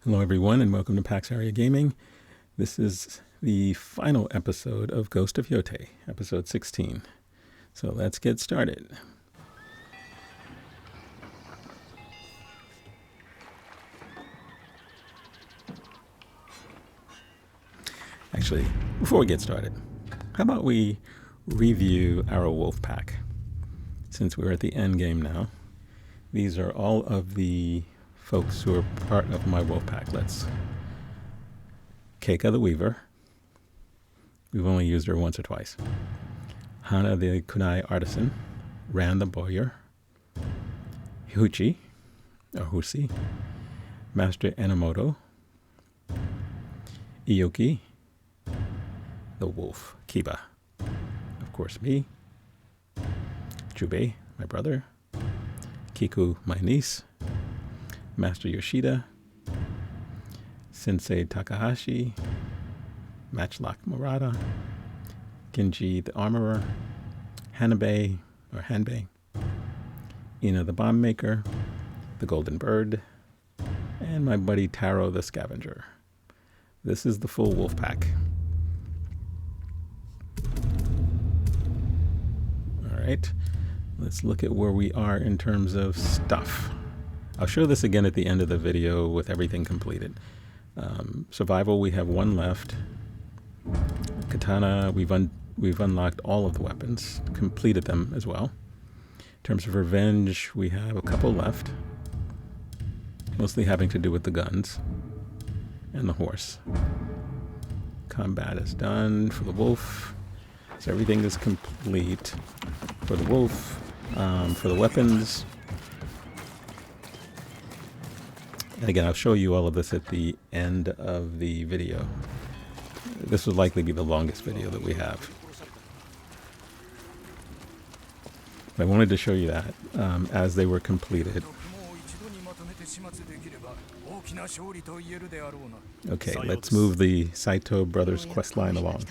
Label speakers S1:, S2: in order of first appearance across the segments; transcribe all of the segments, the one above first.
S1: Hello everyone and welcome to PaxAriaGaming. This is the final episode of Ghost of Yotei, episode 16. So let's get started. Actually, before we get started, how about we review our wolf pack? Since we're at the end game now, these are all of the folks who are part of my wolf pack. Let's Keika the Weaver. We've only used her once or twice. Hana the kunai artisan. Ran the bowyer. Huchi, or Husi. Master Enomoto. Iyoki. The wolf, Kiba. Of course, me. Jubei, my brother. Kiku, my niece. Master Yoshida, Sensei Takahashi, Matchlock Murata, Genji the Armorer, Hanbei, Ina the Bomb Maker, the Golden Bird, and my buddy Taro the Scavenger. This is the full wolf pack. All right, let's look at where we are in terms of stuff. I'll show this again at the end of the video with everything completed. Survival, we have one left. Katana, we've unlocked all of the weapons, completed them as well. In terms of revenge, we have a couple left, mostly having to do with the guns and the horse. Combat is done for the wolf, so everything is complete for the wolf. For the weapons, and again, I'll show you all of this at the end of the video. This will likely be the longest video that we have. But I wanted to show you that as they were completed. Okay, let's move the Saito Brothers questline along.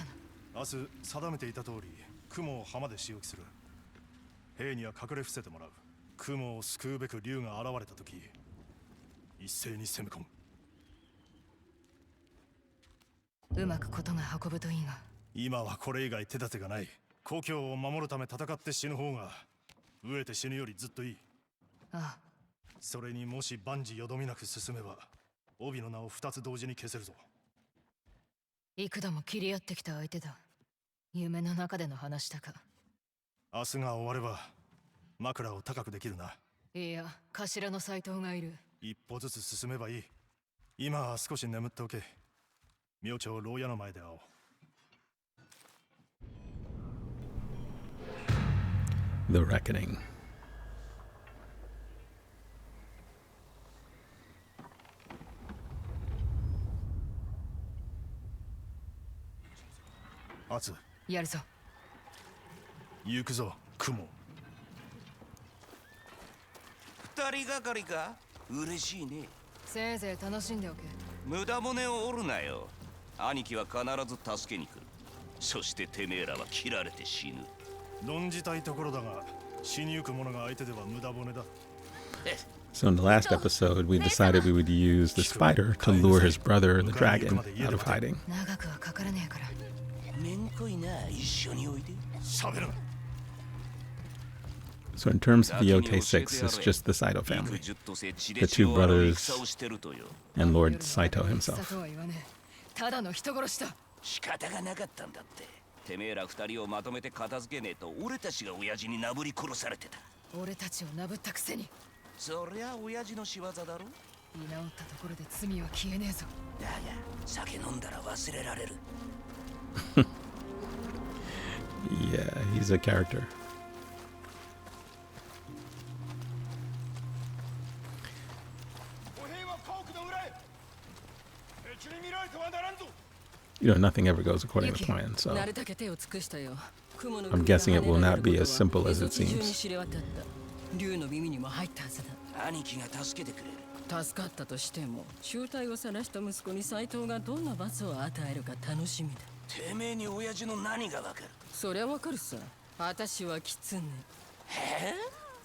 S1: The Reckoning.
S2: Atsu. やるぞ。行くぞ、雲。
S3: 二人がかりか？嬉しいね。
S2: せいぜい楽しんでおけ。
S3: 無駄骨を折るなよ。兄貴は必ず助けに来る。そしててめえらは切られて死ぬ。
S2: 論じたいところだが、死にゆく者が相手では無駄骨だ。
S1: So in the last episode, we decided we would use the spider to lure his brother, the dragon, out of hiding. So in terms of the Yotei 6, it's just the Saito family, the two brothers, and Lord Saito himself.
S3: 仕方がなかったんだって。てめえら二人をまとめて片付けねえと俺たちが親父になぶり殺されてた。
S2: 俺たちをなぶったくせに。
S3: そりゃ親父の仕業だろ。
S2: 居直ったところで罪は消えねえぞ。
S3: だが酒飲んだら忘れられる。
S1: Yeah, he's a character. You know, nothing ever goes according to plan, so I'm guessing it will not be as simple as it seems.
S3: 兄貴が助けてくれる。
S4: 助かったとしても、醜態を晒した息子に斎藤がどんな罰を与えるか楽しみだ。
S3: てめえに親父の何がわかる？
S4: そりゃわかるさ。私は狐。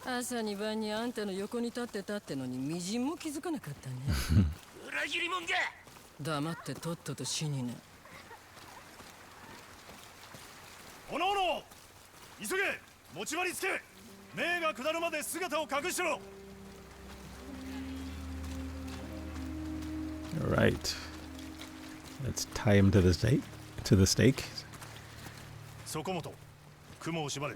S4: 朝2番にあんたの横に立ってたってのにみじんも気づかなかったね。
S3: 切りもんが。
S4: 黙ってとっとと死にな。
S2: おのおの急げ、持ち場につけ。命が下るまで姿を隠しろ。
S1: All right. Let's tie him to the stake. To the stake.
S2: そこもと雲を縛れ。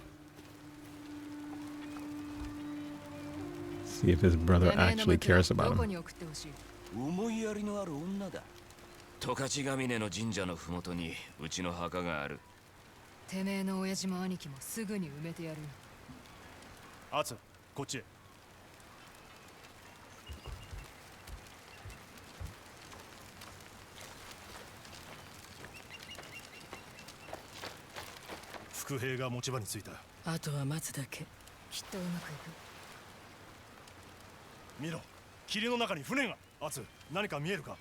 S1: See if his brother actually cares about him.
S3: 思いやりのある女だ。十勝ヶ峰の神社のふもとにうちの墓がある。
S5: てめえの親父も兄貴もすぐに埋めてやるよ。
S2: アツ、こっちへ。伏兵が持ち場についた。
S4: あとは待つだけ。
S5: きっとうまくいく。
S2: 見ろ、霧の中に船が。アツ、何か見えるか。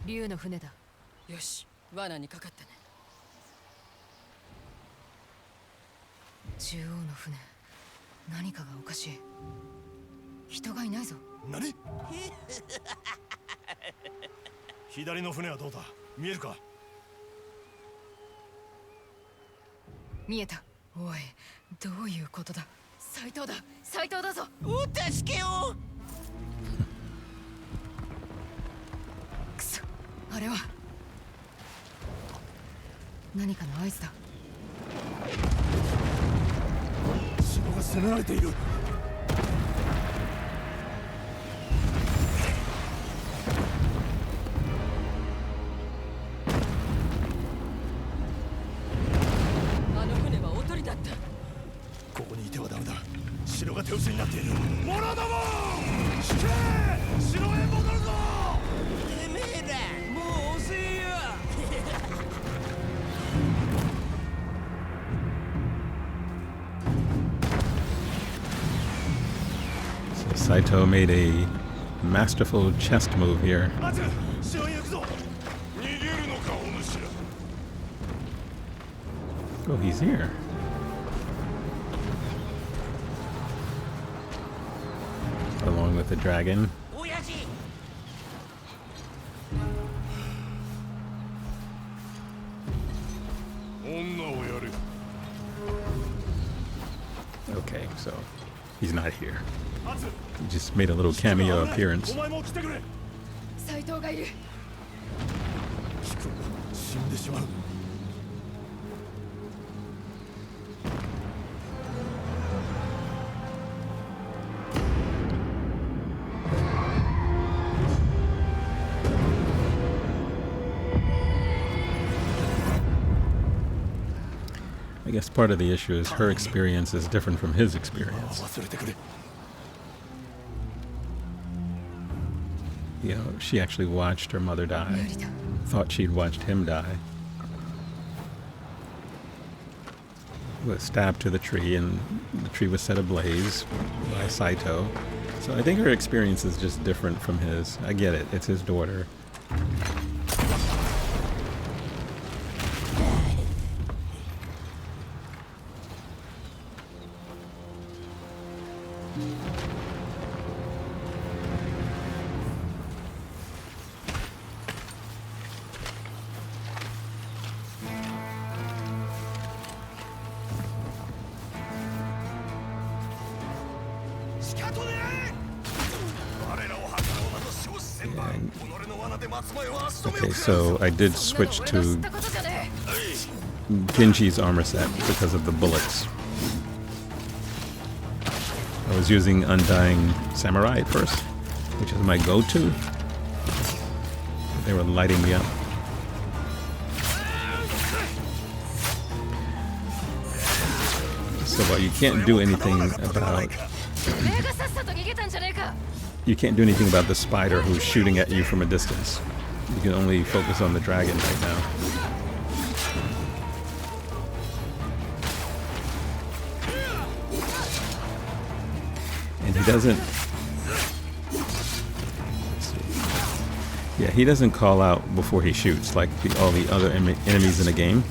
S5: 竜の船だ。
S4: よし、罠にかかったね。
S5: 中央の船、何かがおかしい。人がいないぞ。
S2: 何？左の船はどうだ、見えるか。
S5: 見えた。おい、どういうことだ。斎藤だ、斎藤だぞ。
S3: お助けを。
S5: くそ、あれは何かの合図だ。
S2: 城が攻められている。
S4: あの船はおとりだった。
S2: ここにいてはダメだ。城が手薄になっている。者ども、引け！城へ戻るぞ！
S3: てめえら、もう遅えよ。
S1: So Saito made a masterful chest move here.
S2: アツ、城へ行くぞ。逃げるのか、お主ら。
S1: Oh, he's here. Along with the dragon.
S3: 親父。
S2: 女をやる。
S1: Okay, so he's not here.
S2: アツ、
S1: He just made a little cameo appearance.
S2: お前も来てくれ。
S5: 斎藤がいる。
S2: 聞く、死んでしまう。
S1: I guess part of the issue is her experience is different from his experience.
S2: 忘れてくれ。
S1: You know, she actually watched her mother
S5: 無
S1: die,
S5: 理だ。
S1: thought she'd watched him die. Was stabbed to the tree, and the tree was set ablaze by Saito. So I think her experience is just different from his. I get it, it's his daughter. Okay, so I did switch to Genji's armor set because of the bullets. I was using Undying Samurai at first, which is my go-to. They were lighting me up. So while you can't do anything about the spider who's shooting at you from a distance. You can only focus on the dragon right now. And he doesn't... Yeah, he doesn't call out before he shoots like all the other enemies in the game,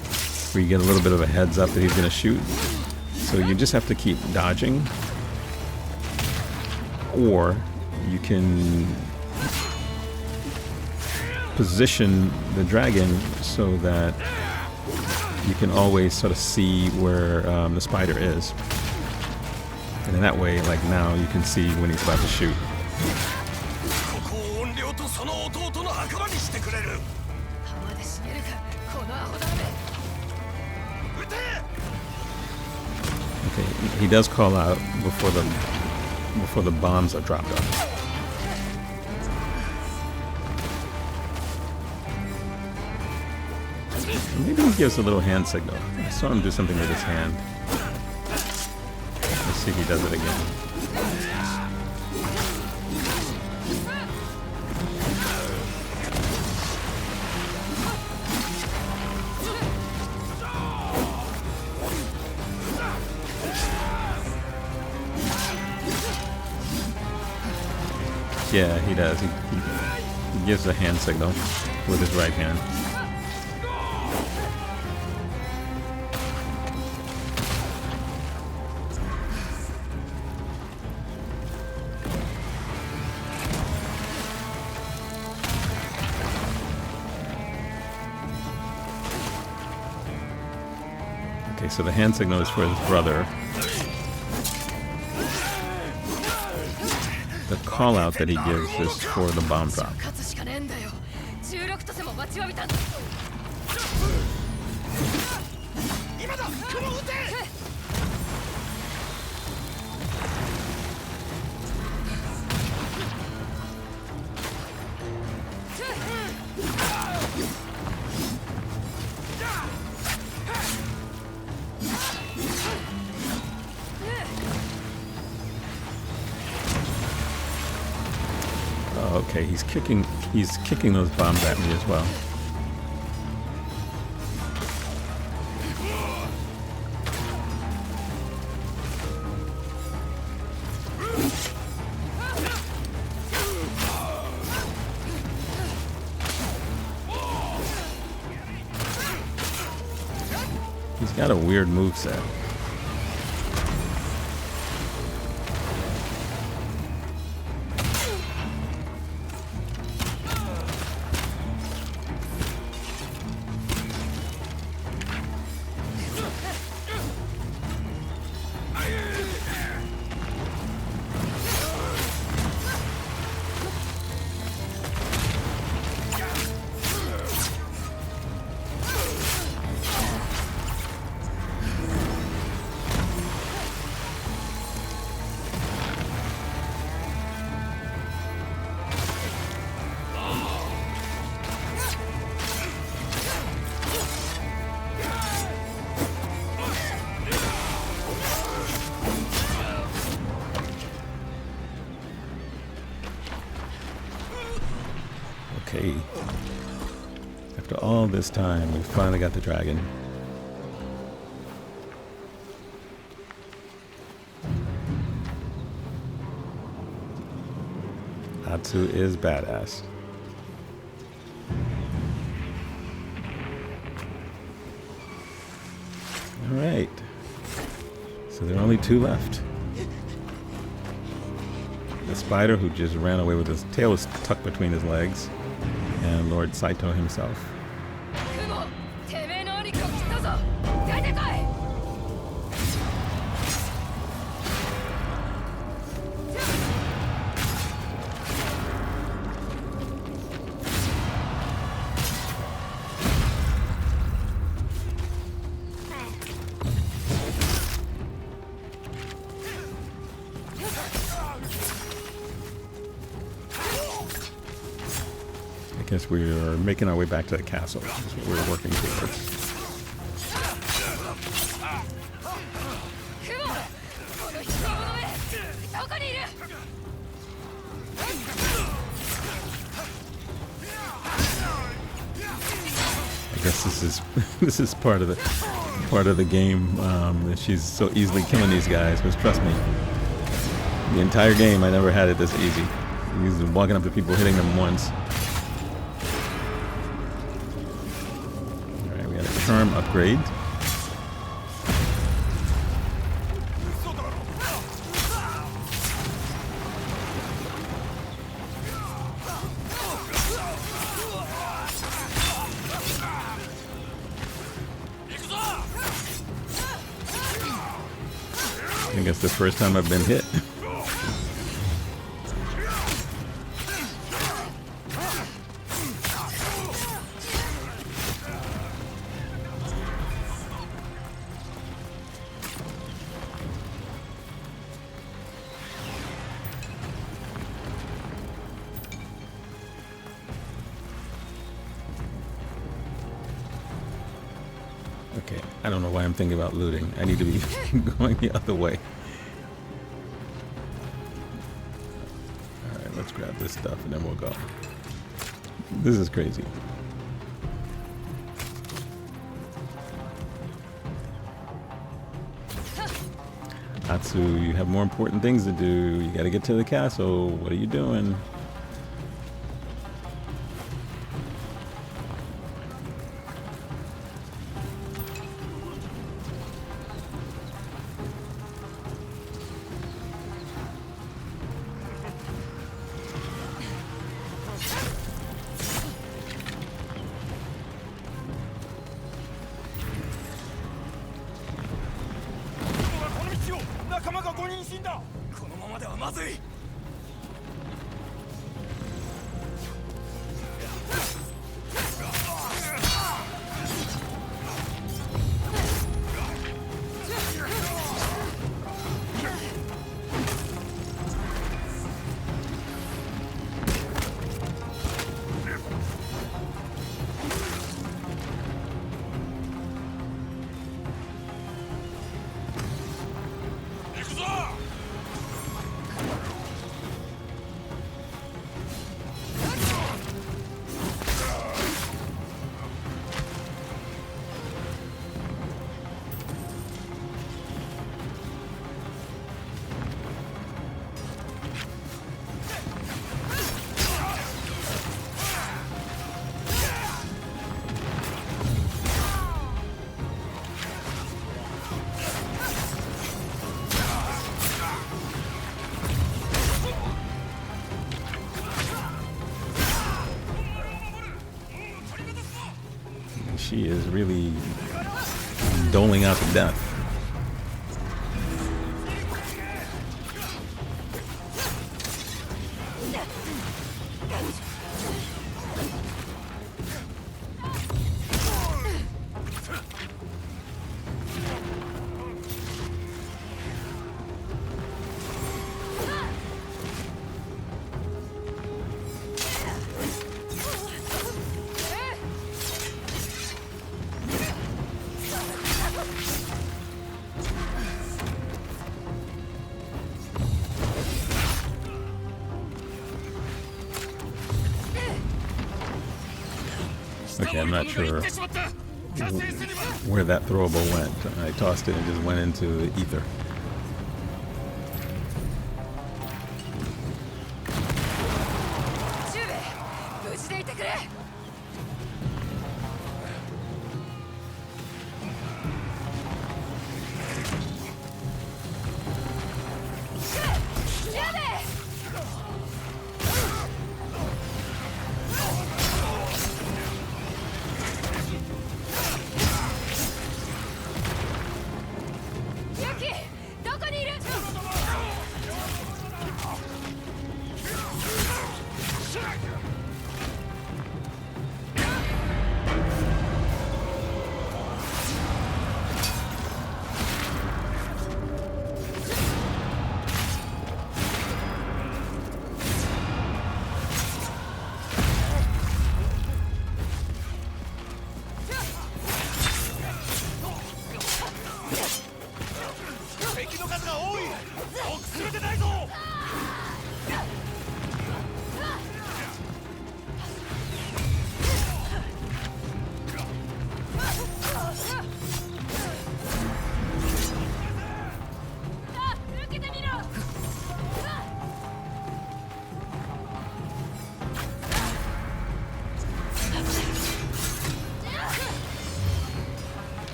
S1: where you get a little bit of a heads up that he's going to shoot. So you just have to keep dodging, or you can position the dragon so that you can always sort of see where the spider is. And in that way, like now, you can see when he's about to shoot. Okay, he does call out before the bombs are dropped off. Maybe he gives a little hand signal. I saw him do something with his hand. Let's see if he does it again. Yeah, he does. He gives a hand signal with his right hand. Okay, so the hand signal is for his brother. The call out that he gives is for the bomb drop. Okay, he's kicking those bombs at me as well. He's got a weird moveset. Okay. After all this time, we finally got the dragon. Atsu is badass. Alright. So there are only two left. The spider who just ran away with his tail was tucked between his legs, and Lord Saito himself. I guess we are making our way back to the castle. That's what we're working towards. I guess this is part of the game that she's so easily killing these guys. Because trust me, the entire game I never had it this easy. He's walking up to people, hitting them once. Alright, we got a charm upgrade. guess the first time I've been hit. Okay, I don't know why I'm thinking about looting. I need to be going the other way. Alright, let's grab this stuff and then we'll go. This is crazy. Atsu, you have more important things to do. You gotta get to the castle. What are you doing? She is really doling out the death. Okay, I'm not sure where that throwable went. I tossed it and just went into the ether.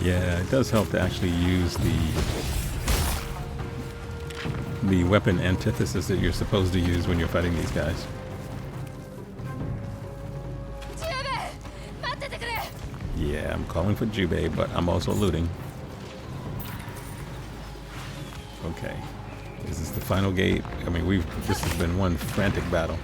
S1: Yeah, it does help to actually use the weapon antithesis that you're supposed to use when you're fighting these guys. Yeah, I'm calling for Jubei, but I'm also looting. Okay. Is this the final gate? I mean, this has been one frantic battle.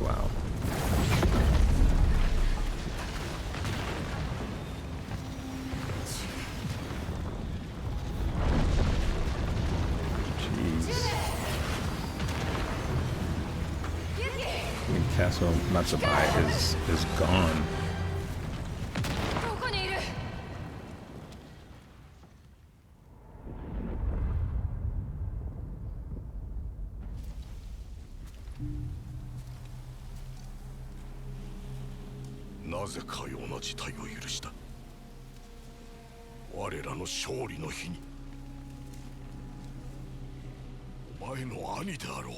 S1: Wow. Castle Matsubai is gone.
S5: どこにいる？
S2: なぜかような事態を許した。我らの勝利の日に。お前の兄であろう。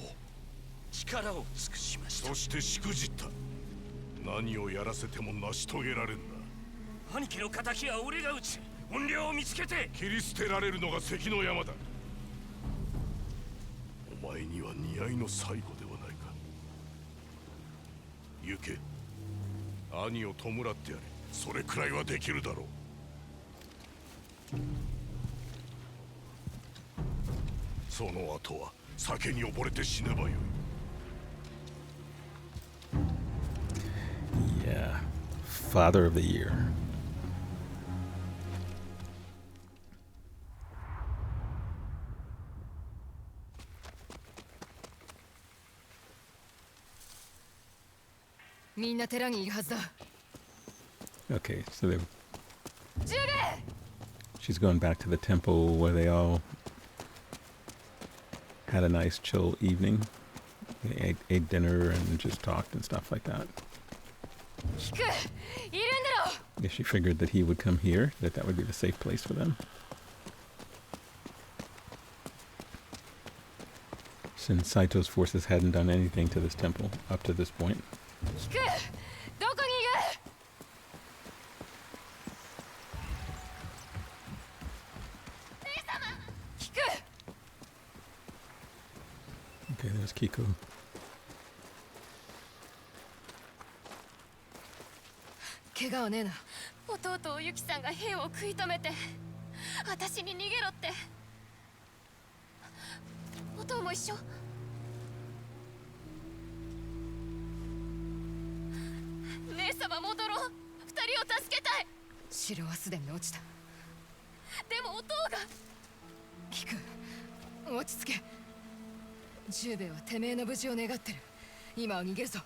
S3: 力を尽くしました。
S2: そしてしくじった。何をやらせても成し遂げられんな。
S3: 兄貴の敵は俺が撃つ。本領を見つけて
S2: 切り捨てられるのが関の山だ。お前には似合いの最後ではないか。行け。兄を弔ってやれ。それくらいはできるだろう。その後は酒に溺れて死ねばよい。
S1: Yeah. Father of the Year. Okay, so she's going back to the temple where they all had a nice chill evening. They ate dinner and just talked and stuff like that. I guess she figured that he would come here, that would be the safe place for them. Since Saito's forces hadn't done anything to this temple up to this point. Okay, there's Kiko.
S5: 怪我はねえな。
S6: 弟をユキさんが兵を食い止めて私に逃げろって。お父も一緒。姉様戻ろう。二人を助けたい。
S5: 城はすでに落ちた。
S6: でもお父が。
S5: キク、落ち着け。十兵衛はてめえの無事を願ってる。今は逃げるぞ。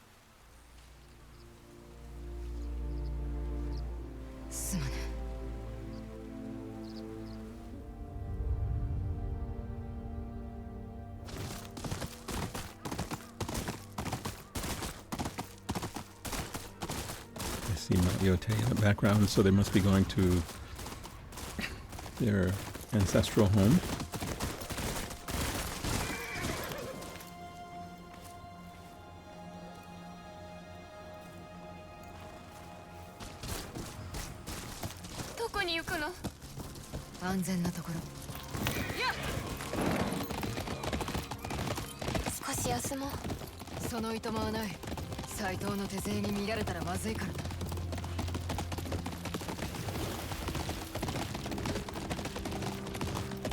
S5: すまねえ。
S1: I see Yotei in the background, so they must be going to their ancestral home.
S6: Where
S5: 安全なところ。
S6: 少し休もう。
S5: そのいとまはない。斎藤の手勢に見られたらまずいから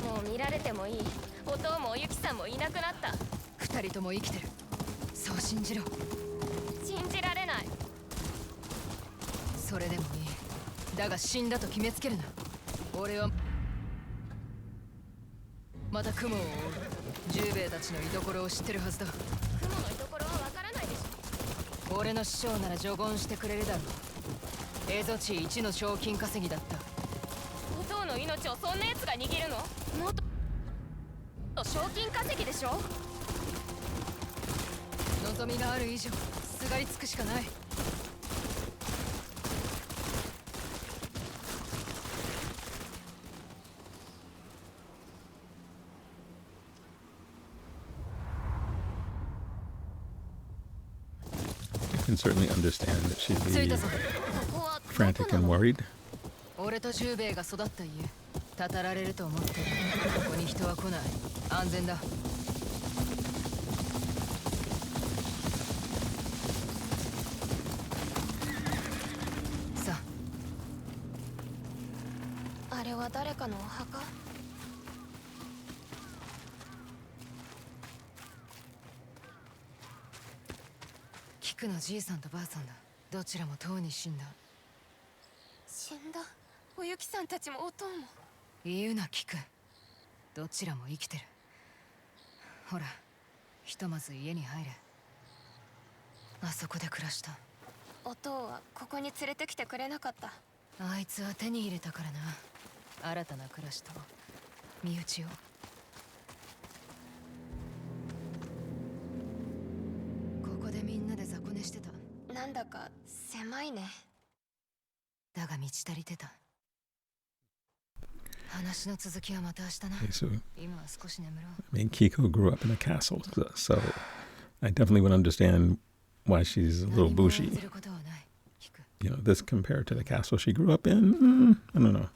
S5: な。
S6: もう見られてもいい。お父もおゆきさんもいなくなった。
S5: 二人とも生きてる。そう信じろ。
S6: 信じられない。
S5: それでもいい。だが死んだと決めつけるな。俺はまた雲を追う。十兵衛たちの居所を知ってるはずだ。
S6: 雲の居所はわからないでしょ。
S5: 俺の師匠なら助言してくれるだろう。蝦夷地一の賞金稼ぎだった。
S6: お父の命をそんな奴が握るの？もっと賞金稼ぎでしょ。
S5: 望みがある以上すがりつくしかない。
S1: I can certainly understand that she'd be frantic and worried.
S5: 俺と十兵衛が育った家。たたられると思ってる。ここに人は来ない。安全だ。さ
S6: あ、あれは誰かのお墓？
S5: キクのじいさんとばあさんだ。どちらもとうに死んだ。
S6: 死んだ。おゆきさんたちもおとんも。
S5: 言うなキク。どちらも生きてる。ほら、ひとまず家に入れ。あそこで暮らした。
S6: おとんはここに連れてきてくれなかった。
S5: あいつは手に入れたからな。新たな暮らしと身内を。ここでみんなで雑魚寝してた。
S6: なんだか狭いね。
S5: だが満ち足りてた。話の続きはまた明日な。
S1: Okay, so
S5: 今は少し眠ろう。
S1: I mean, Kiko grew up in a castle, so I definitely would understand why she's a little
S5: 何も
S1: bougie.
S5: 案ずることはない。キク。
S1: You know, this compared to the castle she grew up in, I don't know.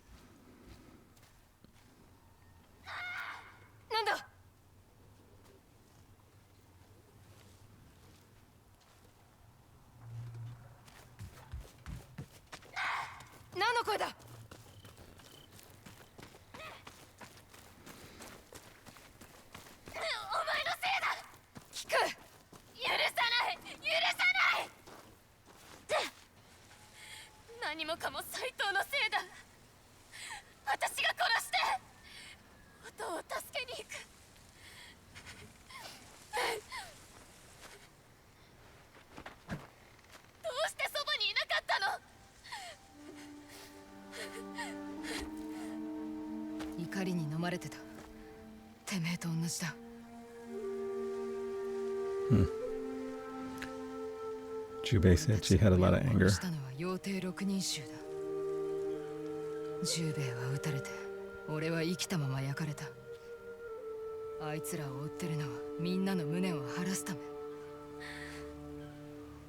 S6: なんだ。
S5: 何の声だ。
S6: お前のせいだ。
S5: キク。
S6: 許さない。許さない。何もかも斎藤のせいだ。私が殺しておとんを助けに行く。どうしてそばにいなかったの。
S5: 怒りに飲まれてた。てめえと同じだ。
S1: Jubei said she had a lot of anger.
S5: 殺したのは妖帝六人衆だ。十兵衛は撃たれて、俺は生きたまま焼かれた。あいつらを追ってるのはみんなの無念を晴らすため。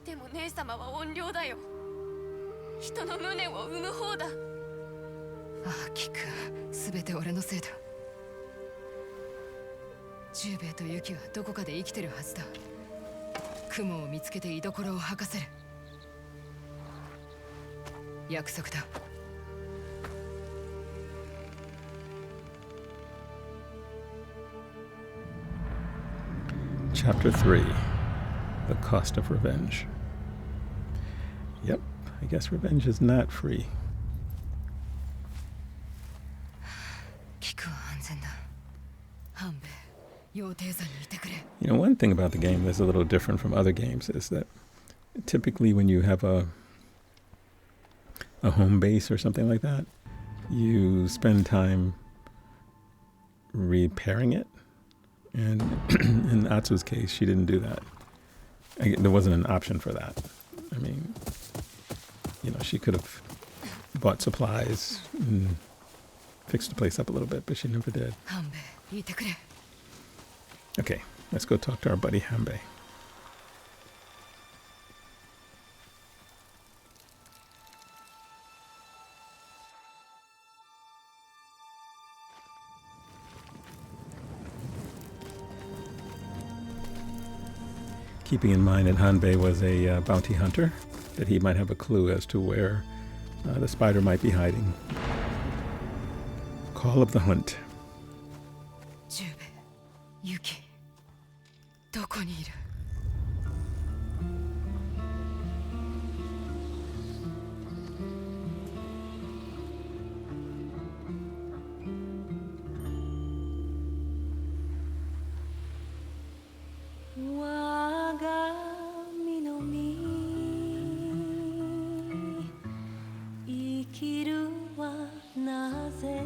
S6: でも姉様は怨霊だよ。人の無念を生む方だ。
S5: ああ、キク、全て俺のせいだ。十兵衛とユキはどこかで生きてるはずだ。雲を見つけて居所を吐かせる。約束だ。
S1: Chapter 3 The Cost of Revenge. Yep, I guess revenge is not free.
S5: キクは安全だ。半兵衛、妖帝山にいてくれ。
S1: You know, one thing about the game that's a little different from other games is that typically when you have a home base or something like that, you spend time repairing it. And in Atsu's case, she didn't do that. There wasn't an option for that. I mean, you know, she could have bought supplies and fixed the place up a little bit, but she never did.
S5: 半兵衛、いてくれ。
S1: Okay, let's go talk to our buddy Hanbei. Keeping in mind that Hanbei was a bounty hunter, that he might have a clue as to where the spider might be hiding. Call of the hunt.
S5: 十兵衛、ユキ、どこにいる。
S7: 我が身の身生きるはなぜ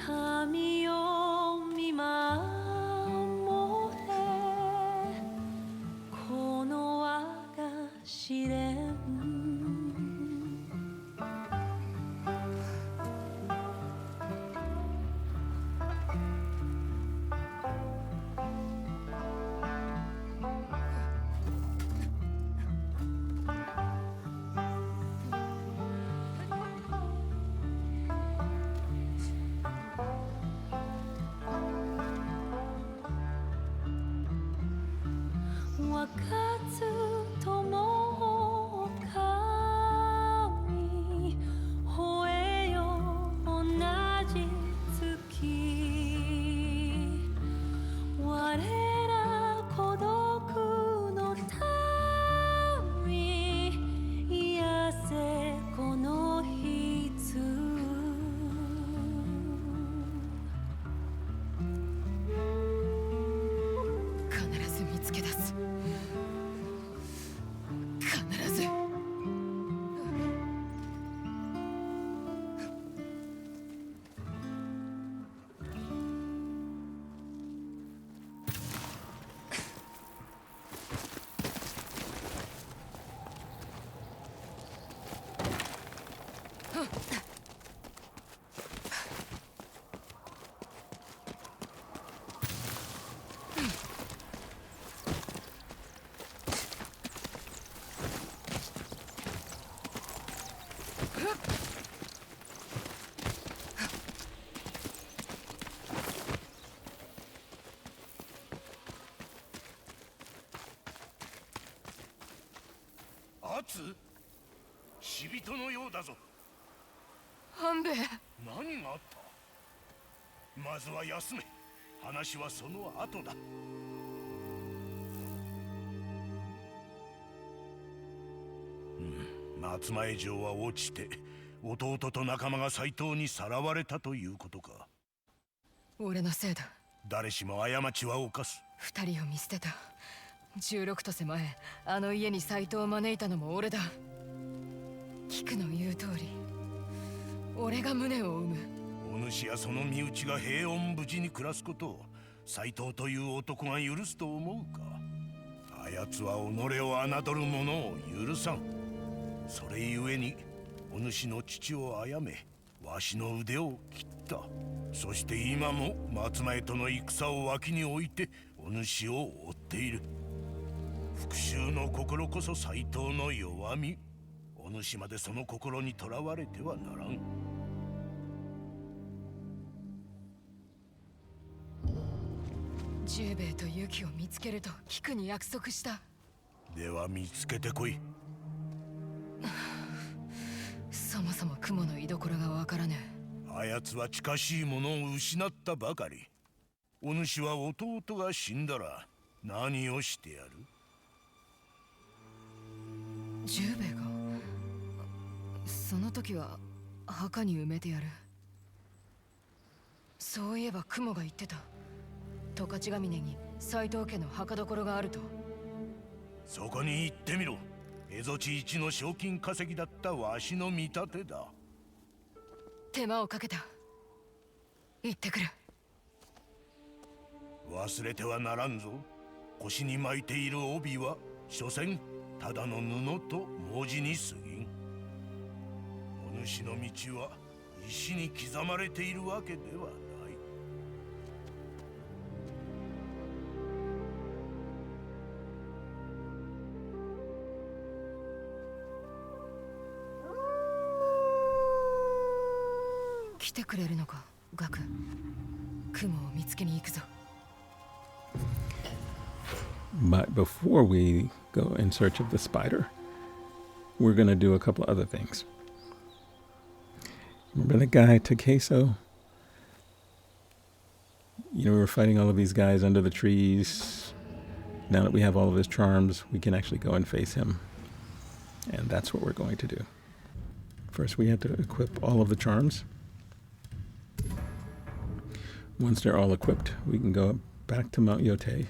S7: 神を見ま分かずとも神吠えよ同じ月我ら孤独の民癒せこの日
S5: 必ず見つけ出す。必ず。
S2: アツ、死人のようだぞ。
S5: 半兵衛。
S2: 何があった？まずは休め。話はその後だ。松前城は落ちて弟と仲間が斎藤にさらわれたということか。
S5: 俺のせいだ。
S2: 誰しも過ちは犯す。
S5: 二人を見捨てた。16と狭えあの家に斎藤を招いたのも俺だ。菊の言う通り俺が無念を生む。
S2: お主やその身内が平穏無事に暮らすことを斎藤という男が許すと思うか。あやつは己を侮る者を許さん。それゆえにお主の父を殺めわしの腕を切った。そして今も松前との戦を脇に置いてお主を追っている。復讐の心こそ斎藤の弱み。お主までその心にとらわれてはならん。
S5: 十兵衛とユキを見つけると菊に約束した。
S2: では見つけてこい。
S5: そもそも雲の居所がわからぬ。
S2: あやつは近しいものを失ったばかり。お主は弟が死んだら何をしてやる？
S5: 十兵衛がその時は墓に埋めてやる。そういえば雲が言ってた。十勝ヶ峰に斎藤家の墓所があると。
S2: そこに行ってみろ。蝦夷地一の賞金稼ぎだったわしの見立てだ。
S5: 手間をかけた。行ってくる。
S2: 忘れてはならんぞ。腰に巻いている帯は所詮ただの布と文字に過ぎん。お主の道は石に刻まれているわけではない。
S5: 来てくれるのか、ガク。雲を見つけに行くぞ。
S1: But before we go in search of the spider, we're going to do a couple other things. Remember the guy, Takezo? You know, we were fighting all of these guys under the trees. Now that we have all of his charms, we can actually go and face him. And that's what we're going to do. First, we have to equip all of the charms. Once they're all equipped, we can go back to Mount Yotei,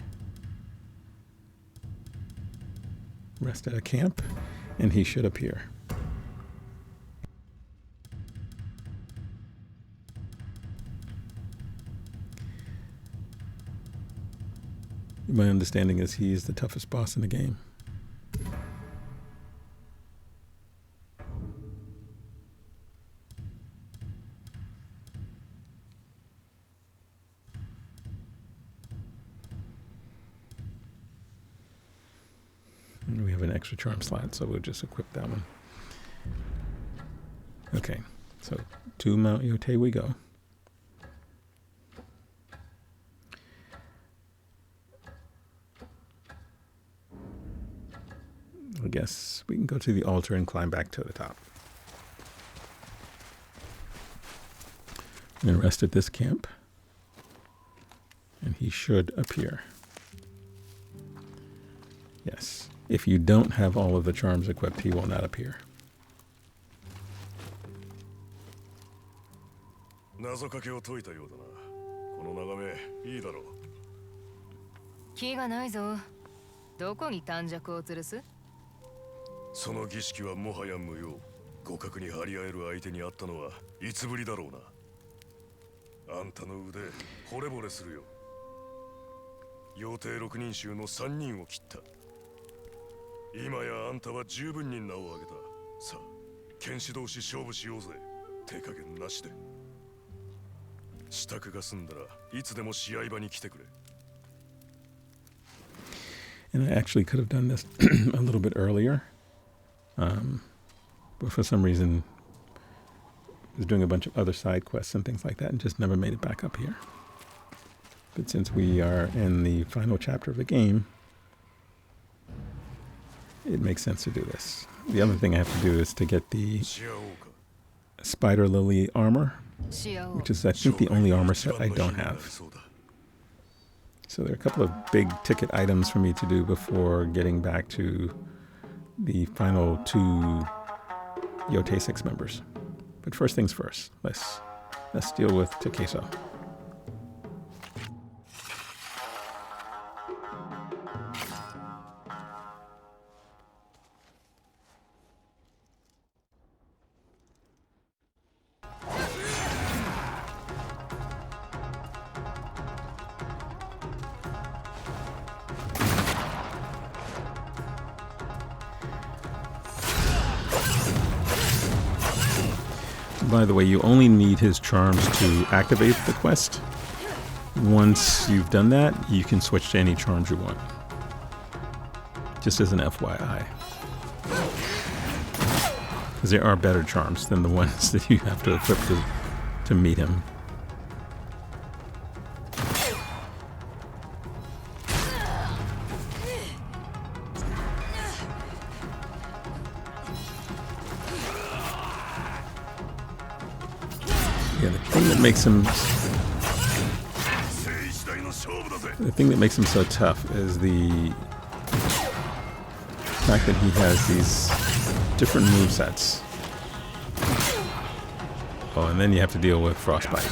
S1: rest at a camp, and he should appear. My understanding is he is the toughest boss in the game. And we have an extra charm slot, so we'll just equip that one. Okay, so to Mount Yotei we go. I guess we can go to the altar and climb back to the top. I'm going to rest at this camp. And he should appear. Yes. If you don't have all of the charms equipped, he will not appear.
S8: 謎かけを解いたようだな。この眺めいいだろう。
S5: 気がないぞ。どこに短尺を吊るす？
S8: その儀式はもはや無用。互角に張り合える相手に会ったのはいつぶりだろうな。あんたの腕惚れ惚れするよ。妖帝六人衆の3人を切った。今やあんたは十分に名を挙げた。さあ、剣士同士勝負しようぜ。手加減なしで。支度が済んだらいつでも試合場に来てくれ。
S1: And I actually could have done this a little bit earlier. But for some reason, I was doing a bunch of other side quests and things like that and just never made it back up here. But since we are in the final chapter of the game, it makes sense to do this. The other thing I have to do is to get the Spider Lily armor, which is, I think, the only armor set I don't have. So there are a couple of big ticket items for me to do before getting back to the final 2 Yotei 6 members. But first things first, let's deal with Takezo. By the way, you only need his charms to activate the quest. Once you've done that, you can switch to any charms you want. Just as an FYI. Because there are better charms than the ones that you have to equip to meet him. Yeah, the thing that makes him so tough is the fact that he has these different movesets. Oh, and then you have to deal with frostbite.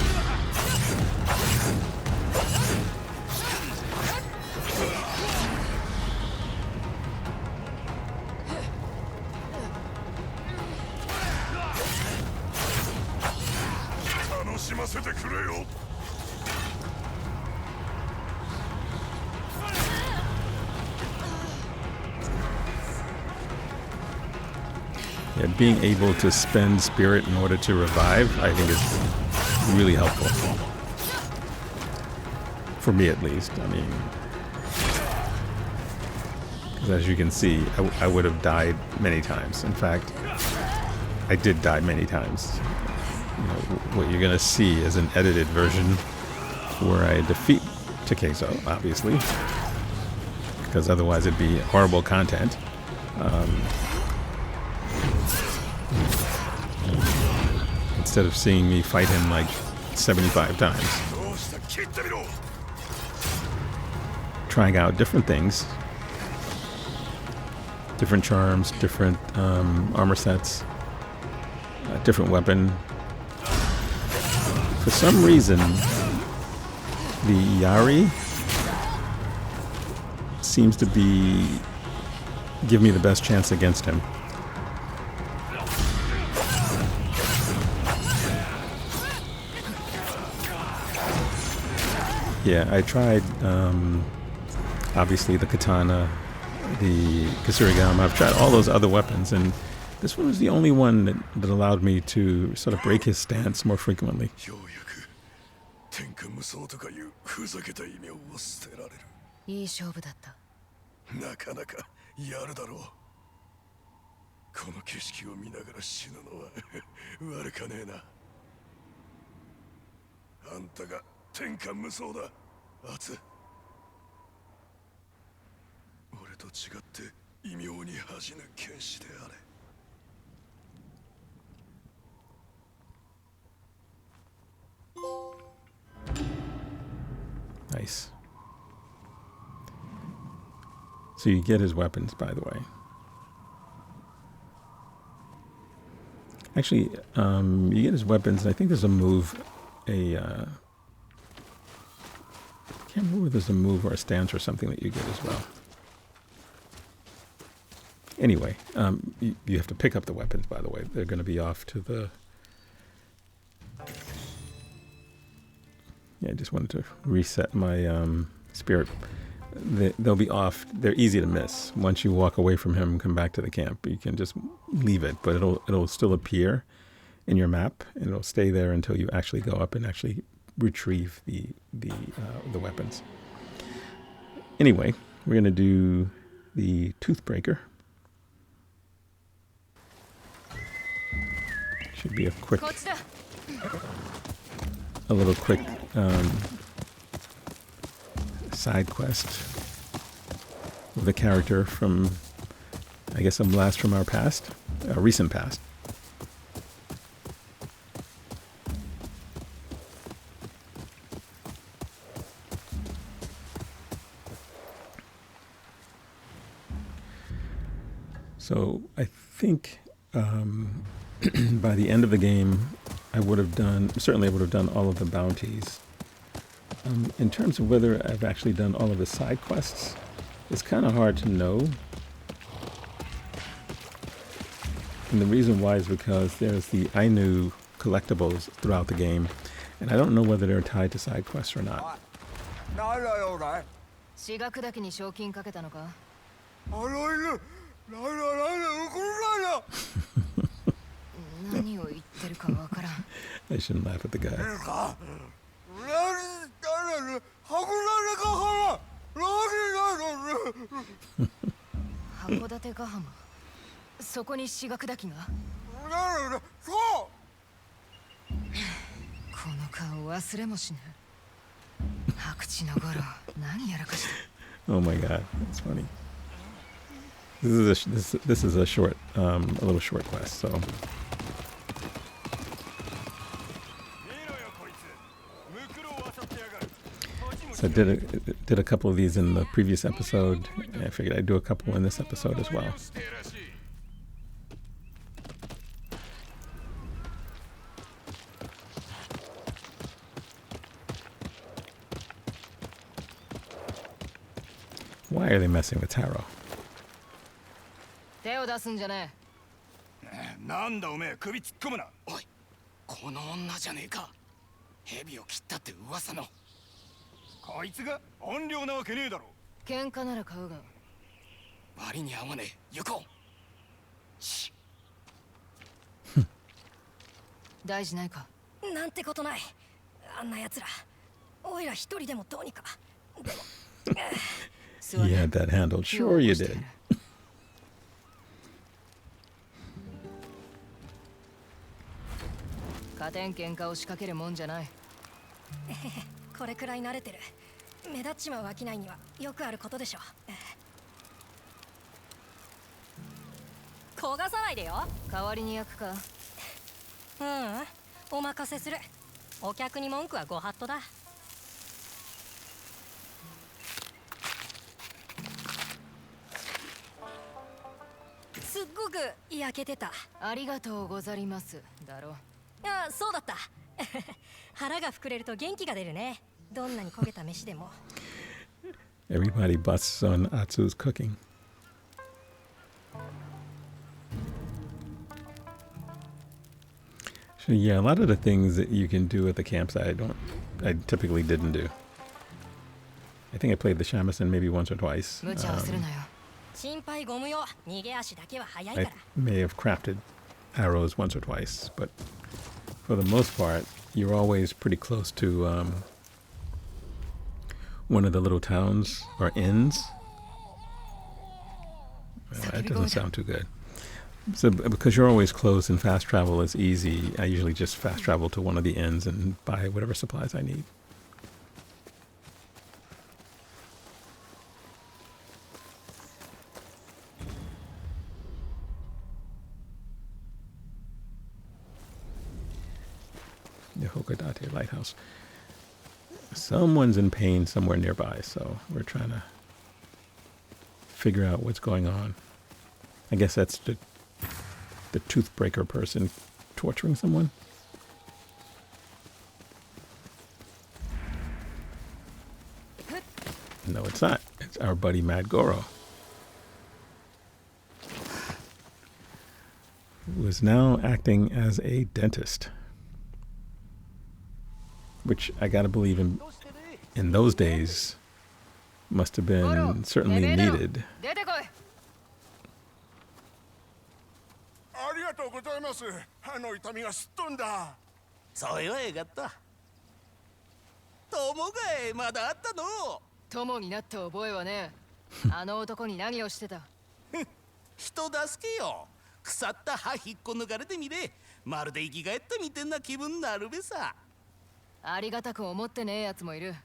S1: Yeah, being able to spend spirit in order to revive, I think is really helpful. For me at least. I mean, because as you can see, I would have died many times. In fact, I did die many times. You know, what you're gonna see is an edited version where I defeat Takezo, obviously, because otherwise it'd be horrible content. Instead of seeing me fight him like 75 times. Trying out different things. Different charms, different armor sets, different weapon. For some reason, the Yari seems to give me the best chance against him. Yeah, I tried, obviously, the katana, the questlines. I've tried all those other weapons, and this one was the only one that allowed me to sort of break his stance more frequently.
S8: 異名に恥じぬ剣士であれ。
S1: Nice. So you get his weapons, by the way. Actually, you get his weapons, and I think there's a move, I can't remember if there's a move or a stance or something that you get as well. Anyway, you have to pick up the weapons, by the way. They're going to be off to the... Yeah, I just wanted to reset my spirit. They'll be off. They're easy to miss. Once you walk away from him and come back to the camp, you can just leave it, but it'll still appear in your map, and it'll stay there until you actually go up and actually retrieve the weapons. Anyway, we're going to do the Toothbreaker. Should be a little quick side quest with a character from, I guess, a blast from our past, recent past. So I think by the end of the game, I would have done all of the bounties. In terms of whether I've actually done all of the side quests, it's kind of hard to know. And the reason why is because there's the Ainu collectibles throughout the game, and I don't know whether they're tied to side quests or not. I shouldn't laugh at the guy. Oh my god, that's funny. This is a short, a little short quest, so. So I did a couple of these in the previous episode. I figured I'd do a couple in this episode as well. Why are they messing with Taro?
S5: 手を出すんじゃね
S3: え。なんだおめえ首突っ込むな。おい、この女じゃねえか。蛇を切ったって噂の。こいつが怨霊なわけねえだろ。
S5: 喧嘩なら買うが。
S3: 割に合わねえ。行こう。し。
S5: 大事ないか。
S9: なんてことない。あんな奴ら。おいら一人でもどうにか。でも。
S1: You had that handled. Sure you did.
S5: 加点喧嘩を仕掛けるもんじゃない。
S9: これくらい慣れてる。目立っちまう商いにはよくあることでしょ。焦がさないでよ。
S5: 代わりに焼くか。
S9: お任せする。お客に文句はご法度だ。すっごく焼けてた。
S5: ありがとうござりますだろ。
S9: あ、そうだった。腹が膨れると元気が出るね。どんなに焦げた飯でも。
S1: Everybody busts on Atsu's cooking. So yeah, a lot of the things that you can do at the campsite, I typically didn't do. I think I played the shamisen maybe once or twice. I may have crafted arrows once or twice, but for the most part, you're always pretty close to one of the little towns or inns. That doesn't sound too good. So because you're always close and fast travel is easy, I usually just fast travel to one of the inns and buy whatever supplies I need. Kokodate Lighthouse. Someone's in pain somewhere nearby, so we're trying to figure out what's going on. I guess that's the toothbreaker person torturing someone. No, it's not. It's our buddy Mad Goro, who is now acting as a dentist, which I gotta believe in those days must have been certainly needed.
S3: ありがとうございます。歯の痛みがすっ飛んだ。
S10: それはよかった。友がまだあったの。
S5: 友になった覚えはね。あの男に何をしてた。
S10: 人助けよ。腐った歯引っこ抜かれてみれ。まるで生き返ったみたいな気分になるべさ。
S5: ありがたく思ってねえやつもいる。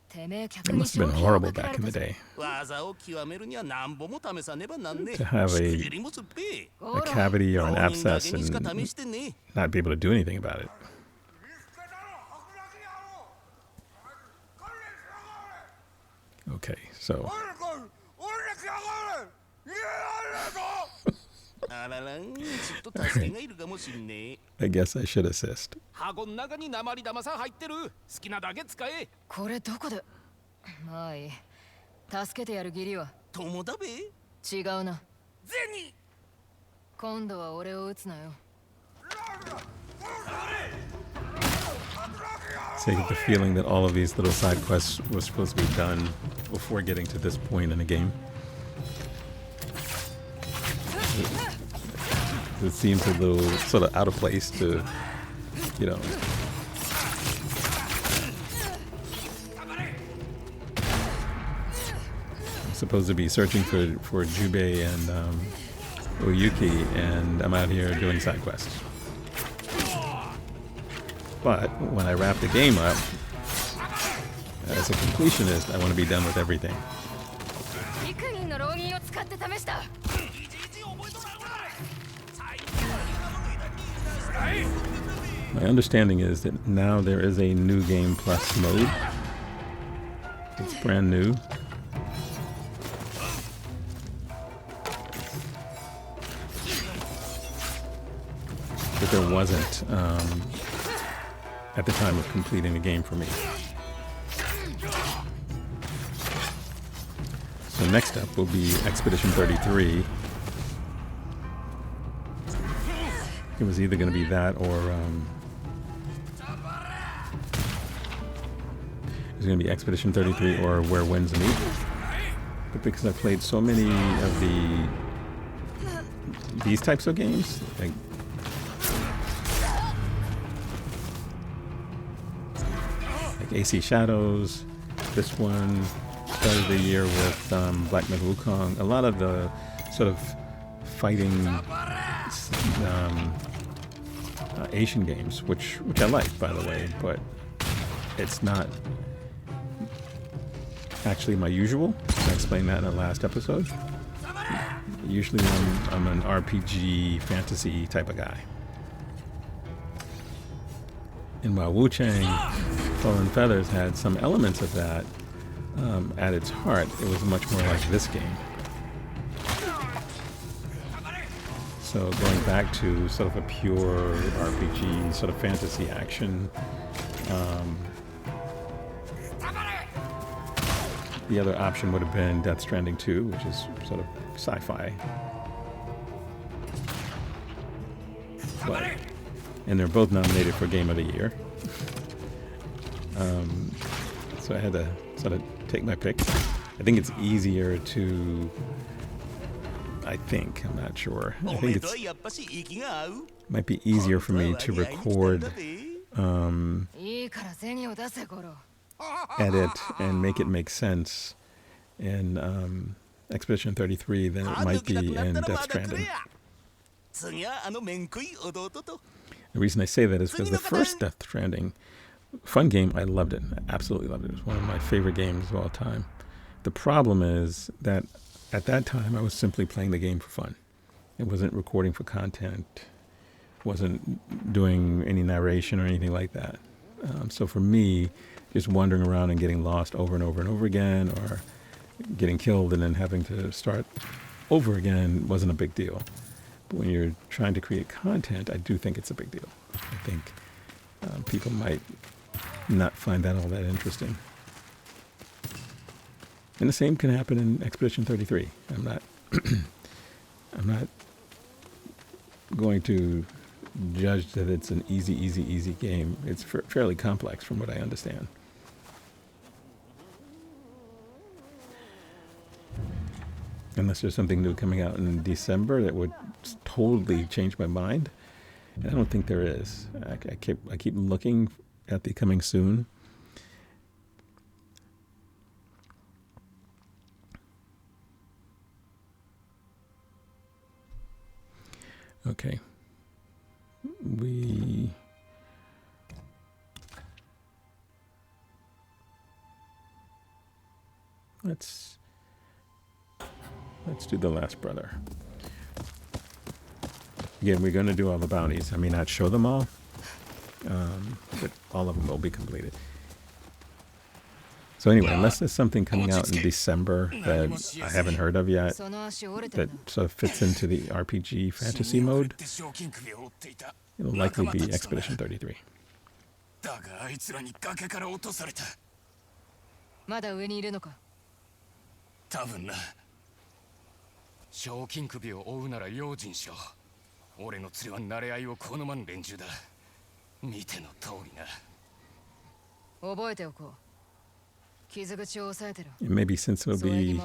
S5: てめえ
S1: It
S5: 客に
S1: must have been
S5: 商品を
S1: horrible
S5: かけら
S1: back
S5: れ
S1: in
S5: た
S1: the
S5: ぜ。
S1: day.
S10: 技を極めるには何本も試さねばなんねえ。
S1: To have a cavity or an abscess and not be able to do anything about it. Okay, so
S10: あららん、ちょっと助けがいるかもしんねえ。
S1: I guess I should assist.
S11: 箱の中に鉛玉さん入ってる。好きなだけ使え。
S5: これどこで。まあいい。助けてやる義理は。
S10: 友だべ。
S5: 違うな。
S11: 銭。
S5: 今度は俺を撃つなよ。
S1: So I get the feeling that all of these little side quests were supposed to be done before getting to this point in the game. It seems a little sort of out of place to, you know. I'm supposed to be searching for Jubei and Oyuki, and I'm out here doing side quests. But when I wrap the game up, as a completionist, I want to be done with everything. My understanding is that now there is a new game plus mode. It's brand new. But there wasn't at the time of completing the game for me. So next up will be Expedition 33. It was either going to be that or it was going to be Expedition 33 or Where Winds Meet. But because I played so many of these types of games, like AC Shadows, this one started the year with Black Myth Wukong. A lot of the sort of fighting Asian games, which I like, by the way, but it's not actually my usual. I explained that in the last episode. Usually I'm an RPG fantasy type of guy. And while Wu Chang Fallen Feathers had some elements of that, at its heart, it was much more like this game. So going back to sort of a pure RPG, sort of fantasy action. The other option would have been Death Stranding 2, which is sort of sci-fi. And they're both nominated for Game of the Year. So I had to sort of take my pick. I think it's easier to... I'm not sure. I think it might be easier for me to record, edit, and make it make sense in Expedition 33 than it might be in Death Stranding. The reason I say that is because the first Death Stranding, fun game, I loved it. I absolutely loved it. It was one of my favorite games of all time. The problem is that at that time, I was simply playing the game for fun. It wasn't recording for content, wasn't doing any narration or anything like that. So for me, just wandering around and getting lost over and over and over again, or getting killed and then having to start over again wasn't a big deal. But when you're trying to create content, I do think it's a big deal. I think people might not find that all that interesting. And the same can happen in Expedition 33. I'm not going to judge that it's an easy game. It's fairly complex from what I understand. Unless there's something new coming out in December that would totally change my mind. And I don't think there is. I keep looking at the coming soon. Okay. Let's do the last brother. Again, we're going to do all the bounties. I may not show them all, but all of them will be completed. So anyway, unless there's something coming out in December that I haven't heard of yet, that sort of fits into the RPG fantasy mode, it'll likely be Expedition 33.
S3: だがあいつらに崖から落とされた。
S5: まだ上にいるのか。
S3: 多分な。
S11: 賞金首を追うなら用心しろ。俺の連れは慣れ合いを好まん連中だ。見ての通りな。
S5: 覚えておこう。傷口を押さえてろ。
S1: And maybe since it'll be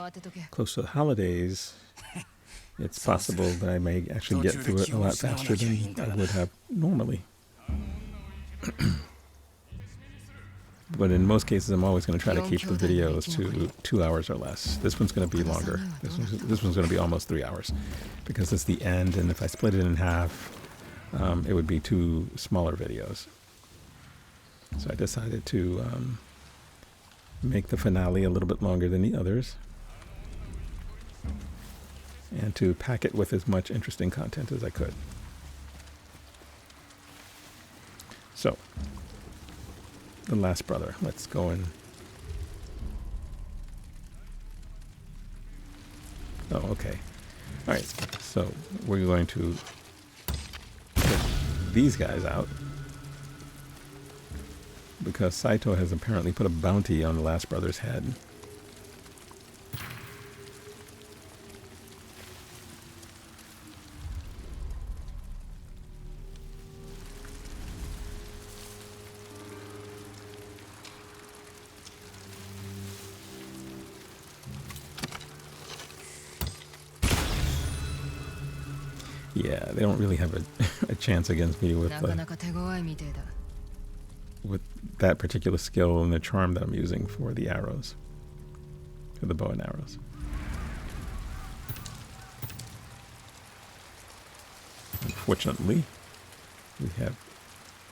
S1: close to the holidays, it's possible that I may actually get through it a lot faster than I would have normally. But in most cases, I'm always going to try to keep the videos to 2 hours or less. This one's going to be longer. This one's going to be almost 3 hours because it's the end, and if I split it in half, it would be 2 smaller videos. So I decided to make the finale a little bit longer than the others, and to pack it with as much interesting content as I could. So, the last brother. Let's go and... Oh, okay. Alright, so we're going to put these guys out, because Saito has apparently put a bounty on the last brother's head. Yeah, they don't really have a chance against me with that particular skill and the charm that I'm using for the arrows, for the bow and arrows. Unfortunately, we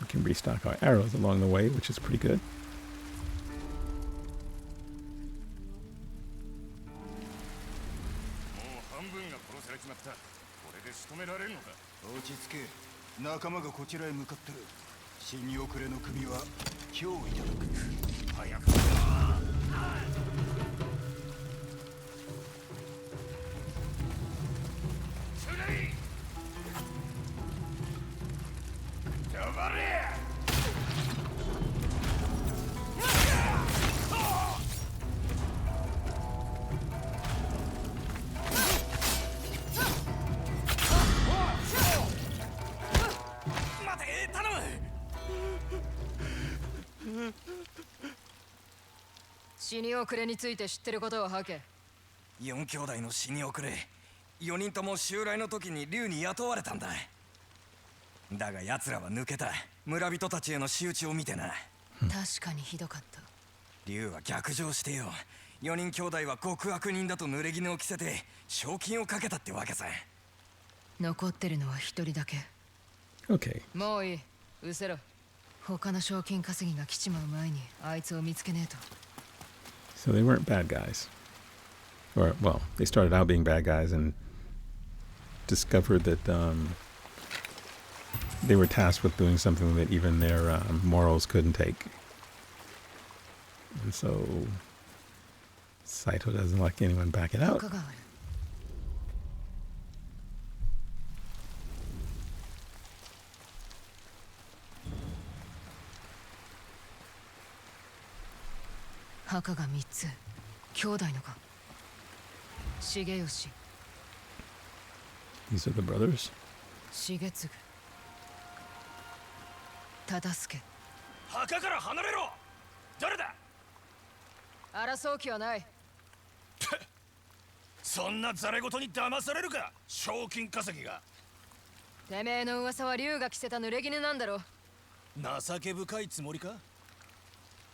S1: can restock our arrows along the way, which is pretty good.
S5: 死に遅れについて知ってることを吐け。
S3: 4兄弟の死に遅れ、4人とも襲来の時に竜に雇われたんだ。だが奴らは抜けた。村人たちへの仕打ちを見てな。
S5: 確かにひどかった。
S3: 竜は逆上してよ。4人兄弟は極悪人だと濡れ衣を着せて賞金をかけたってわけさ。
S5: 残ってるのは1人だけ。
S1: Okay.
S5: もういい。失せろ。他の賞金稼ぎが来ちまう前にあいつを見つけねえと。
S1: So they weren't bad guys. Or, well, they started out being bad guys and discovered that they were tasked with doing something that even their morals couldn't take. And so Saito doesn't let anyone back it out.
S5: Haka ga 3つ。兄弟のか。重吉。
S1: These are the brothers.
S5: 重次。忠助。
S3: 墓から離れろ。誰だ。
S5: 争う気はない。
S3: そんなザレ言に騙されるか。賞金稼ぎが。
S5: てめえの噂は竜が着せた濡れ衣なんだろ。
S3: 情け深いつもりか。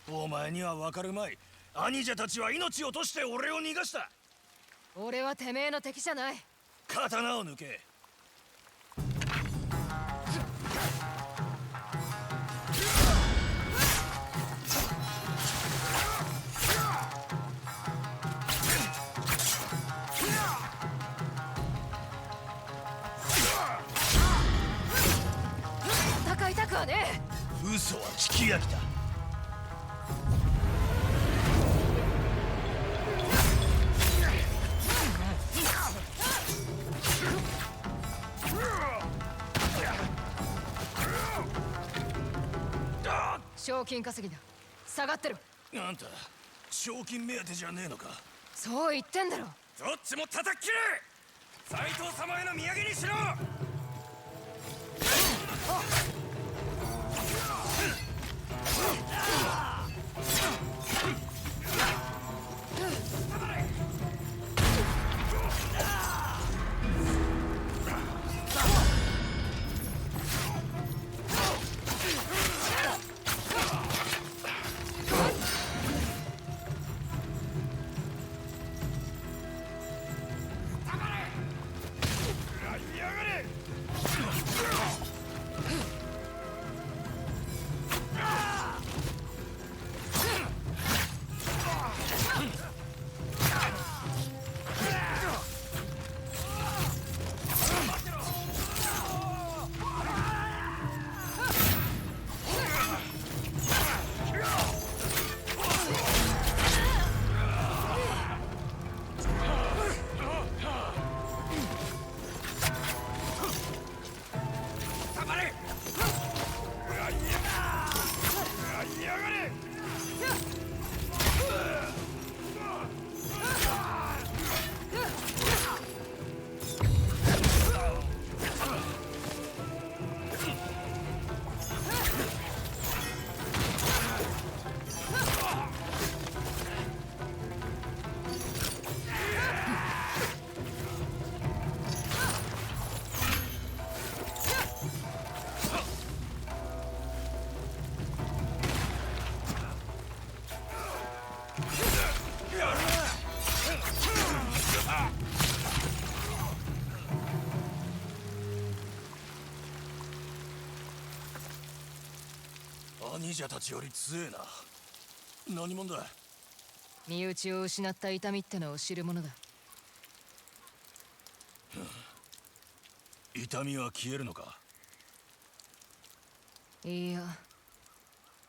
S3: お前には分かるまい。兄者たちは命を落として俺を逃がした。
S5: 俺はてめえの敵じゃない。
S3: 刀を抜け。
S5: 戦いたくはね
S3: え。嘘は聞き飽きた。
S5: 賞金稼ぎだ。下がってろ。
S3: あんた賞金目当てじゃねえのか。
S5: そう言ってんだろ。
S3: どっちも叩き切れ。斎藤様への土産にしろ。兄者たちより強えな。何者だ。
S5: 身内を失った痛みってのを知るものだ。
S3: 痛みは消えるのか。
S5: いや、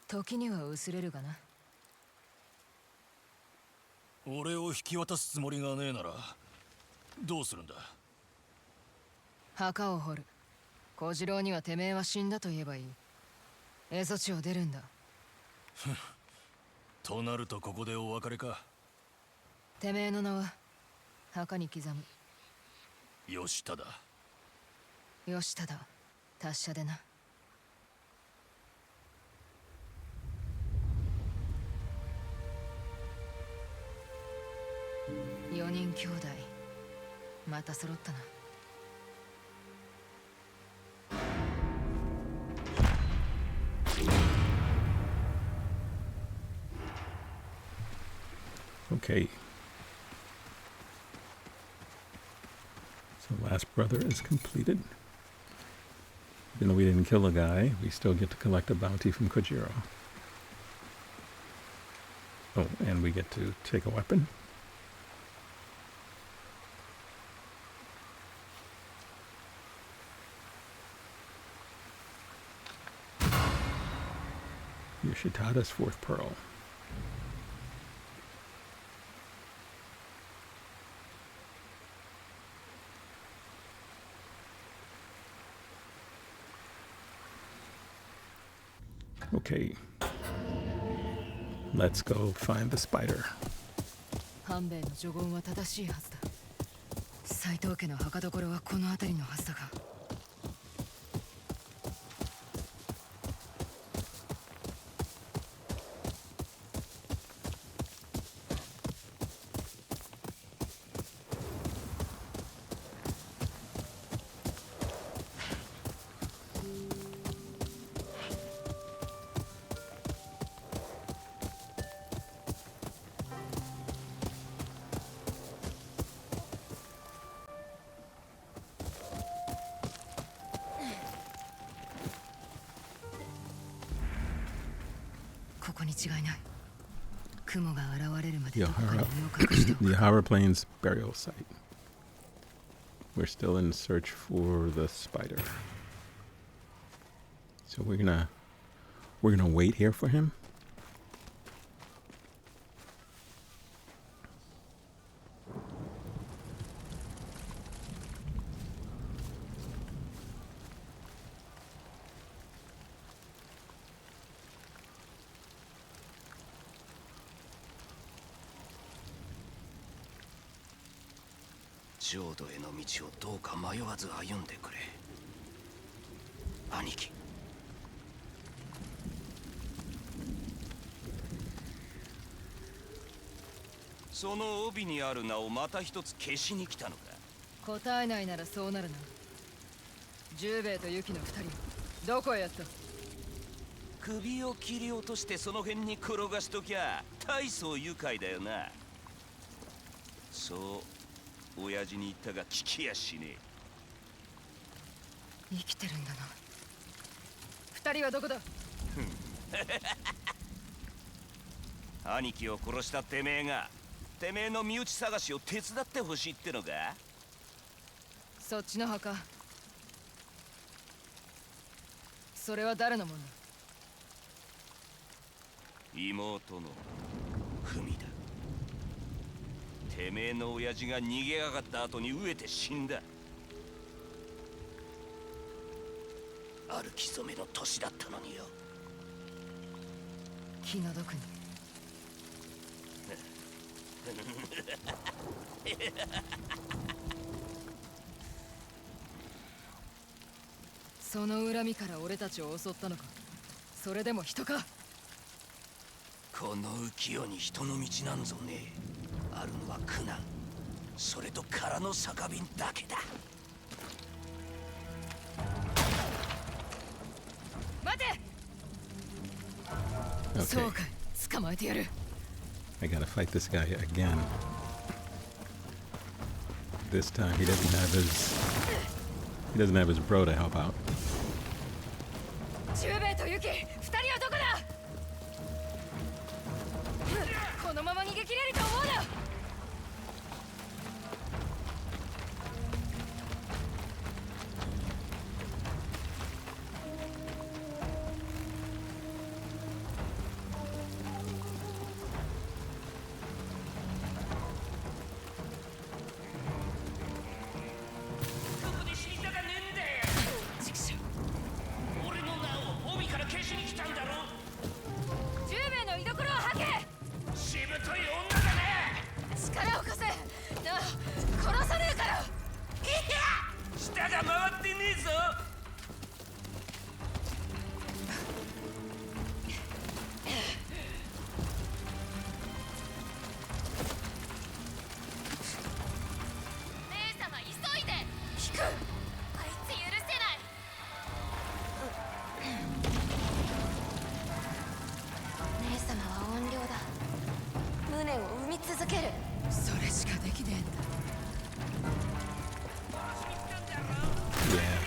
S5: 時には薄れるがな。
S3: 俺を引き渡すつもりがねえならどうするんだ。
S5: 墓を掘る。小次郎にはてめえは死んだと言えばいい。蝦夷地を出るんだ。
S3: となるとここでお別れか。
S5: てめえの名は墓に刻む。
S3: 吉忠。
S5: 吉忠、達者でな。4人兄弟、また揃ったな。
S1: Okay. So last brother is completed. Even though we didn't kill a guy, we still get to collect a bounty from Kojiro. Oh, and we get to take a weapon. Yoshitada's fourth pearl. Okay. Let's go find the spider.
S5: 半兵衛の助言は正しいはずだ。斎藤家の墓所はこの辺りのはずだが。ここに違いない。雲が現れるまでどこかに身を隠しておく。
S1: The Yahara Plains burial site. We're still in search for the spider. So we're gonna wait here for him.
S10: 浄土への道をどうか迷わず歩んでくれ。兄貴。その帯にある名をまた一つ消しに来たのか。
S5: 答えないならそうなるな。十兵衛とユキの二人どこへやった。
S10: 首を切り落としてその辺に転がしときゃ大層愉快だよな。そう親父に言ったが聞きやしね
S5: え。生きてるんだな。二人はどこだ。
S10: 兄貴を殺したてめえがてめえの身内探しを手伝ってほしいってのか。
S5: そっちの墓。それは誰のもんだ。
S10: 妹の文だ。てめえの親父が逃げやがった後に飢えて死んだ。歩き初めの年だったのによ。
S5: 気の毒に。その恨みから俺たちを襲ったのか。それでも人か。
S10: この浮世に人の道なんぞねえ。あるのは苦難、それと空の酒瓶だけだ。
S5: 待て。
S1: Okay.
S5: そうか、捕まえてやる。
S1: I gotta fight this guy again. This time he doesn't have his bro to help out.
S5: 十兵衛とユキ、二人はどこだ。このまま逃げ切れると思うな。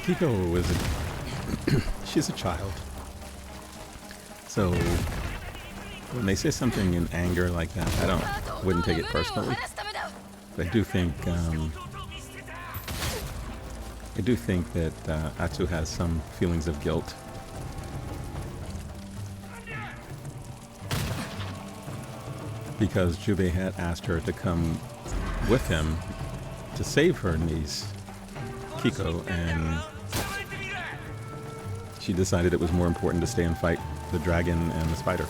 S1: Kiko was she's a child. So when they say something in anger like that, wouldn't take it personally. But I do think that Atsu has some feelings of guilt. because Jubei had asked her to come with him to save her niece, Kiko, and she decided it was more important to stay and fight the dragon and the spider.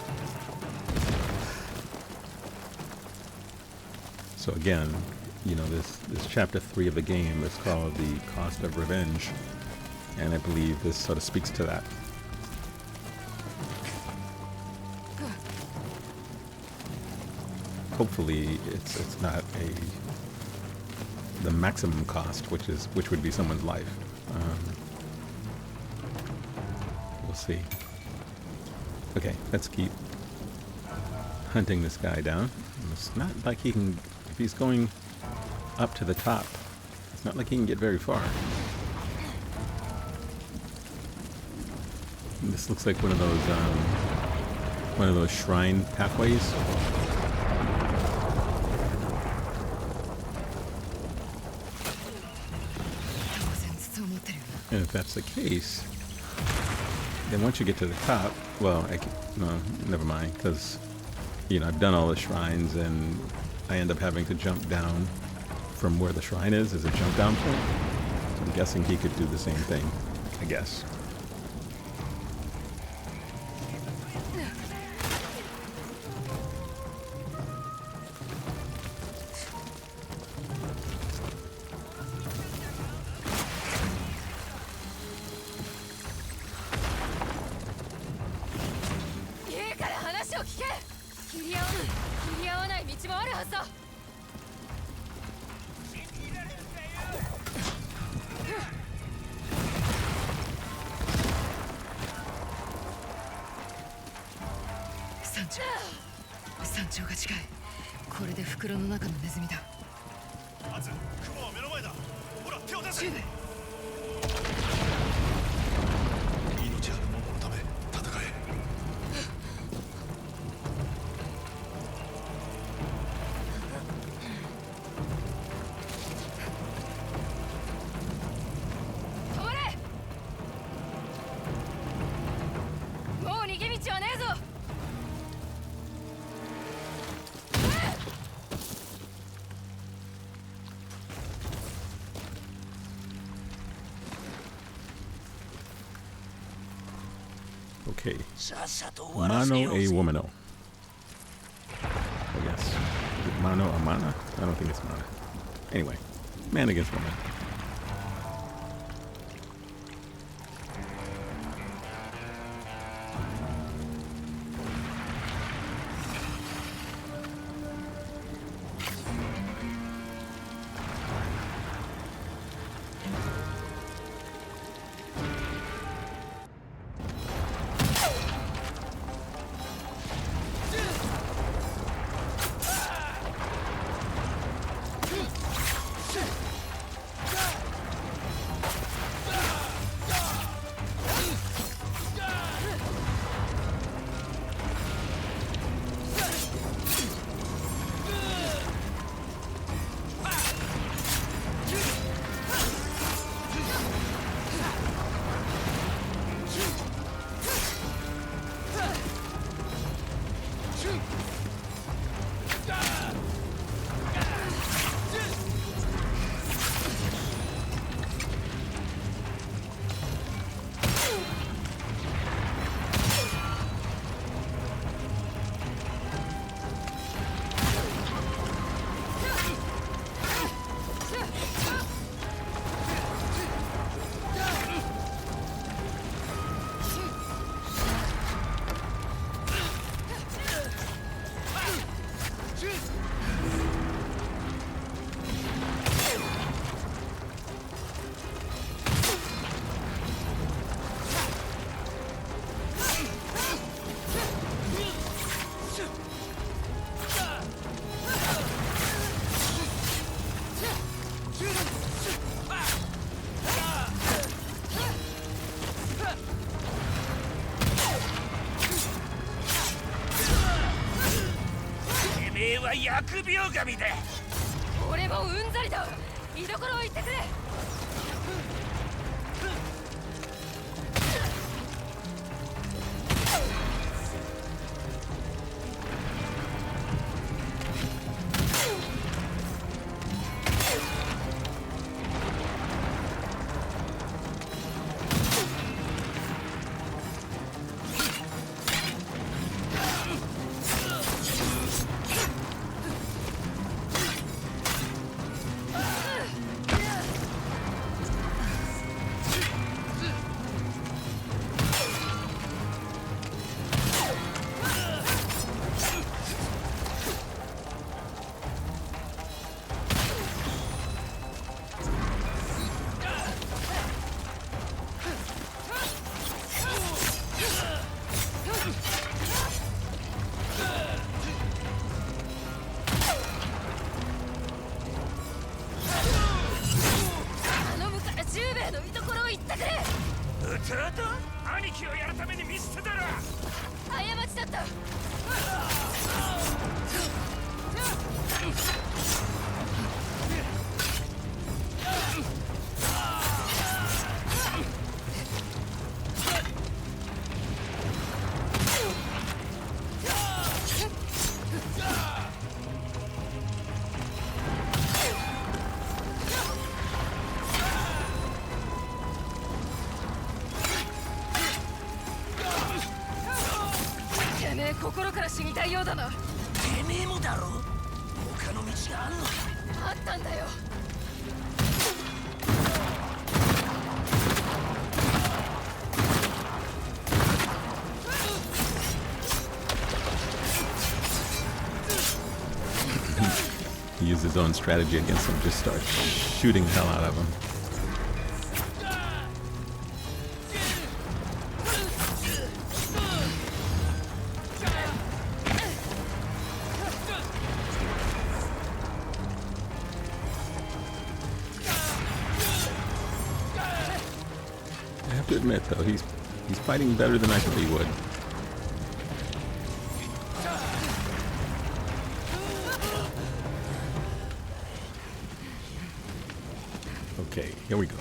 S1: So again, you know, this chapter 3 of the game is called The Cost of Revenge, and I believe this sort of speaks to that. Hopefully it's not the maximum cost, which would be someone's life. We'll see. Okay, let's keep hunting this guy down. It's not like he can, if he's going up to the top, it's not like he can get very far. And this looks like one of those shrine pathways. And if that's the case, then once you get to the top, well, no, never mind, because, you know, I've done all the shrines and I end up having to jump down from where the shrine is as a jump down point. So I'm guessing he could do the same thing, I guess.
S3: Atsu, 雲は目の前だ。ほら、手を出せ。命ある者のため戦え。
S6: 止まれ。もう逃げ道はねえぞ。
S1: Okay. Mano a womano. I guess. Is it mano a mana? I don't think it's mana. Anyway, man against woman.
S10: ただ兄貴をやるために見捨てたら
S6: 過ちだった。てめえ心から死にたいようだな。
S10: てめえもだろ。他の道があんのか。
S6: あったんだよ。
S1: He used his own strategy against him, just start shooting the hell out of him. I have to admit, though, he's fighting better than I thought he would. Okay, here we go.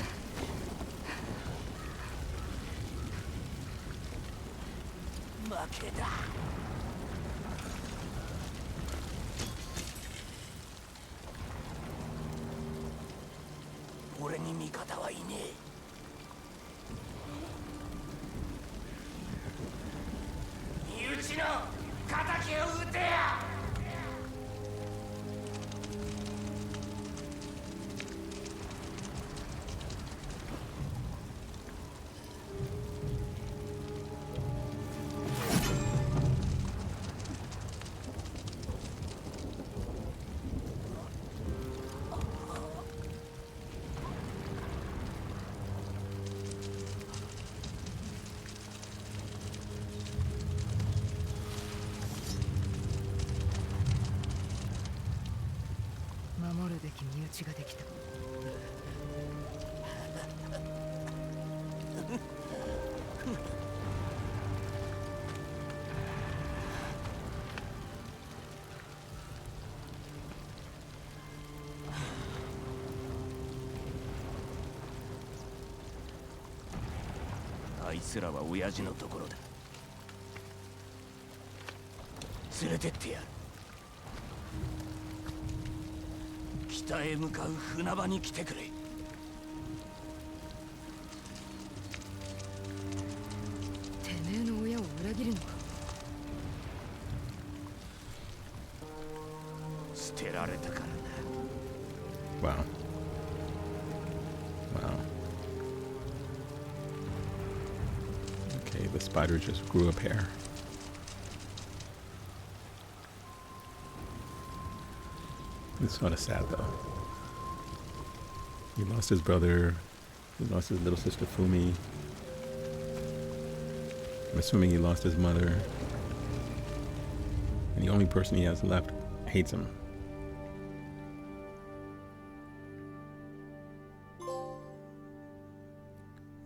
S10: A いつらは親父のところだ。連れてってやる。北へ向かう船場に来てくれ。て
S5: めえの親を裏切るのか。
S10: 捨てられたからな。
S1: Wow. Wow. Okay, the spider just grew a pair. It's sort of sad, though. He lost his brother. He lost his little sister, Fumi. I'm assuming he lost his mother. And the only person he has left hates him.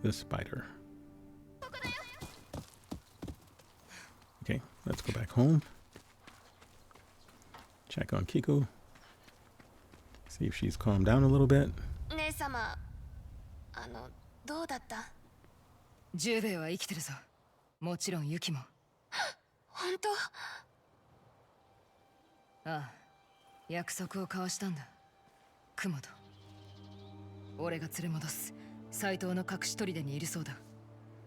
S1: The spider. Okay, let's go back home. Check on Kiko. See if she's calmed down a little bit.
S6: 姉様、どうだった？10
S5: 兵衛は生きてるぞ。もちろんユキも。
S6: 本当？
S5: ああ、約束を交わしたんだ。雲と。俺が連れ戻す。斎藤の隠し砦にいるそうだ。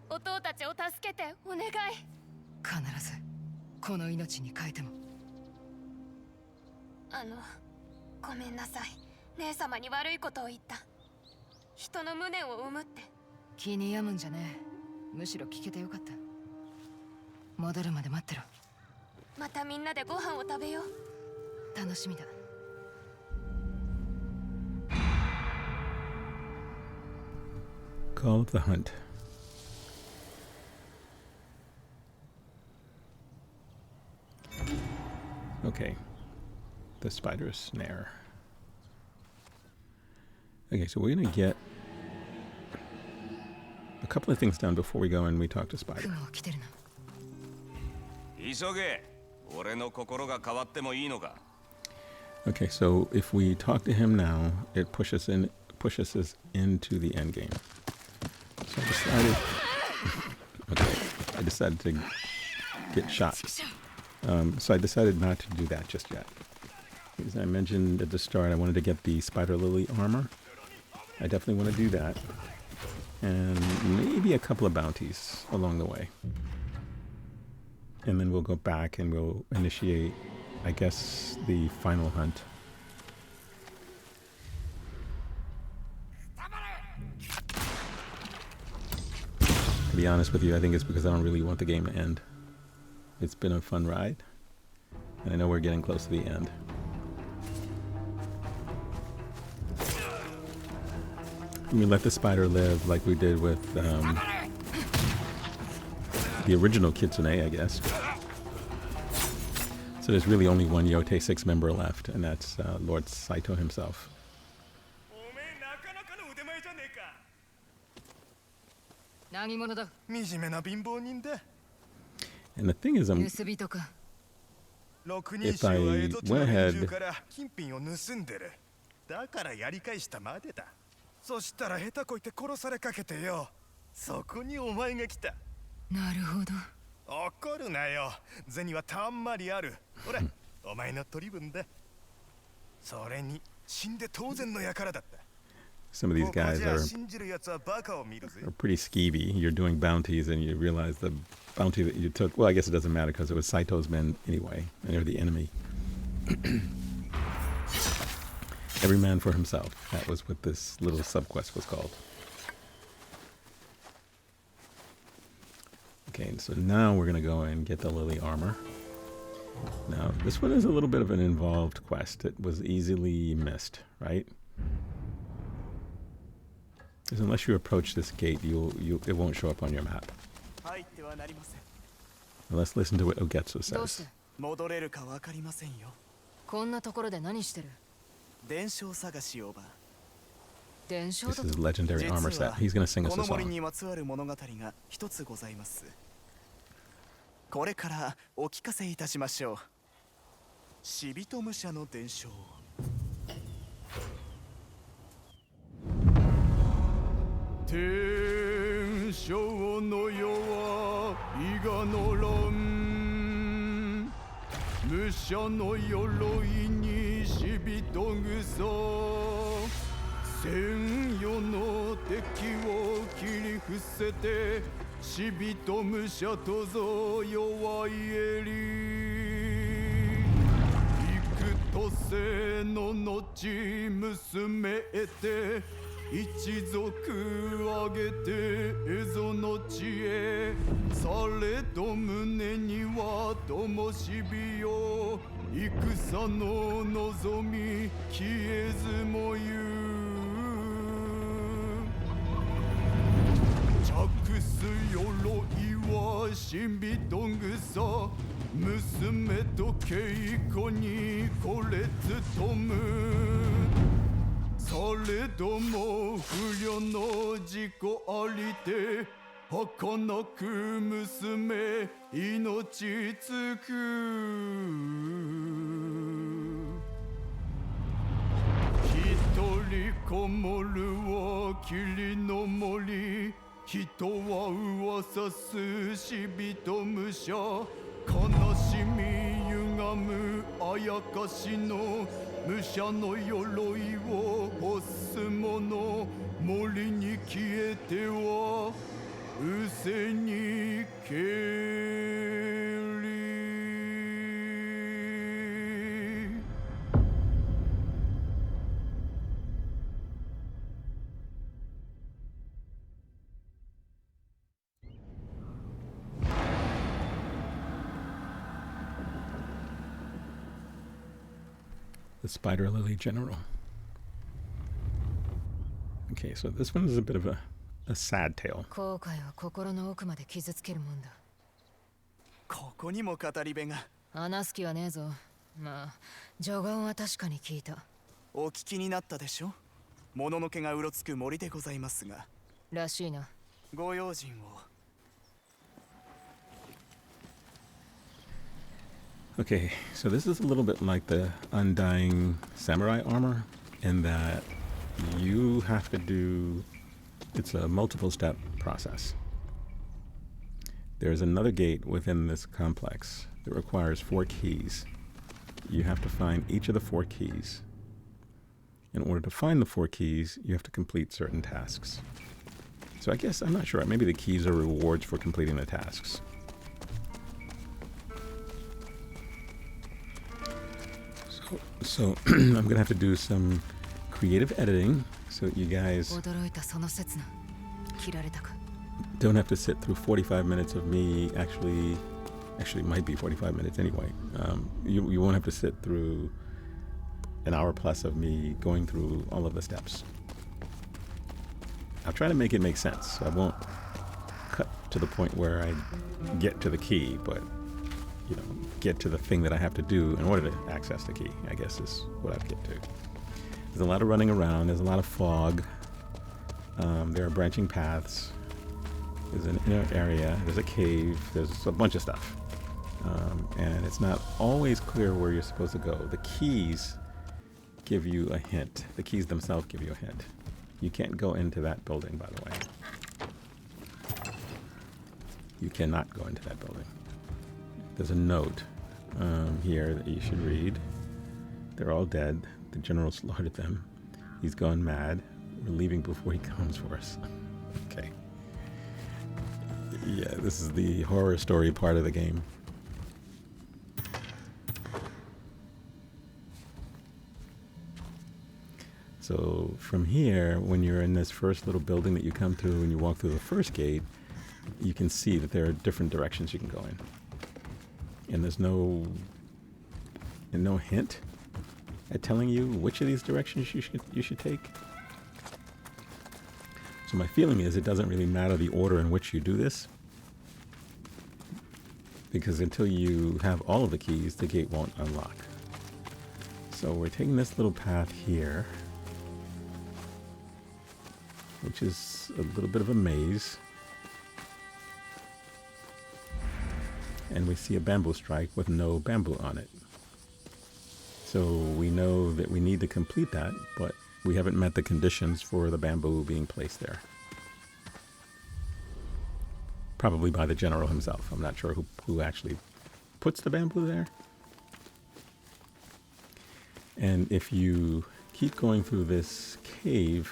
S6: 弟たちを助けてお願い。
S5: 必ずこの命に変えても。
S6: ごめんなさい。姉様に悪いことを言った。人の無念を生むって。
S5: 気に病むんじゃねえ。むしろ聞けてよかった。戻るまで待ってろ。
S6: またみんなでご飯を食べよう。
S5: 楽しみだ。
S1: Call of the hunt. Okay. The spider's snare. Okay, so we're gonna get a couple of things done before we go and we talk to Spider.
S10: 急げ。俺の心が変わってもいいのか。
S1: Okay, so if we talk to him now, it pushes us into the end game. So I decided to get shot. So I decided not to do that just yet. As I mentioned at the start, I wanted to get the Spider Lily armor. I definitely want to do that. And maybe a couple of bounties along the way. And then we'll go back and we'll initiate, I guess, the final hunt. To be honest with you, I think it's because I don't really want the game to end. It's been a fun ride, and I know we're getting close to the end. We let the spider live like we did with the original Kitsune, I guess. So there's really only one Yotei 6 member left, and that's Lord Saito himself. And the thing is, if I went ahead...
S3: だからやり返したまでだ。そしたら下手こいて殺されかけてよ。そこにお前が来た。なるほど。怒るなよ。銭はたんまりある。ほら、お前の取り分だ。それに死んで当然の輩だった。
S1: Some of these guys are pretty skeevy. You're doing bounties and you realize the bounty that you took, well, I guess it doesn't matter because it was Saito's men anyway, and they're the enemy. Every man for himself. That was what this little subquest was called. Okay, so now we're going to go and get the Lily armor. Now, this one is a little bit of an involved quest. It was easily missed, right? Because unless you approach this gate, it won't show up on your map. Now let's listen to what Ogetsu says. This is a legendary armor set. He's going to sing us a song.
S3: これからお聞かせいたしましょう。死人武者の伝承。天正の世は伊賀の乱。武者の鎧に死人草。千世の敵を切り伏せて。死人武者とぞ弱い襟幾年の後娘得て一族挙げて蝦夷の地へされど胸には灯火よ戦の望み消えずもゆす鎧は死人草娘と稽古にこれ務むされども不慮の事故ありて儚く娘命つく一人こもるは霧の森人は噂す死人武者悲しみ歪むあやかしの武者の鎧を欲す者森に消えては失せにけり
S1: The Spider Lily General. Okay, so this one is a bit of a sad tale.
S5: 後悔は心の奥まで傷つけるもんだ。
S3: ここにも語り部が。
S5: 話す気はねえぞ。まあ、序言は確かに聞いた。
S3: お聞きになったでしょ。もののけがうろつく森でございますが。
S5: らしいな。
S3: ご用心を。
S1: Okay, so this is a little bit like the Undying Samurai armor in that you have to do, it's a multiple step process. There's another gate within this complex that requires 4 keys. You have to find each of the 4 keys. In order to find the 4 keys, you have to complete certain tasks. So I guess, I'm not sure, maybe the keys are rewards for completing the tasks. So I'm going to have to do some creative editing so that you guys don't have to sit through 45 minutes of me actually it might be 45 minutes anyway. You won't have to sit through an hour plus of me going through all of the steps. I'll try to make it make sense. I won't cut to the point where I get to the key, but you know, get to the thing that I have to do in order to access the key, I guess is what I'd get to. There's a lot of running around, there's a lot of fog, there are branching paths, there's an inner area, there's a cave, there's a bunch of stuff. And it's not always clear where you're supposed to go. The keys give you a hint. The keys themselves give you a hint. You can't go into that building, by the way. You cannot go into that building. There's a note here that you should read. They're all dead. The general slaughtered them. He's gone mad. We're leaving before he comes for us. Okay. Yeah, this is the horror story part of the game. So from here, when you're in this first little building that you come to, when you walk through the first gate, you can see that there are different directions you can go in. And there's no hint at telling you which of these directions you should take. So my feeling is it doesn't really matter the order in which you do this, because until you have all of the keys, the gate won't unlock. So we're taking this little path here, which is a little bit of a maze. And we see a bamboo strike with no bamboo on it. So we know that we need to complete that, but we haven't met the conditions for the bamboo being placed there. Probably by the general himself. I'm not sure who actually puts the bamboo there. And if you keep going through this cave,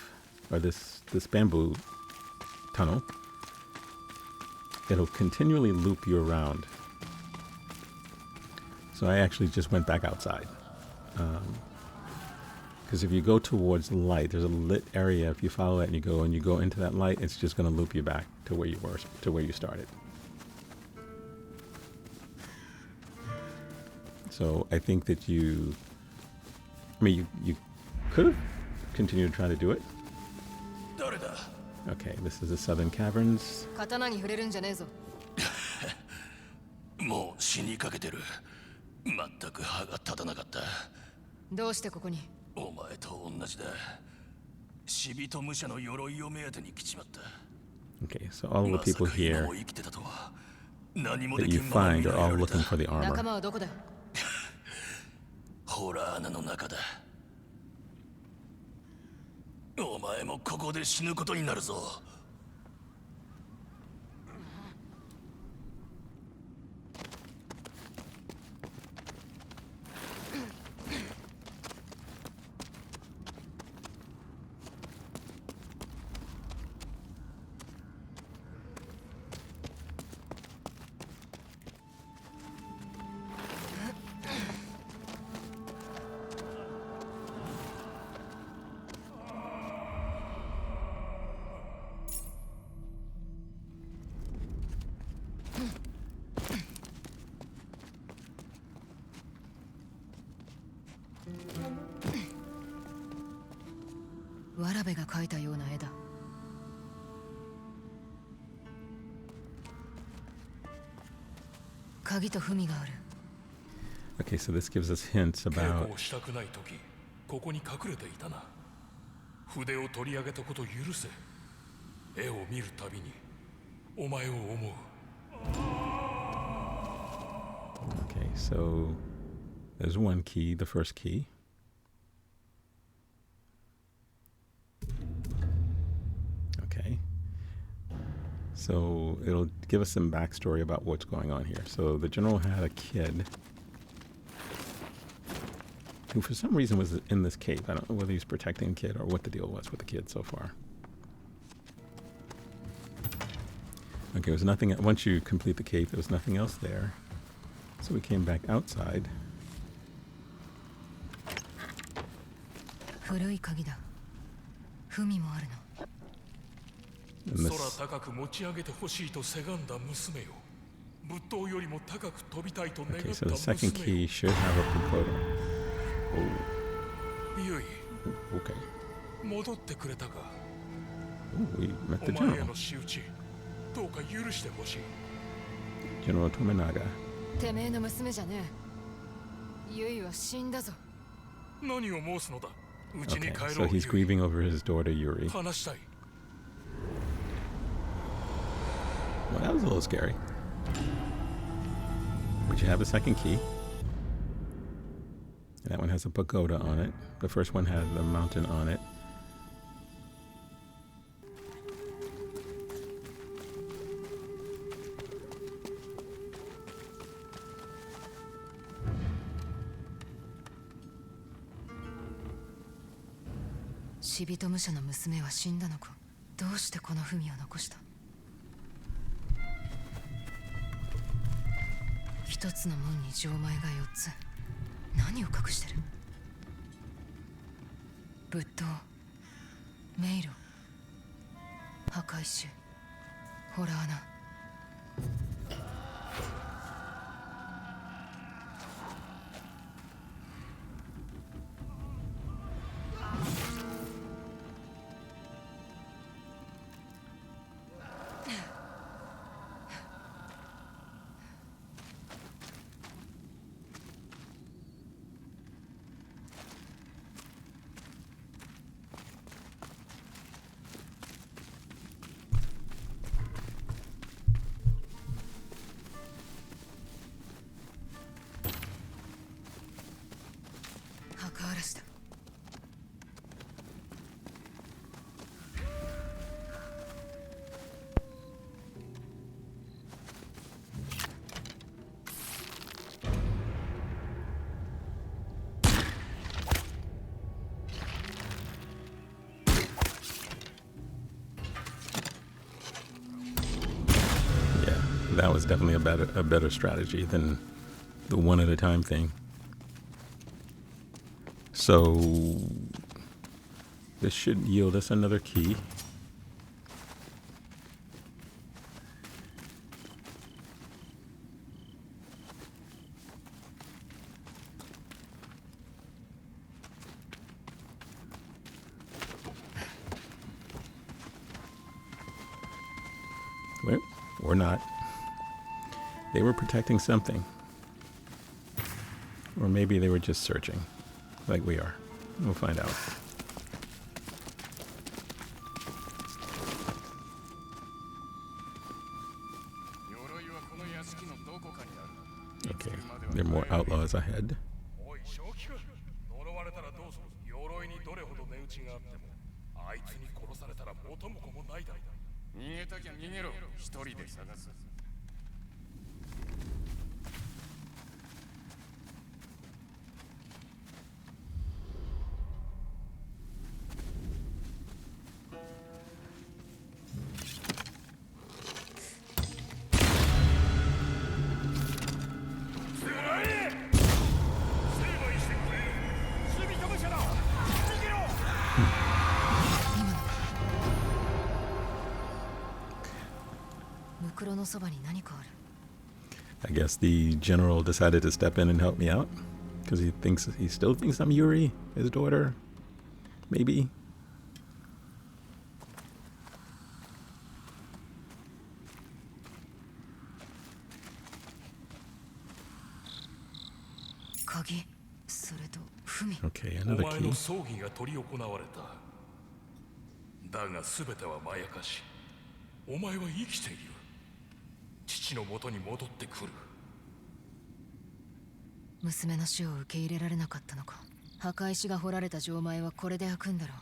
S1: or this bamboo tunnel, it'll continually loop you around. So I actually just went back outside. Because if you go towards the light, there's a lit area. If you follow that and you go into that light, it's just going to loop you back to where you were, to where you started. So I think that you could have continued to try to do it. Okay, this is the Southern Caverns.
S5: 刀に触れるんじゃねえぞ。
S10: もう死にかけてる。全く歯が立たなかった。
S5: どうしてここに？
S10: お前と同じだ。死人武者の鎧を目当てに来ちまった。
S1: Okay, so all of the people here that you find are all looking for the armor.
S5: 仲間はどこだ？
S10: ホラー穴の中だ。お前もここで死ぬことになるぞ。
S5: わらべが描いたような絵だ。鍵と文がある。
S1: Okay, so this gives us hints about
S8: 稽古をしたくない時、ここに隠れていたな。筆を取り上げたこと許せ。絵を見るたびに
S1: Okay, so there's one key, the first key. Okay. So it'll give us some backstory about what's going on here. So the general had a kid who for some reason was in this cave. I don't know whether he's protecting a kid or what the deal was with the kid so far. Okay, there was nothing. Once you complete the cave, there was nothing else there. So we came back outside.
S5: 古い鍵だ。文もあるの。
S1: And this,
S8: 空高く持ち上げてほしいとせがんだ娘よ。仏塔よりも高く飛びたいと願った
S1: okay,
S8: 娘
S1: so
S8: よ。
S1: the second key should have a pagoda. Oh,
S8: ゆい、
S1: okay.
S8: 戻ってくれたか。
S1: Oh, we met the
S8: お前へ
S1: general,
S8: の仕打ち、どうか許してほしい。
S1: General Tominaga.
S5: てめえの娘じゃねえ。ユイは死んだぞ。
S8: 何を申すのだ。うちに
S1: Okay,
S8: 帰
S1: so
S8: ろう。
S1: he's grieving over his daughter Yuri.
S8: 話したい。
S1: Well, that was a little scary. But you have a second key. And that one has a pagoda on it. The first one had the mountain on it.
S5: "死人武者の娘は死んだのか。どうしてこの文を残した。一つの門に錠前が4つ。何を隠してる。仏塔、迷路、墓石、ホラー穴。墓嵐だ。
S1: Yeah, that was definitely a better strategy than the one at a time thing. So this should yield us another key. Well, or not. They were protecting something. Or maybe they were just searching. Like we are. We'll find out. Okay, there are more outlaws ahead.
S8: おい、正気か。呪われたらどうする。鎧にどれほど値打ちがあっても、あいつに殺されたら元も子もないだろ。
S11: 逃げたきゃ逃げろ。一人で探す。
S5: 袋のそばに何かある。
S1: I guess the general decided to step in and help me out. Because he still thinks I'm Yuri, his daughter. Maybe.
S5: Kagi, それと文。
S1: Okay,
S8: お
S1: another
S8: 前の
S1: key.
S8: 葬儀が執り行われた。だが全てはまやかし。お前は生きている。
S11: 父の元に戻ってくる。
S5: 娘の死を受け入れられなかったのか。墓石が掘られた錠前はこれで開くんだろう。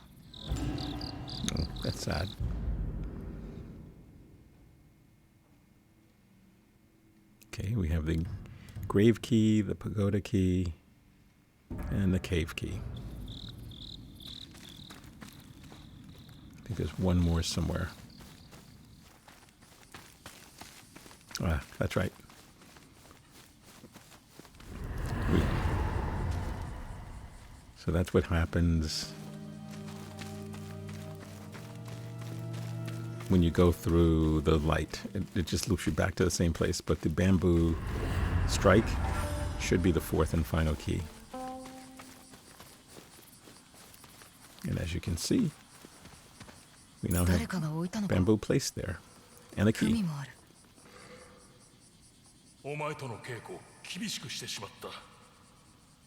S1: Oh, that's sad. Okay, we have the grave key, the pagoda key, and the cave key. I think there's one more somewhere. Ah, that's right. So that's what happens when you go through the light. It just loops you back to the same place, but the bamboo strike should be the fourth and final key. And as you can see, we now have bamboo placed there and a key.
S11: お前との稽古を厳しくしてしまった。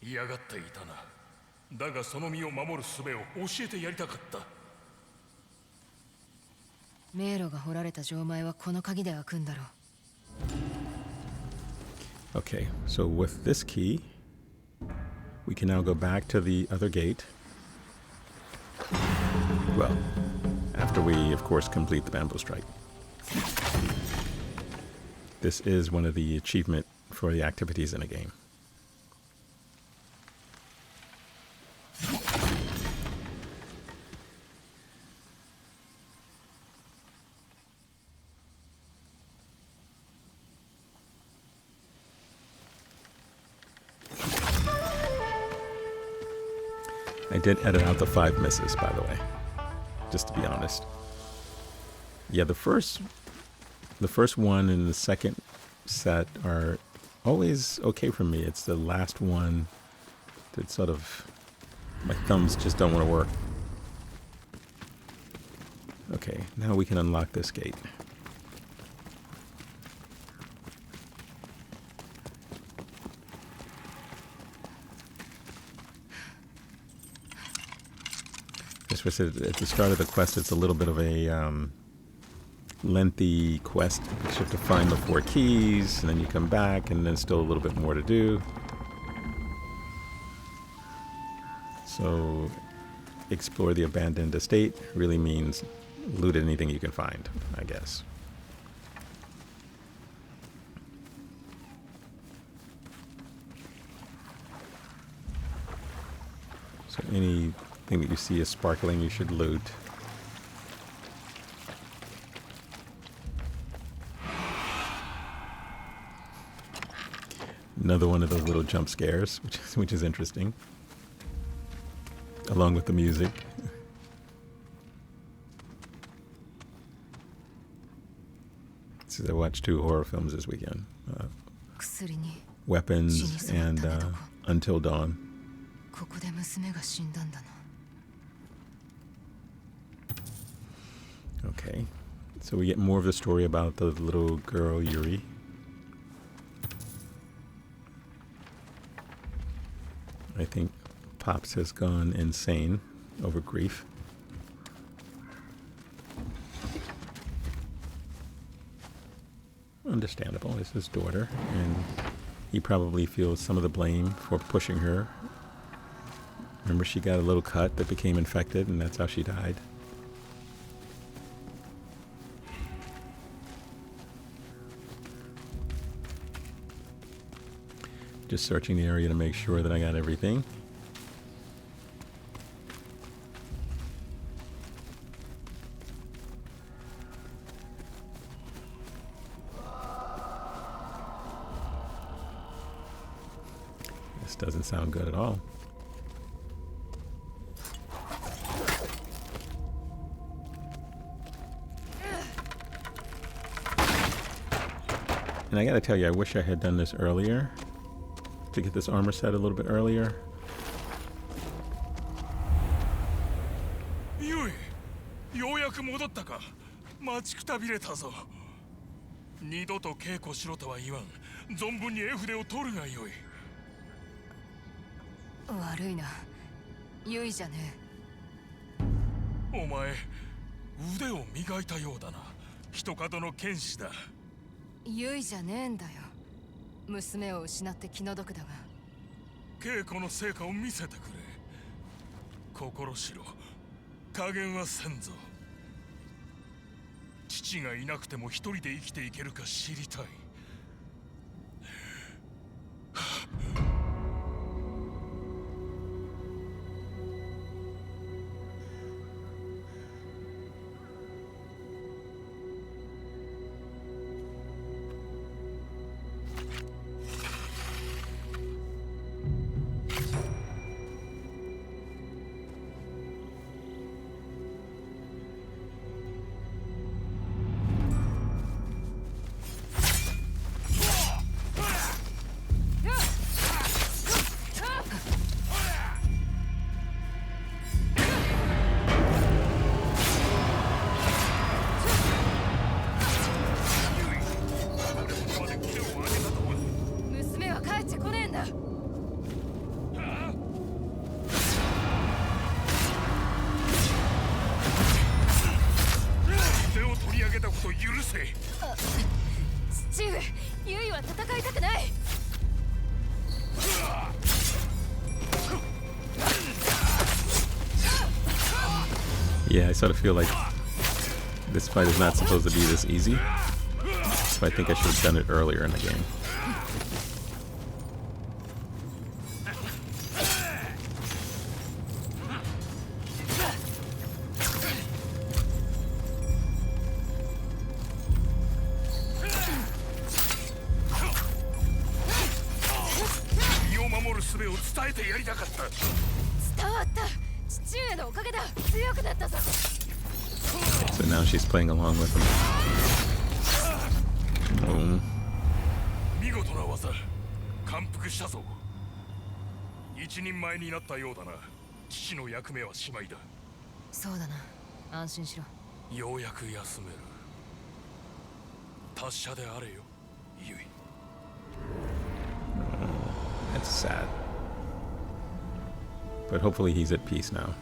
S11: 嫌がっていたな。だがその身を守る術を教えてやりたかった。
S5: 迷路が掘られた錠前はこの鍵で開くんだろう。
S1: Okay, so with this key, we can now go back to the other gate. Well, after we, of course, complete the bamboo strike. This is one of the achievement for the activities in a game. I did edit out the 5 misses, by the way, just to be honest. Yeah, the first one and the second set are always okay for me. It's the last one that sort of, my thumbs just don't want to work. Okay, now we can unlock this gate. This was at the start of the quest. It's a little bit of a lengthy quest. You have to find the 4 keys, and then you come back, and then still a little bit more to do. So, explore the abandoned estate really means loot anything you can find, I guess. So anything that you see is sparkling, you should loot. Another one of those little jump scares, which is interesting, along with the music. So I watched 2 horror films this weekend. Weapons and Until Dawn. Okay, so we get more of the story about the little girl Yuri. I think Pops has gone insane over grief. Understandable, it's his daughter, and he probably feels some of the blame for pushing her. Remember, she got a little cut that became infected, and that's how she died. Just searching the area to make sure that I got everything. This doesn't sound good at all. And I gotta tell you, I wish I had done this earlier. To get this armor set a little bit earlier.
S11: Yui, ようやく戻ったか。待ちくたびれたぞ。二度と稽古しろとは言わん。存分に絵筆を取るがよい。
S5: 悪いな。ユイじゃね
S11: え。お前、腕を磨いたようだな。一角の剣士だ。
S5: ユイじゃねえんだよ。娘を失って気の毒だが。
S11: 稽古の成果を見せてくれ。心しろ。加減はせんぞ。父がいなくても一人で生きていけるか知りたい。
S5: 父上、ユイは戦いたくない。
S1: Yeah, I sort of feel like this fight is not supposed to be this easy, so I think I should have done it earlier in the game. So now she's playing along with him. Oh.
S11: 見事な技、感服したぞ。一人前になったようだな。父の役目はしまいだ。
S5: そうだな。安心しろ。
S11: ようやく休める。達者であれよ、ユイ。
S1: That's sad. But hopefully he's at peace now.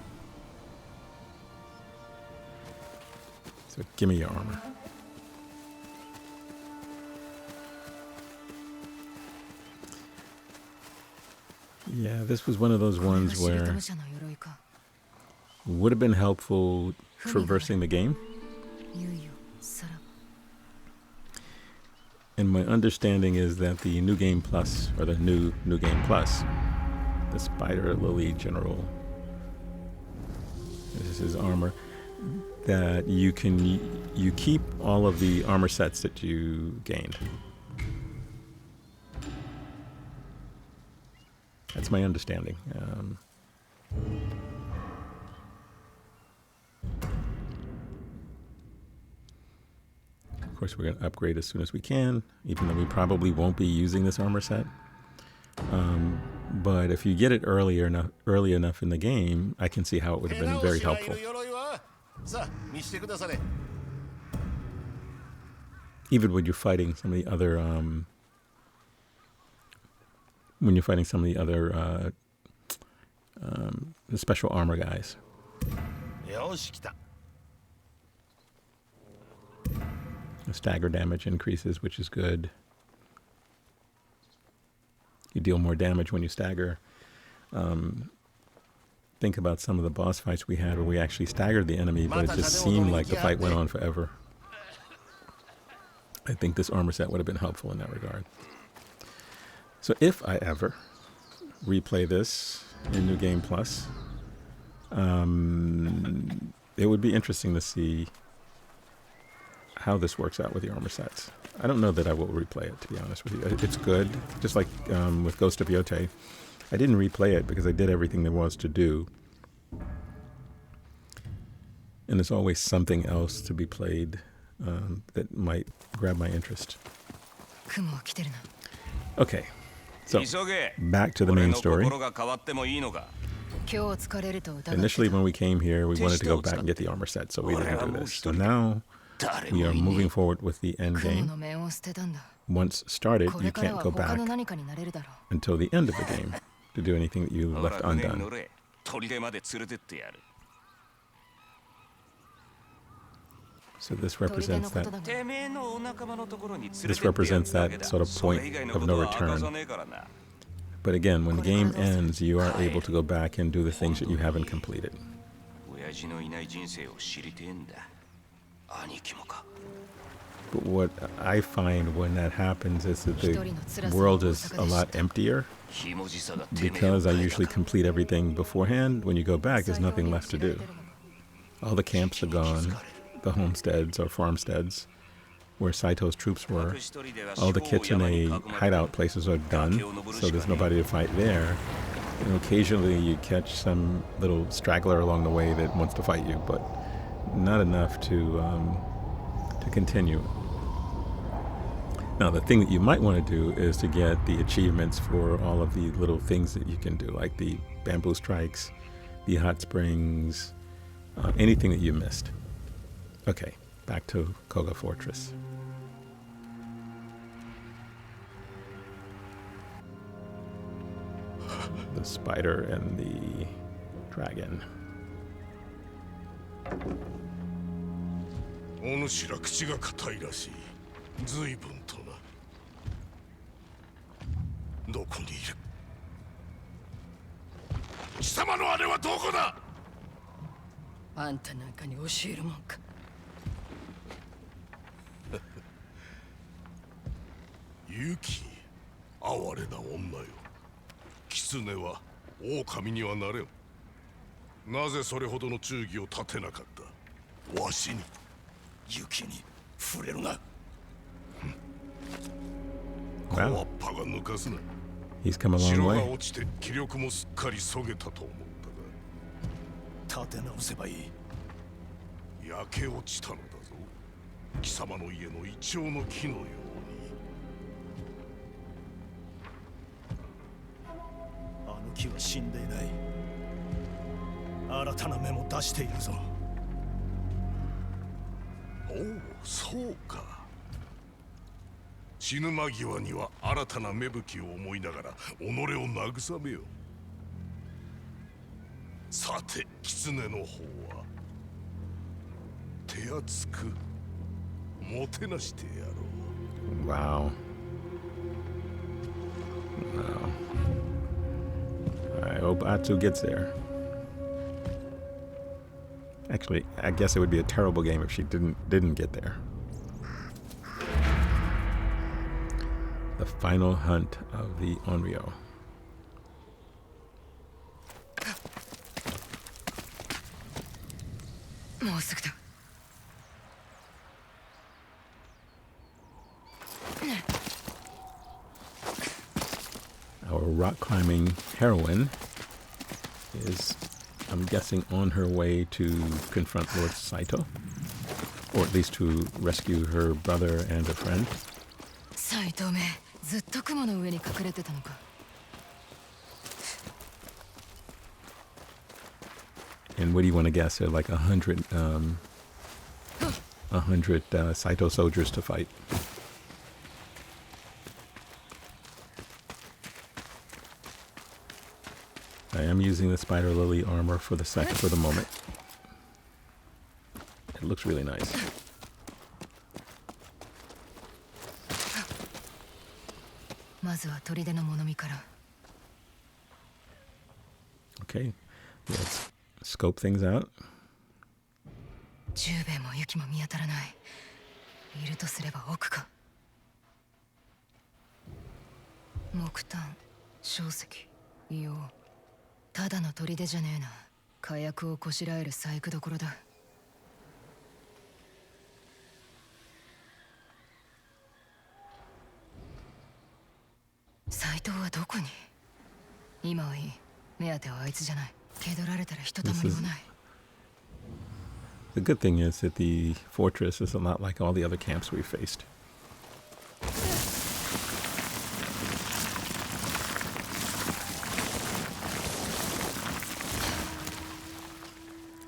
S1: So give me your armor. Yeah, this was one of those ones where it would have been helpful traversing the game. And my understanding is that the New Game Plus, or the New Game Plus, the Spider Lily General, this is his armor, that you keep all of the armor sets that you gained. That's my understanding. Of course, we're going to upgrade as soon as we can, even though we probably won't be using this armor set. But if you get it early enough in the game, I can see how it would have been very helpful. Even when you're fighting some of the other, the special armor guys. The stagger damage increases, which is good. You deal more damage when you stagger. Think about some of the boss fights we had where we actually staggered the enemy, but it just seemed like the fight went on forever. I think this armor set would have been helpful in that regard. So if I ever replay this in New Game Plus, it would be interesting to see how this works out with the armor sets. I don't know that I will replay it, to be honest with you. It's good, just like with Ghost of Yotei. I didn't replay it because I did everything there was to do. And there's always something else to be played that might grab my interest. Okay, so back to the main story. Initially when we came here, we wanted to go back and get the armor set, so we didn't do this. So now we are moving forward with the end game. Once started, you can't go back until the end of the game to do anything that you left undone. So this represents that.
S10: てめえのお仲間のところに連れて
S1: This
S10: ってやる
S1: represents
S10: だけ
S1: that
S10: だ
S1: sort of
S10: それ以
S1: point
S10: 外の
S1: of
S10: こ
S1: no
S10: とは明か
S1: return.
S10: さねえからな
S1: But again, when the game ends, you are able to go back and do the things that you haven't completed.
S10: 親父のいない人生を知りてえんだ兄貴もか
S1: But what I find when that happens is that the world is a lot emptier.
S10: ひもじさがてめえを
S1: Because I
S10: 変え
S1: usually
S10: たか
S1: complete everything beforehand, when you go back, there's nothing left to do. All the camps are gone, the homesteads or farmsteads where Saito's troops were. All the kitsune hideout places are done, so there's nobody to fight there. And occasionally you catch some little straggler along the way that wants to fight you, but not enough to continue. Now, the thing that you might want to do is to get the achievements for all of the little things that you can do, like the bamboo strikes, the hot springs, anything that you missed. Okay, back to Koga Fortress. The spider and the dragon.
S2: お主ら口が固いらしい。随分とな。どこにいる？貴様のあれはどこだ？
S4: あんたなんかに教えるもんか。
S2: ユキ、哀れな女よ。狐は狼にはなれん。なぜそれほどの忠義を立てなかった？わしに。ユキに触れるな。小わっぱが抜かすな。
S1: He's come a long
S2: 城が
S1: way.
S2: 落ちて気力もすっかりそげたと思ったが立て直せばいい。焼け落ちたのだぞ。貴様の家のイチョウの木のように。
S12: あの木は死んでいない。新たな芽も出しているぞ。
S2: おお、そうか。死ぬ間際には新たな芽吹きを思いながら己を慰めよ。さて、狐の方は手厚くもてなしてやろう。
S1: Wow. Wow. I hope Atsu gets there. Actually, I guess it would be a terrible game if she didn't get there. The final hunt of the Onryo. Our rock climbing heroine is, I'm guessing, on her way to confront Lord Saito, or at least to rescue her brother and a friend.
S5: サイトめ、ずっと雲の上に隠れてたのか。
S1: And what do you want to guess? There are like 100 Saito soldiers to fight. I am using the spider lily armor for the moment. It looks really nice. Okay, let's scope things out.
S5: 十兵衛も雪も見当たらない。いるとすれば奥か。木炭、硝石、硫黄。ただの砦じゃねえな。火薬をこしらえる細工どころだ。斎藤はどこに？今はいい。目当てはあいつじゃない。蹴取られたらひとたまりもない。
S1: The good thing is that the fortress is a lot like all the other camps we've faced.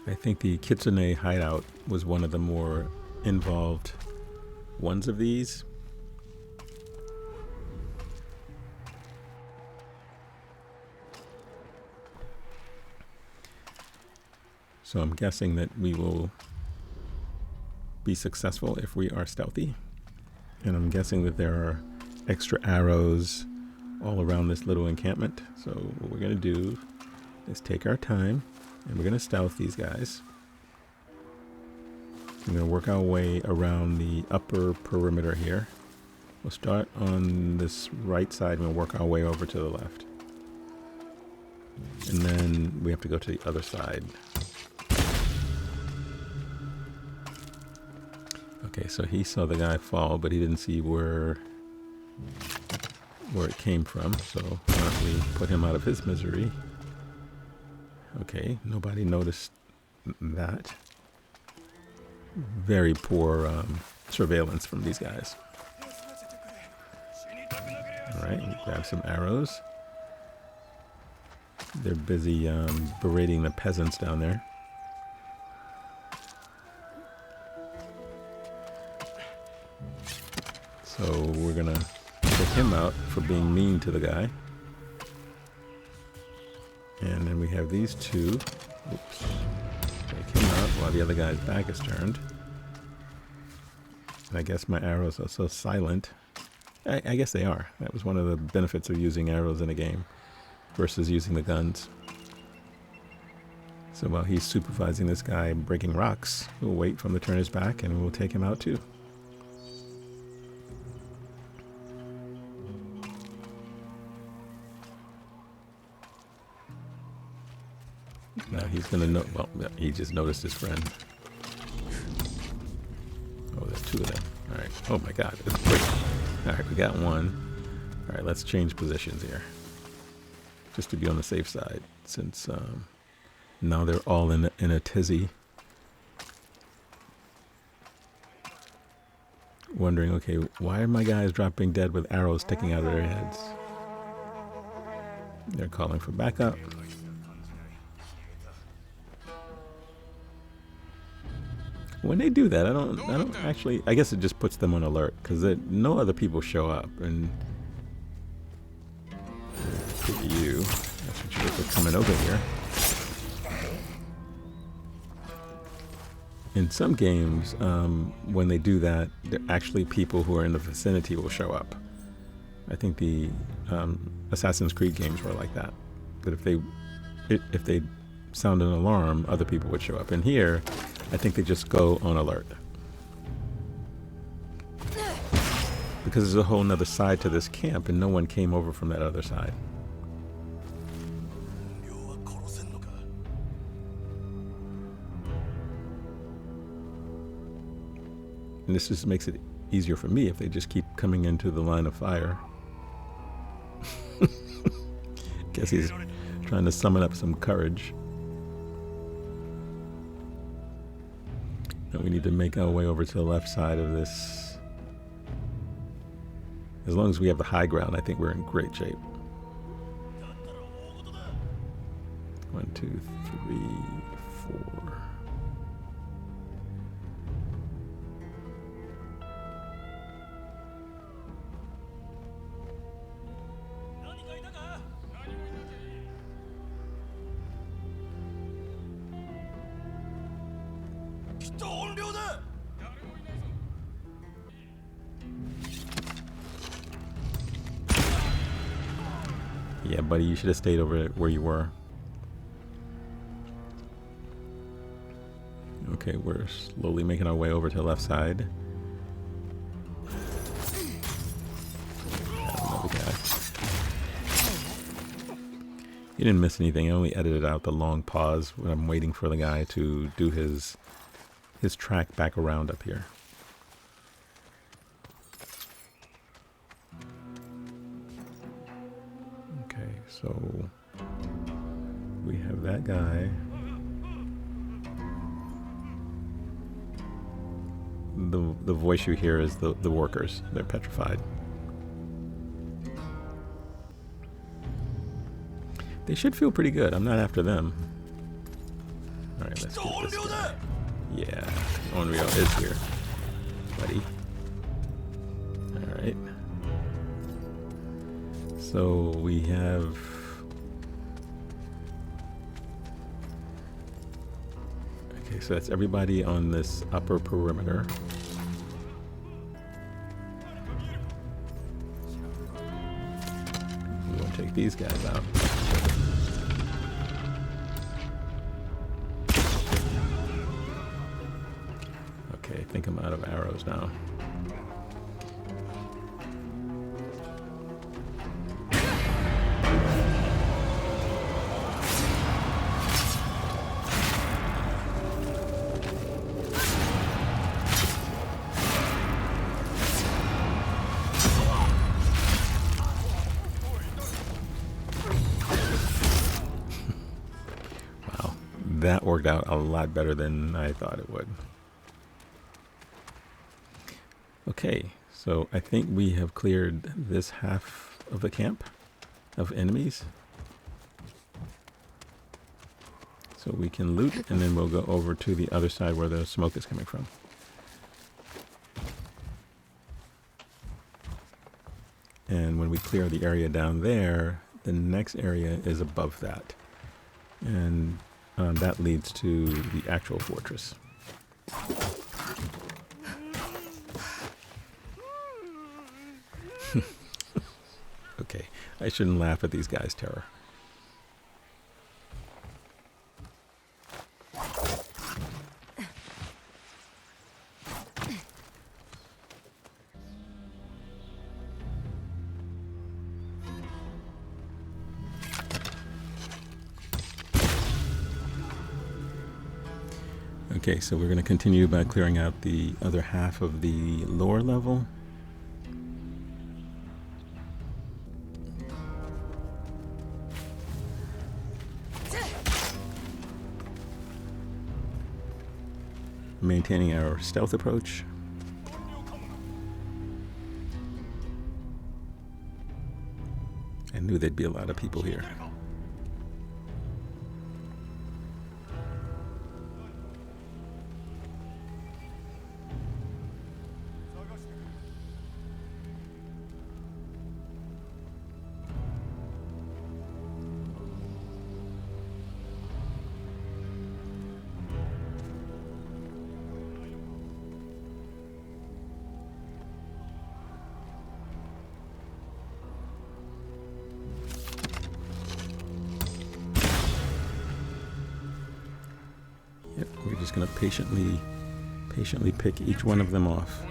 S1: I think the Kitsune hideout was one of the more involved ones of these. So I'm guessing that we will be successful if we are stealthy. And I'm guessing that there are extra arrows all around this little encampment. So what we're going to do is take our time and we're going to stealth these guys. We're going to work our way around the upper perimeter here. We'll start on this right side and we'll work our way over to the left. And then we have to go to the other side. Okay, so he saw the guy fall, but he didn't see where it came from. So why don't we put him out of his misery? Okay, nobody noticed that. Very poor surveillance from these guys. Alright, we grab some arrows. They're busy berating the peasants down there. So we're gonna take him out for being mean to the guy. And then we have these two. Oops. Take him out while the other guy's back is turned. And I guess my arrows are so silent. I guess they are. That was one of the benefits of using arrows in a game versus using the guns. So while he's supervising this guy breaking rocks, we'll wait for him to turn his back and we'll take him out too. Now he's gonna know. Well, he just noticed his friend. Oh, there's two of them. All right. Oh my God. Wait. All right, we got one. All right, let's change positions here, just to be on the safe side, since now they're all in a tizzy, wondering, okay, why are my guys dropping dead with arrows sticking out of their heads? They're calling for backup. When they do that, I don't actually, I guess it just puts them on alert, because no other people show up, and look at you. That's what you get for coming over here. In some games, when they do that, actually people who are in the vicinity will show up. I think the Assassin's Creed games were like that. That if they sound an alarm, other people would show up. And here, I think they just go on alert. Because there's a whole nother side to this camp and no one came over from that other side. And this just makes it easier for me if they just keep coming into the line of fire. Guess he's trying to summon up some courage. Now we need to make our way over to the left side of this. As long as we have the high ground, I think we're in great shape. 1, 2, 3, 4. Yeah, buddy, you should have stayed over where you were. Okay, we're slowly making our way over to the left side. Another guy. He didn't miss anything. I only edited out the long pause when I'm waiting for the guy to do his track back around up here. Okay, so we have that guy. The voice you hear is the workers. They're petrified. They should feel pretty good. I'm not after them. All right, let's get this guy. Yeah, Onryo is here, buddy. All right. So we have. Okay, so that's everybody on this upper perimeter. We'll take these guys out. Okay, I think I'm out of arrows now. That worked out a lot better than I thought it would. Okay, so I think we have cleared this half of the camp of enemies. So we can loot, and then we'll go over to the other side where the smoke is coming from. And when we clear the area down there, the next area is above that. And that leads to the actual fortress. Okay, I shouldn't laugh at these guys' terror. Okay, so we're going to continue by clearing out the other half of the lower level. Maintaining our stealth approach. I knew there'd be a lot of people here. Yep, we're just going to patiently pick each one of them off.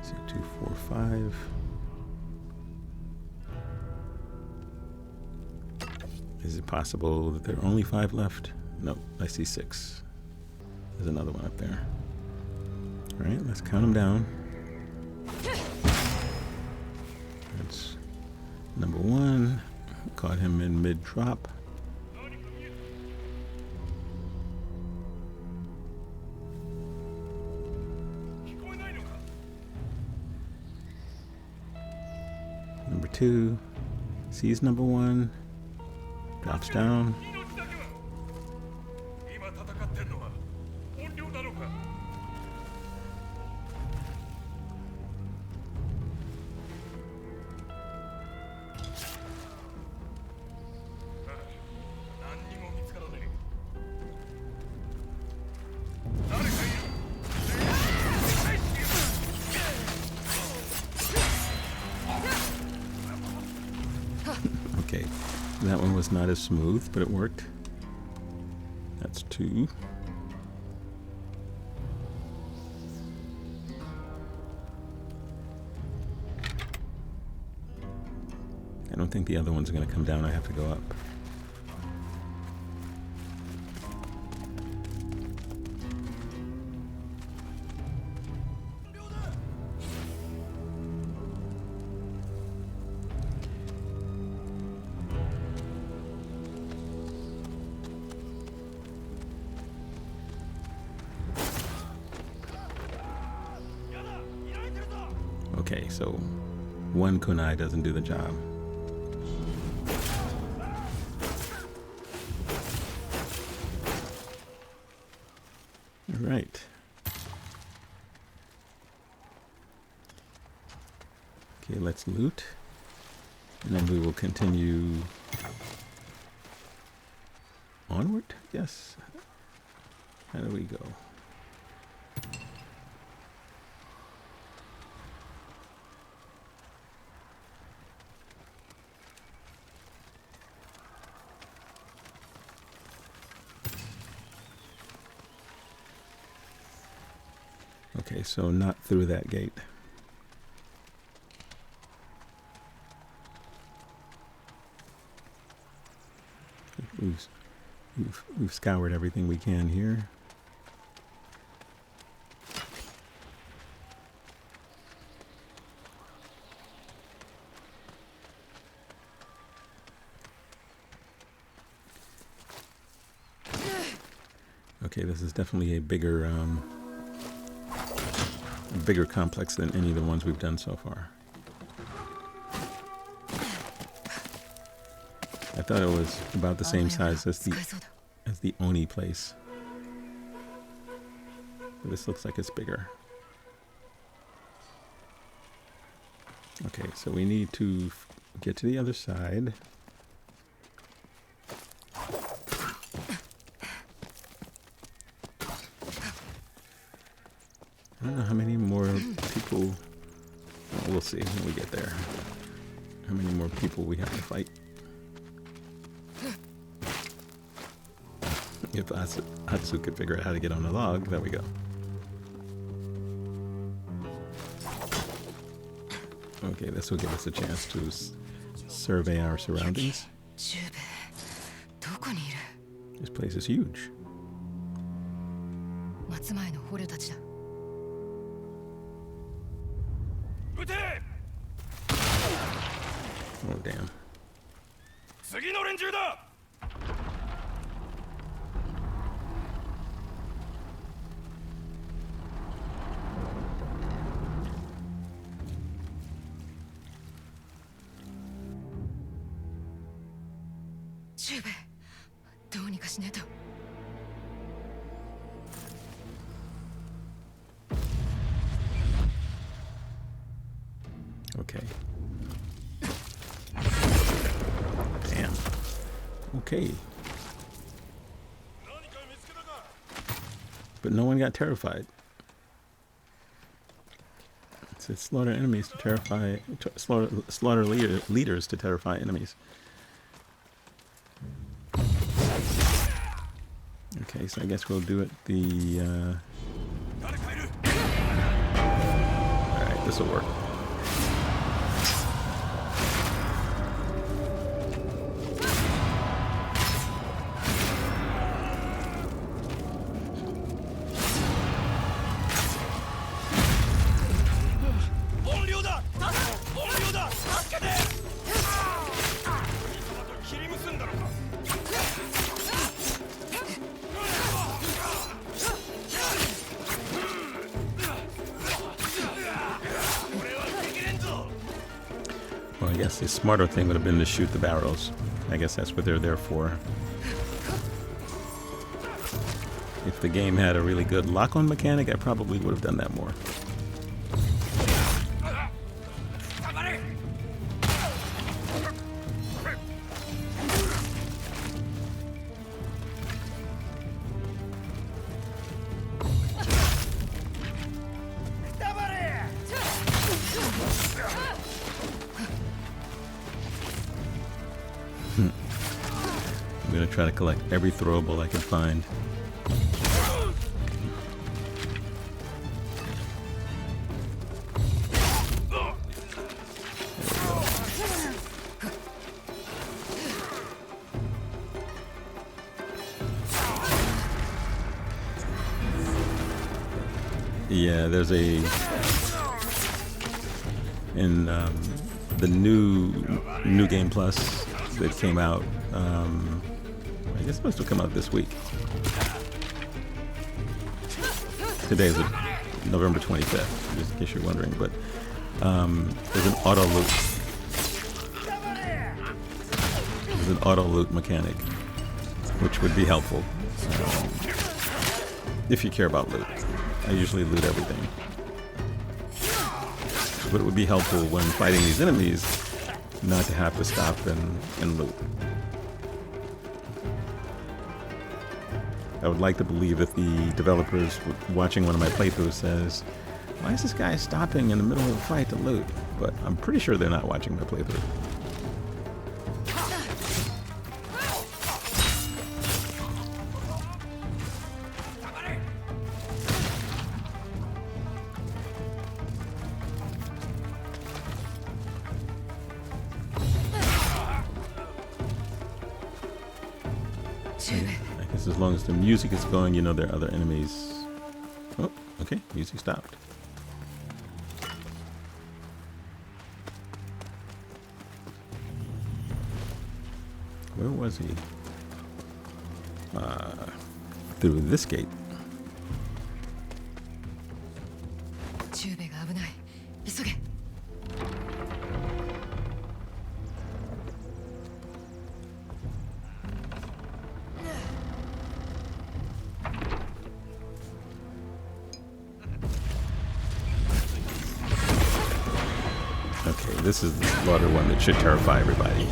S1: So 2, 4, 5. Is it possible that there are only 5 left? No, I see 6. There's another one up there. All right, let's count them down. That's number 1. Caught him in mid-drop. Number 2 sees number 1, drops down. Okay, that one was not as smooth, but it worked. That's 2. I don't think the other one's going to come down. I have to go up. Okay, so 1 kunai doesn't do the job. All right. Okay, let's loot. And then we will continue onward, yes. How do we go? Okay, so not through that gate. We've scoured everything we can here. Okay, this is definitely a bigger complex than any of the ones we've done so far. I thought it was about the same size as the Oni place. But this looks like it's bigger. Okay, so we need to get to the other side. I don't know how many more people, we'll see when we get there, how many more people we have to fight. If Atsu could figure out how to get on the log, there we go. Okay, this will give us a chance to survey our surroundings. This place is huge. Oh, damn. Okay. Damn. Okay. But no one got terrified. It said slaughter enemies to terrify, slaughter leaders to terrify enemies. Okay, so I guess we'll do it the... Alright, this will work. Well, I guess the smarter thing would have been to shoot the barrels. I guess that's what they're there for. If the game had a really good lock-on mechanic, I probably would have done that more. I'm gonna try to collect every throwable I can find. Yeah, there's a in the new Game Plus that came out. I guess it's supposed to come out this week. Today is November 25th, just in case you're wondering. But there's an auto loot. There's an auto loot mechanic, which would be helpful if you care about loot. I usually loot everything. but it would be helpful when fighting these enemies not to have to stop and loot. I would like to believe that the developers watching one of my playthroughs says, why is this guy stopping in the middle of a fight to loot? But I'm pretty sure they're not watching my playthrough. I guess as long as the music is going, you know there are other enemies. Oh, okay, music stopped. Where was he? Through this gate. Okay, this is the slaughter one that should terrify everybody.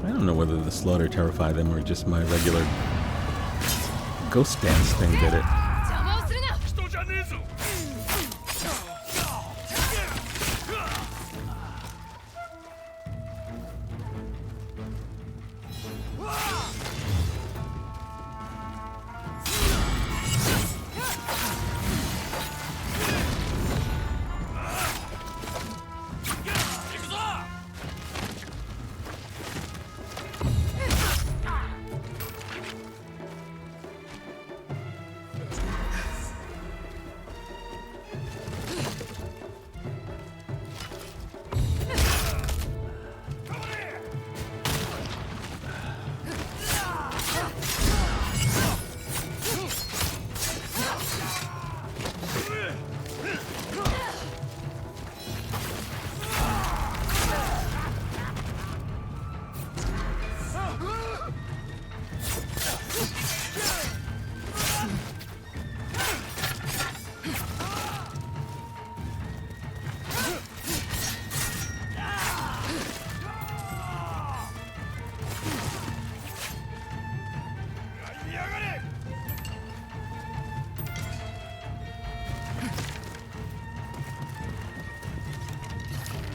S1: I don't know whether the slaughter terrified them or just my regular ghost dance thing did it.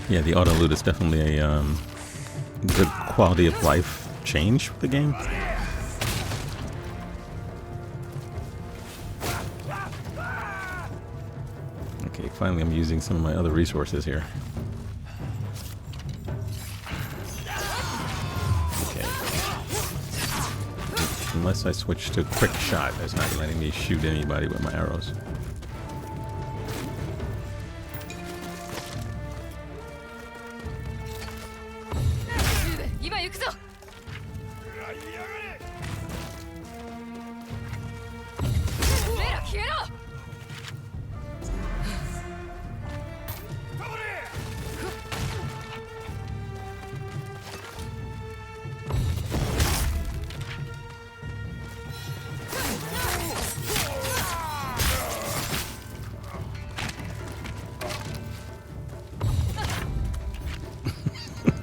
S1: Yeah, the auto loot is definitely a good quality of life change for the game. Okay, finally I'm using some of my other resources here. Okay. Unless I switch to quick shot, it's not letting me shoot anybody with my arrows.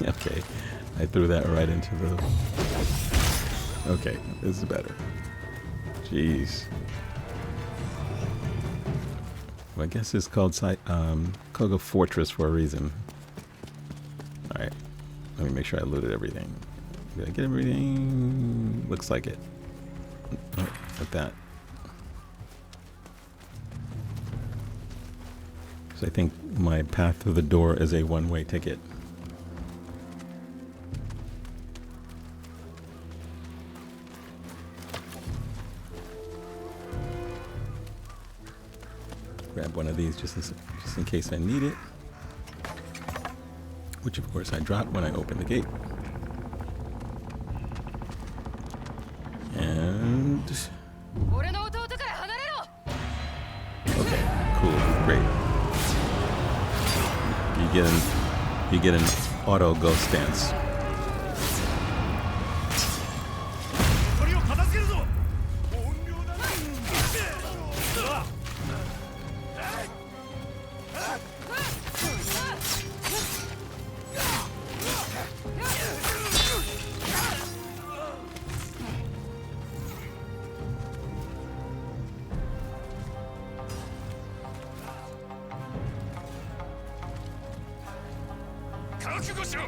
S1: Okay, I threw that right into the... Okay, this is better. Jeez. Well, I guess it's called Koga Fortress for a reason. Alright, let me make sure I looted everything. Did I get everything? Looks like it. Oh, like that. So I think my path through the door is a one-way ticket. Grab one of these just in case I need it. Which of course I drop when I open the gate. And... okay, cool, great. You get an auto ghost dance.
S11: 覚悟しろ。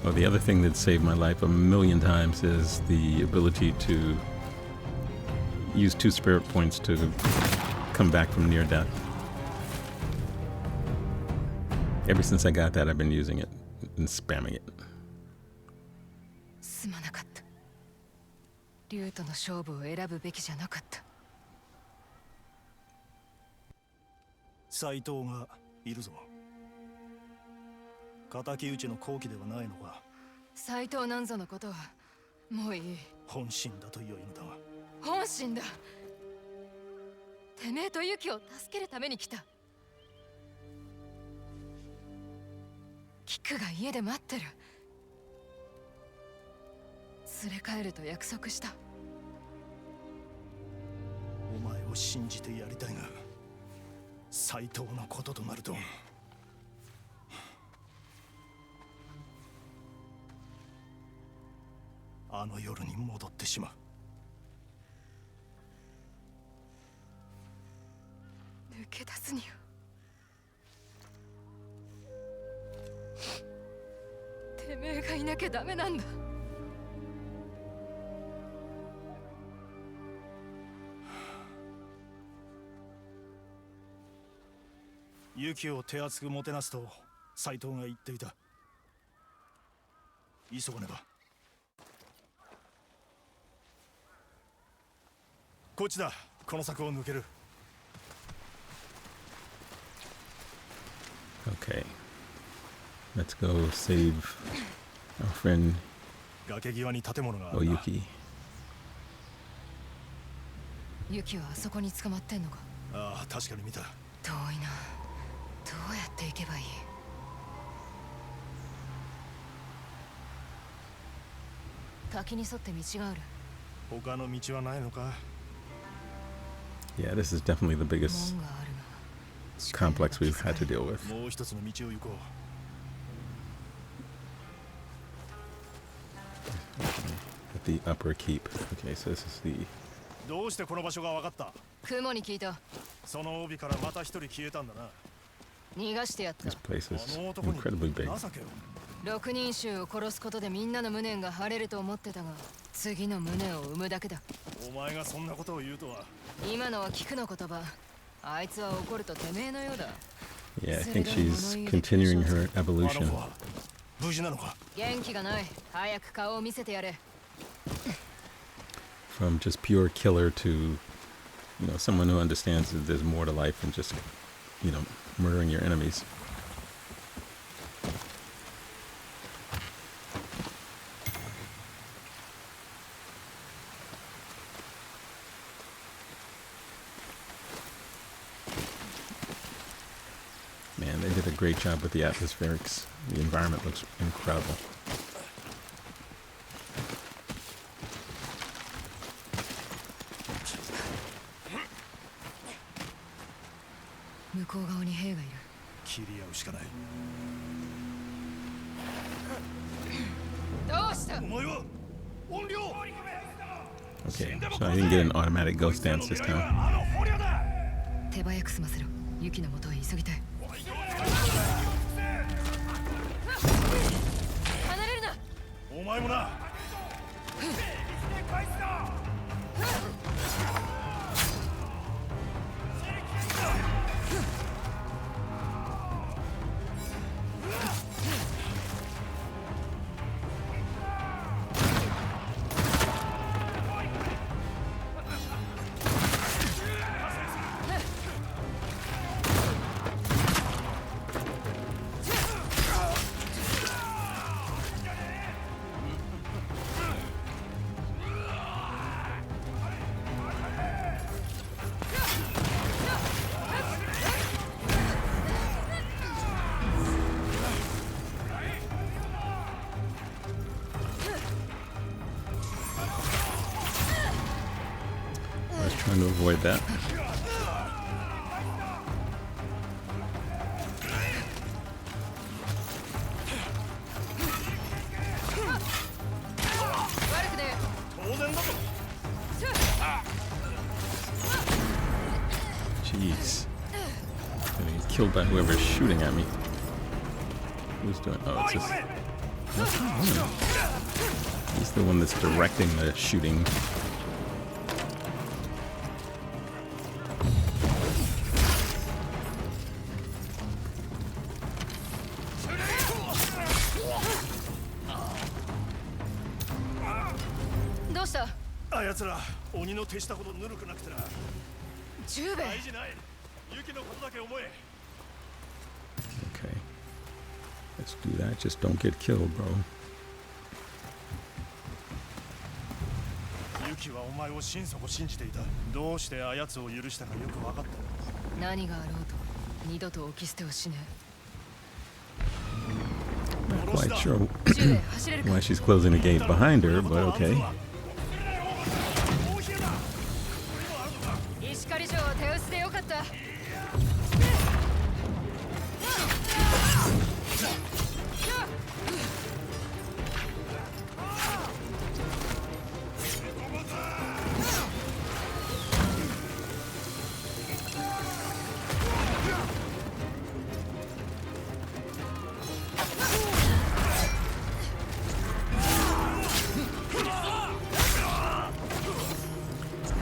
S1: Oh, the other thing that saved my life a million times is the ability to use 2 spirit points to come back from near death. Ever since I got that, I've been using it and spamming it.
S5: すまなかった。竜との勝負を選ぶべきじゃなかった。
S12: 斎藤がいるぞ。敵討ちの好機ではないのか。
S5: 斎藤なんぞのことはもういい。
S12: 本心だと良いのだが。
S5: 本心だ。てめえとユキを助けるために来た。キックが家で待ってる。連れ帰ると約束した。
S12: お前を信じてやりたいが、斎藤のこととなると。あの夜に戻ってしまう。
S5: 抜け出すにはてめえがいなきゃダメなんだ。
S12: ユキを手厚くもてなすと斎藤が言っていた。急がねば。こっちだ。この柵を抜ける。
S1: Okay. Let's go save our friend
S12: 崖際に建物があるな。
S1: Oyuki.
S5: ユキはあそこに捕まってんのか。
S12: ああ、確かに見た。
S5: 遠いな。どうやって行けばいい。滝に沿って道がある。
S12: 他の道はないのか。
S1: Yeah, this is definitely the biggest complex we've had to deal with.
S12: もう一つの道を行こ
S1: う。At the upper keep. Okay, so this is the.
S12: どうしてこの場所が分かった？
S5: 雲に聞いた。
S12: その帯からまた一人消えたんだな。
S5: 逃がしてやった。
S1: This place is incredibly big.
S5: 6人衆を殺すことでみんなの無念が晴れると思ってたが、次の無念を生むだけだ。
S12: お前がそんなことを言うとは。
S5: 今のは聞くの言葉。あいつは怒るとてめえのようだ。
S1: Yeah, I think she's continuing her evolution.
S12: 無事なのか？
S5: 元気がない。早く顔を見せてやれ。
S1: From just pure killer to, you know, someone who understands that there's more to life than just, you know, murdering your enemies. Man, they did a great job with the atmospherics. The environment looks incredible. Okay, so I didn't get an automatic ghost dance this time.
S5: 手早く済ませろ。ユキの元へ急ぎたい。離れるな。
S12: お前もな。
S1: was trying to avoid that. Jeez. I'm gonna get killed by whoever's shooting at me. Who's doing? Oh, it's this. That's the one. He's the one that's directing the shooting. Okay. Let's do that. Just don't get killed, bro.
S12: ユキはお前を心底信じていた。どうしてあやつを許したかよく分かった。
S5: 何があろうと二度と起き捨てをしねえ。
S1: Not quite sure why she's closing the gate behind her, but okay.
S5: 石狩城は手薄でよかった。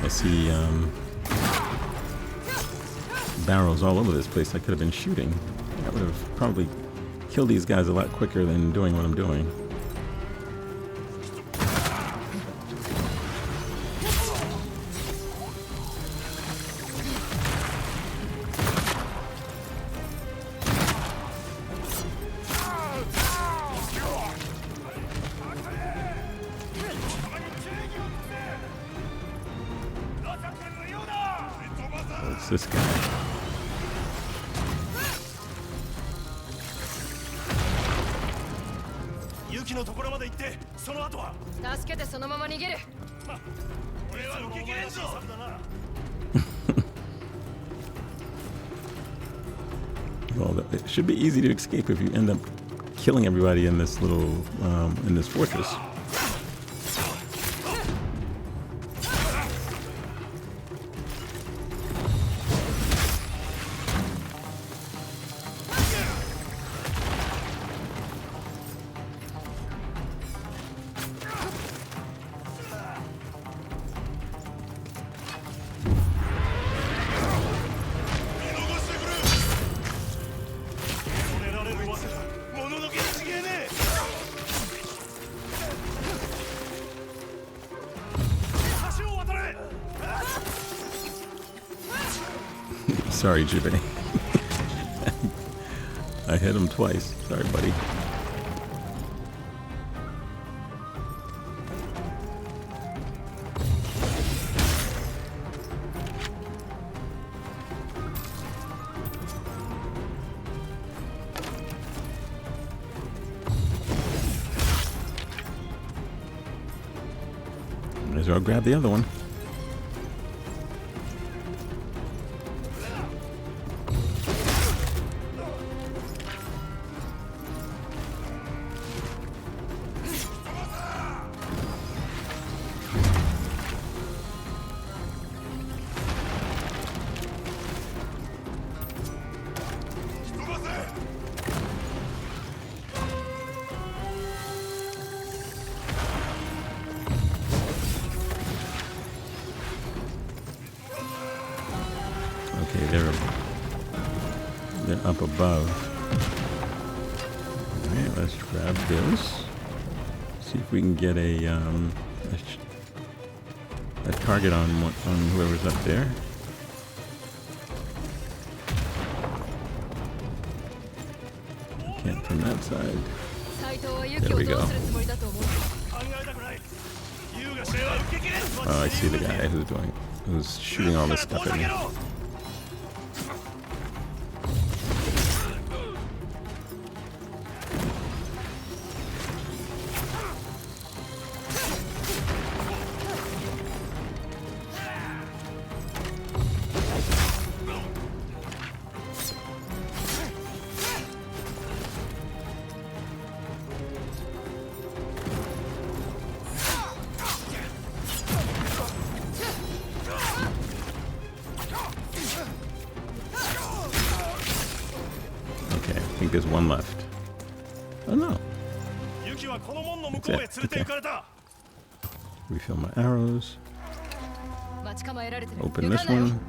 S1: I see barrels all over this place. I could have been shooting. I would have probably killed these guys a lot quicker than doing what I'm doing. What's this guy?
S12: Yuki のところまで行って、その後は
S5: 助けてそのまま逃げる。
S12: 俺は受け切れんぞ。
S1: Well, it should be easy to escape if you end up killing everybody in this little in this fortress. Sorry, Jibbe. I hit him twice. Sorry, buddy. Might as well grab the other one. Okay, they're up above. Alright, let's grab this. See if we can get a target on whoever's up there. Can't from that side. There we go. Oh, I see the guy who's shooting all this stuff at me. think there's one left. Oh no. That's it. Okay. Refill my arrows. Open this one.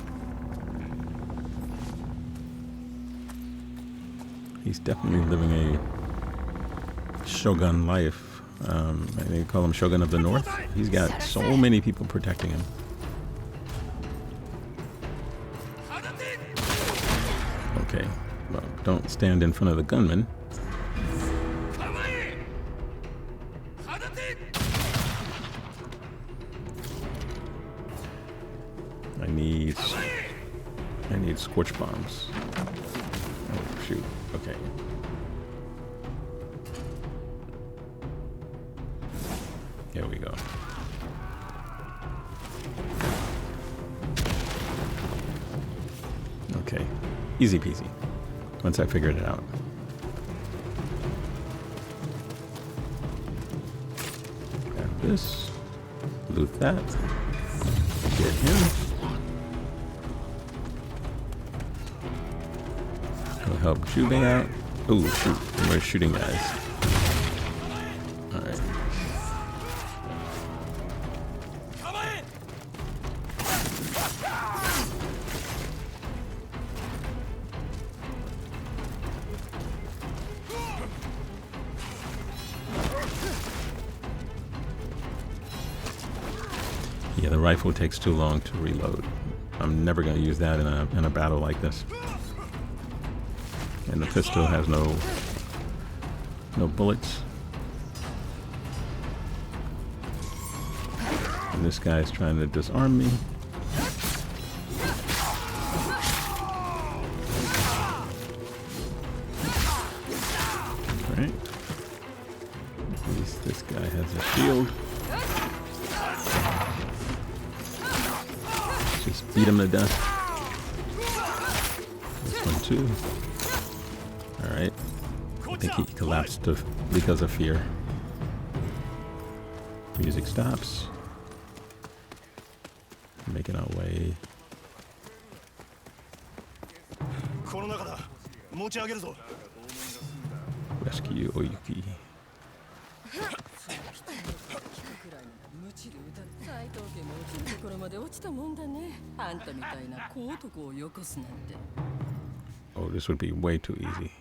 S1: He's definitely living a shogun life. They call him Shogun of the North. He's got so many people protecting him. Okay, well, don't stand in front of the gunman. I need scorch bombs. Oh shoot, okay. Here we go. Okay, easy peasy, once I figured it out. Grab this, loot that, get him. Go help Jubei out. Oh shoot, we're shooting guys. Alright. Yeah, the rifle takes too long to reload. I'm never going to use that in a battle like this. And the pistol has no bullets. And this guy's trying to disarm me. Alright. At least this guy has a shield. Just beat him to death. This one too. Alright. I think he collapsed because of fear. Music stops. Making our way. Rescue Oyuki.
S4: 斎藤家も落ちるところまで落ちたもんだね。あんたみたいな小男をよこすなんて。
S1: Oh, this would be way too easy.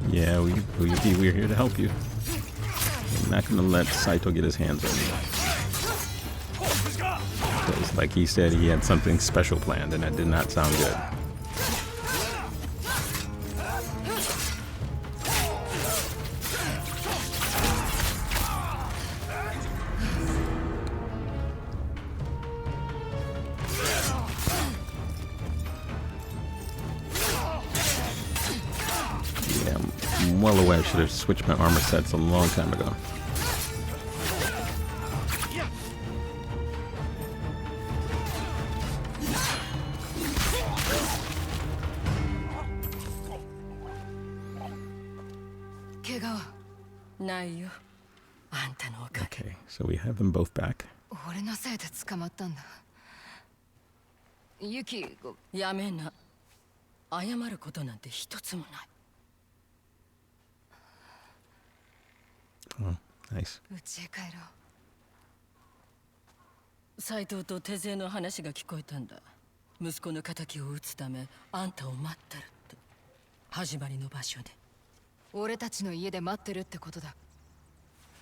S1: Yeah, we're here to help you. I'm not gonna let Saito get his hands on you. Because, like he said, he had something special planned, and that did not sound good. Yeah, I'm well aware I should have switched my armor sets a long time ago. Okay, so we have them both back.
S5: 俺のせいで捕まったんだ。ユキ、
S4: やめな。謝ることなんて一つもない。
S1: Oh, nice.
S5: 家へ帰ろ
S4: う。斎藤と手勢の話が聞こえたんだ。息子の仇を討つためあんたを待ってるって。始まりの場所で。
S5: 俺たちの家で待ってるってことだ。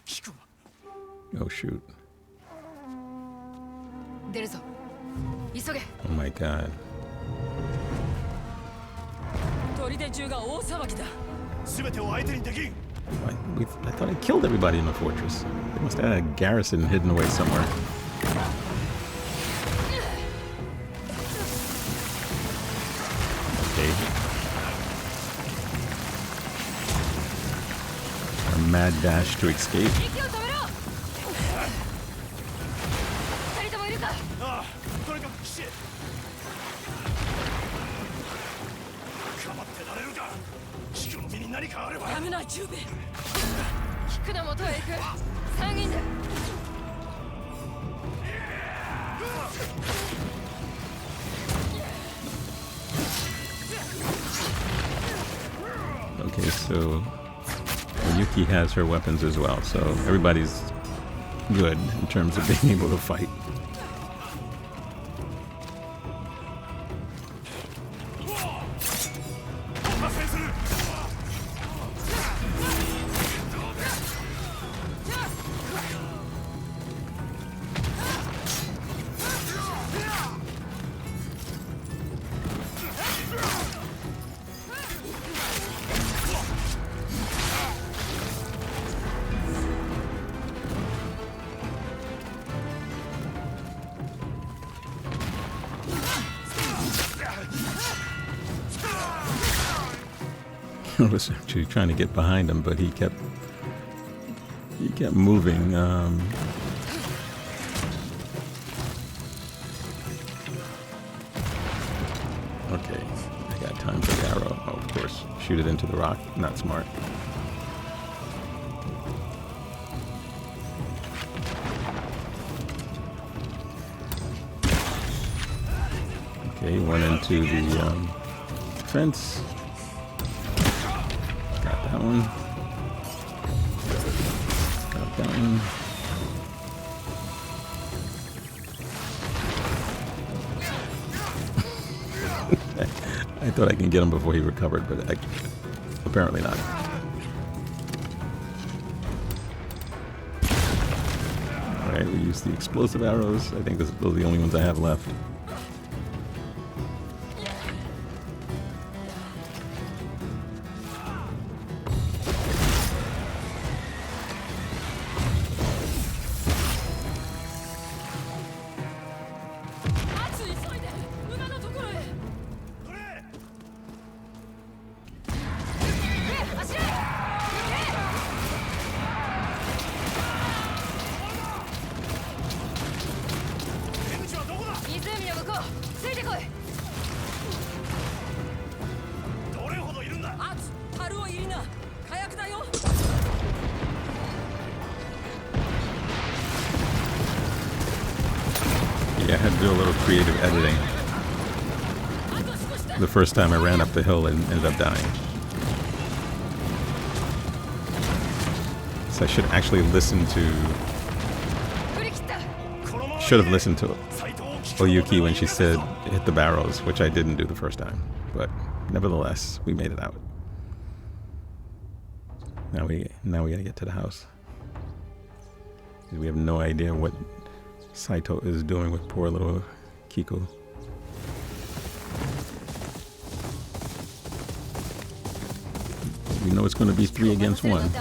S5: 聞くわ。
S1: Oh shoot.
S5: 出るぞ。急げ。
S1: Oh my god.
S4: 砦中が大騒ぎだ。
S12: 全てを相手にできん。
S1: I thought I killed everybody in the fortress. They must have had a garrison hidden away somewhere. Okay. A mad dash to escape.
S3: 何かあれば。
S4: やめない中兵衛。
S6: 菊の元へ行く。3人で。
S1: Okay, so Yuki has her weapons as well, so everybody's good in terms of being able to fight. I was actually trying to get behind him, but he kept moving. Okay, I got time for the arrow. Oh, of course, shoot it into the rock. Not smart. Okay, went into the fence. Got that one. Got that one. I thought I can get him before he recovered, but apparently not. Alright, we used the explosive arrows. I think those are the only ones I have left. Yeah, I had to do a little creative editing. The first time I ran up the hill and ended up dying. So I should actually listen to... Should have listened to Oyuki when she said hit the barrels, which I didn't do the first time. But nevertheless, we made it out. Now we gotta get to the house. We have no idea what Saito is doing with poor little Kiko. We know it's going to be 3 against 1.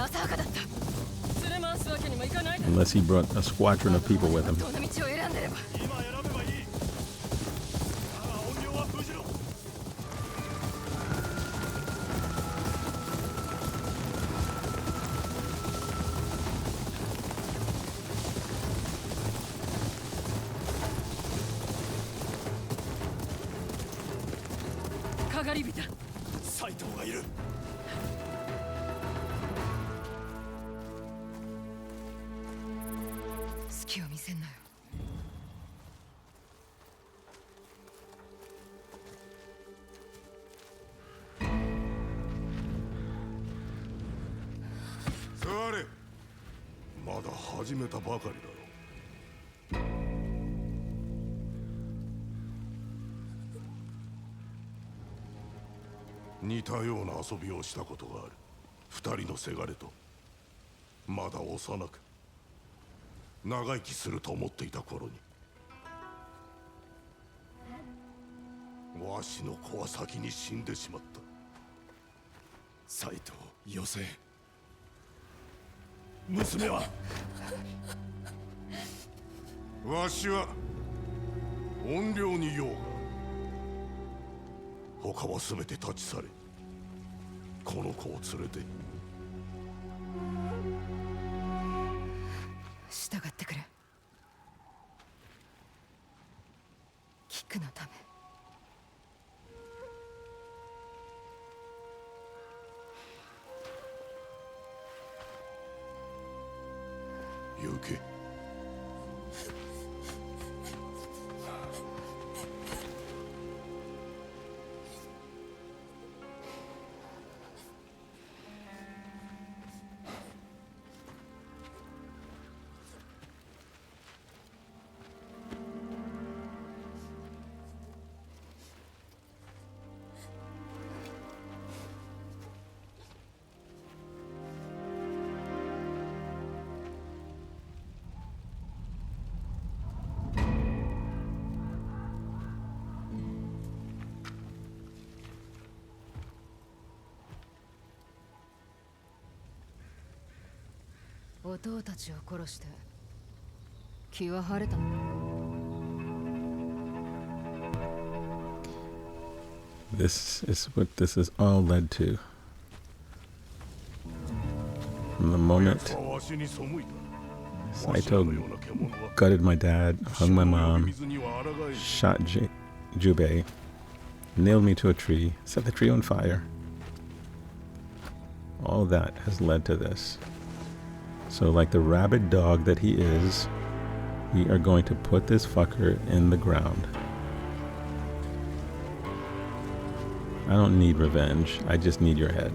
S1: Unless he brought a squadron of people with him.
S3: Saito がいる。
S5: 隙を見せんなよ。
S8: 座れ。まだ始めたばかりだろ。似たような遊びをしたことがある。2人のせがれと。まだ幼く長生きすると思っていた頃にわしの子は先に死んでしまった。
S3: サイト、ヨセ、娘は
S8: わしは怨霊に用がある。他は全て立ち去れ。この子を連れて。
S5: 従ってくれ。キックのため。後藤たちを殺して気は晴れたのか。
S1: This is what this has all led to. From the moment Saito gutted my dad, hung my mom, shot Jubei, nailed me to a tree, set the tree on fire. All that has led to this. So like the rabid dog that he is, we are going to put this fucker in the ground. I don't need revenge. I just need your head.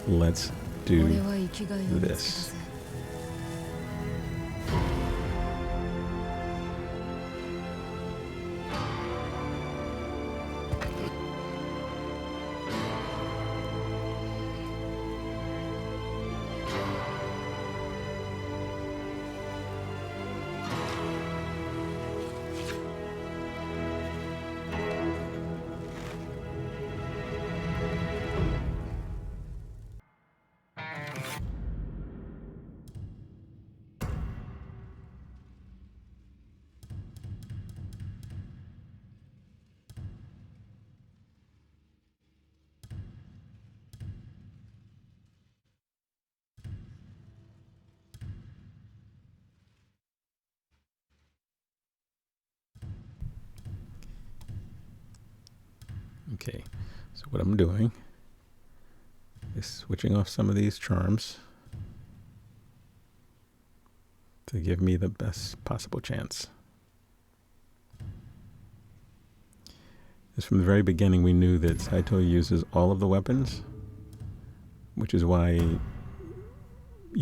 S1: Let's do this. Okay, so what I'm doing is switching off some of these charms to give me the best possible chance. Because from the very beginning we knew that Saito uses all of the weapons, which is why, you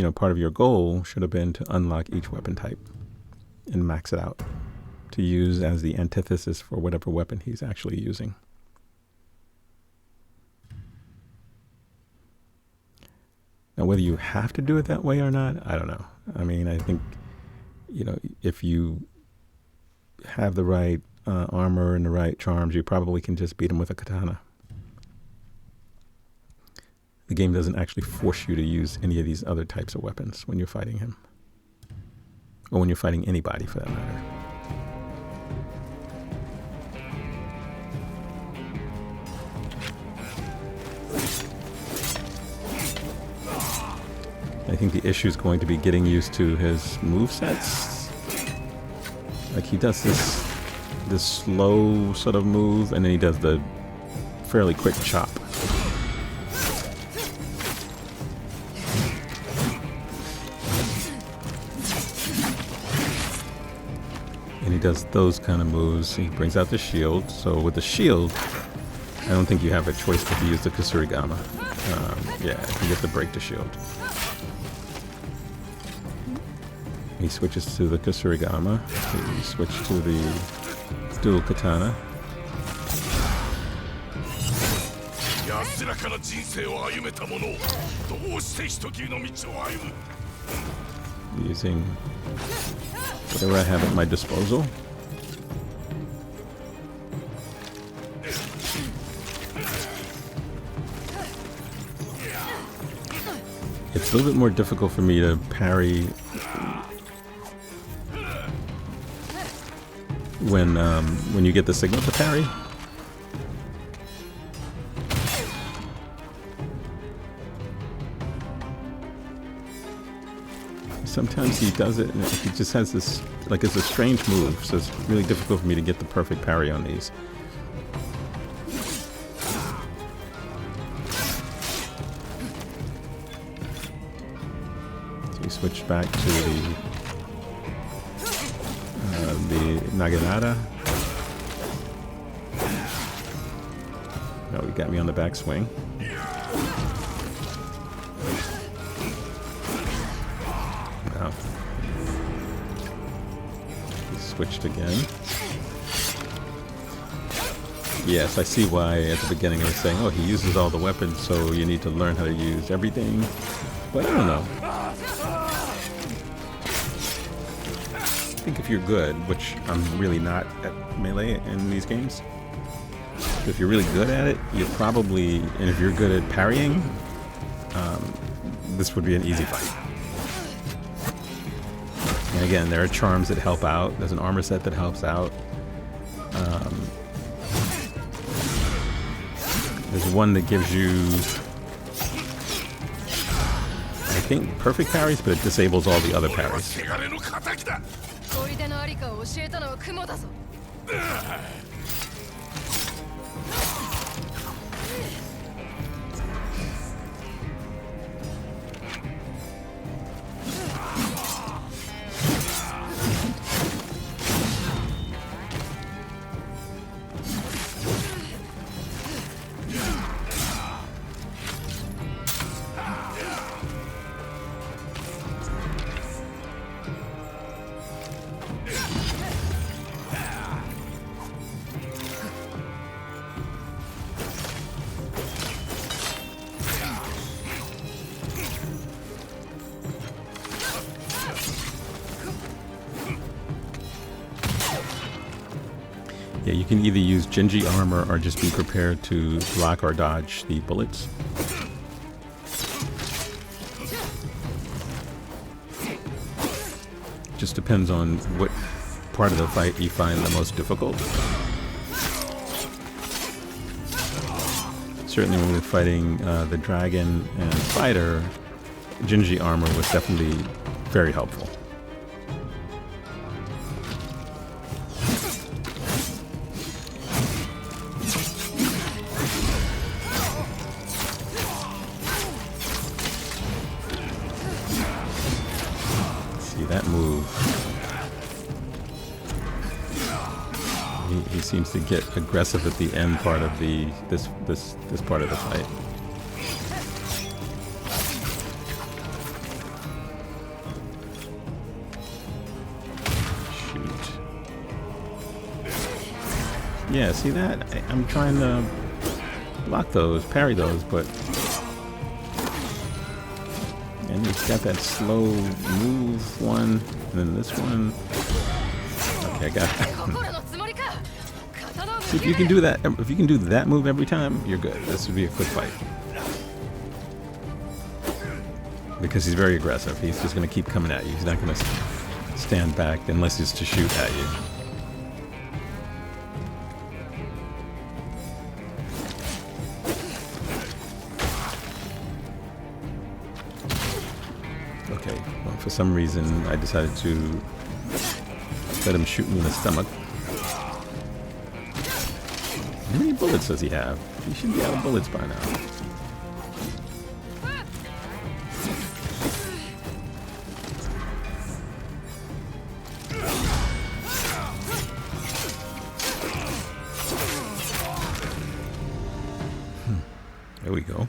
S1: know, part of your goal should have been to unlock each weapon type and max it out to use as the antithesis for whatever weapon he's actually using. Now, whether you have to do it that way or not, I don't know. I mean, I think, you know, if you have the right armor and the right charms, you probably can just beat him with a katana. The game doesn't actually force you to use any of these other types of weapons when you're fighting him. Or when you're fighting anybody, for that matter. I think the issue is going to be getting used to his movesets. Like he does this slow sort of move, and then he does the fairly quick chop. And he does those kind of moves. He brings out the shield. So with the shield, I don't think you have a choice but to use the Kusarigama. Yeah, you have to break the shield. He switches to the Kusarigama. He switches to the dual katana. Using whatever I have at my disposal. It's a little bit more difficult for me to parry when you get the signal to parry. Sometimes he does it and he just has this, like, it's a strange move, so it's really difficult for me to get the perfect parry on these. So we switch back to the Naginata. Oh, he got me on the backswing. Now, he switched again. Yes, I see why at the beginning I was saying, oh, he uses all the weapons, so you need to learn how to use everything. But I don't know. I think if you're good, which I'm really not at melee in these games, if you're really good at it, you probably, and if you're good at parrying, this would be an easy fight. Again, there are charms that help out. There's an armor set that helps out. There's one that gives you, I think, perfect parries, but it disables all the other parries. Yeah, you can either use Genji armor or just be prepared to block or dodge the bullets. Just depends on what part of the fight you find the most difficult. Certainly when we were fighting the dragon and fighter, Genji armor was definitely very helpful. That move, he seems to get aggressive at the end part of this part of the fight. Shoot. Yeah, see that? I'm trying to block those, parry those, but and he's got that slow move one, and then this one. Okay, I got that. See, if you can do that, if you can do that move every time, you're good. This would be a quick fight. Because he's very aggressive. He's just going to keep coming at you. He's not going to stand back unless it's to shoot at you. Okay, well, for some reason I decided to let him shoot me in the stomach. How many bullets does he have? He should be out of bullets by now. There we go.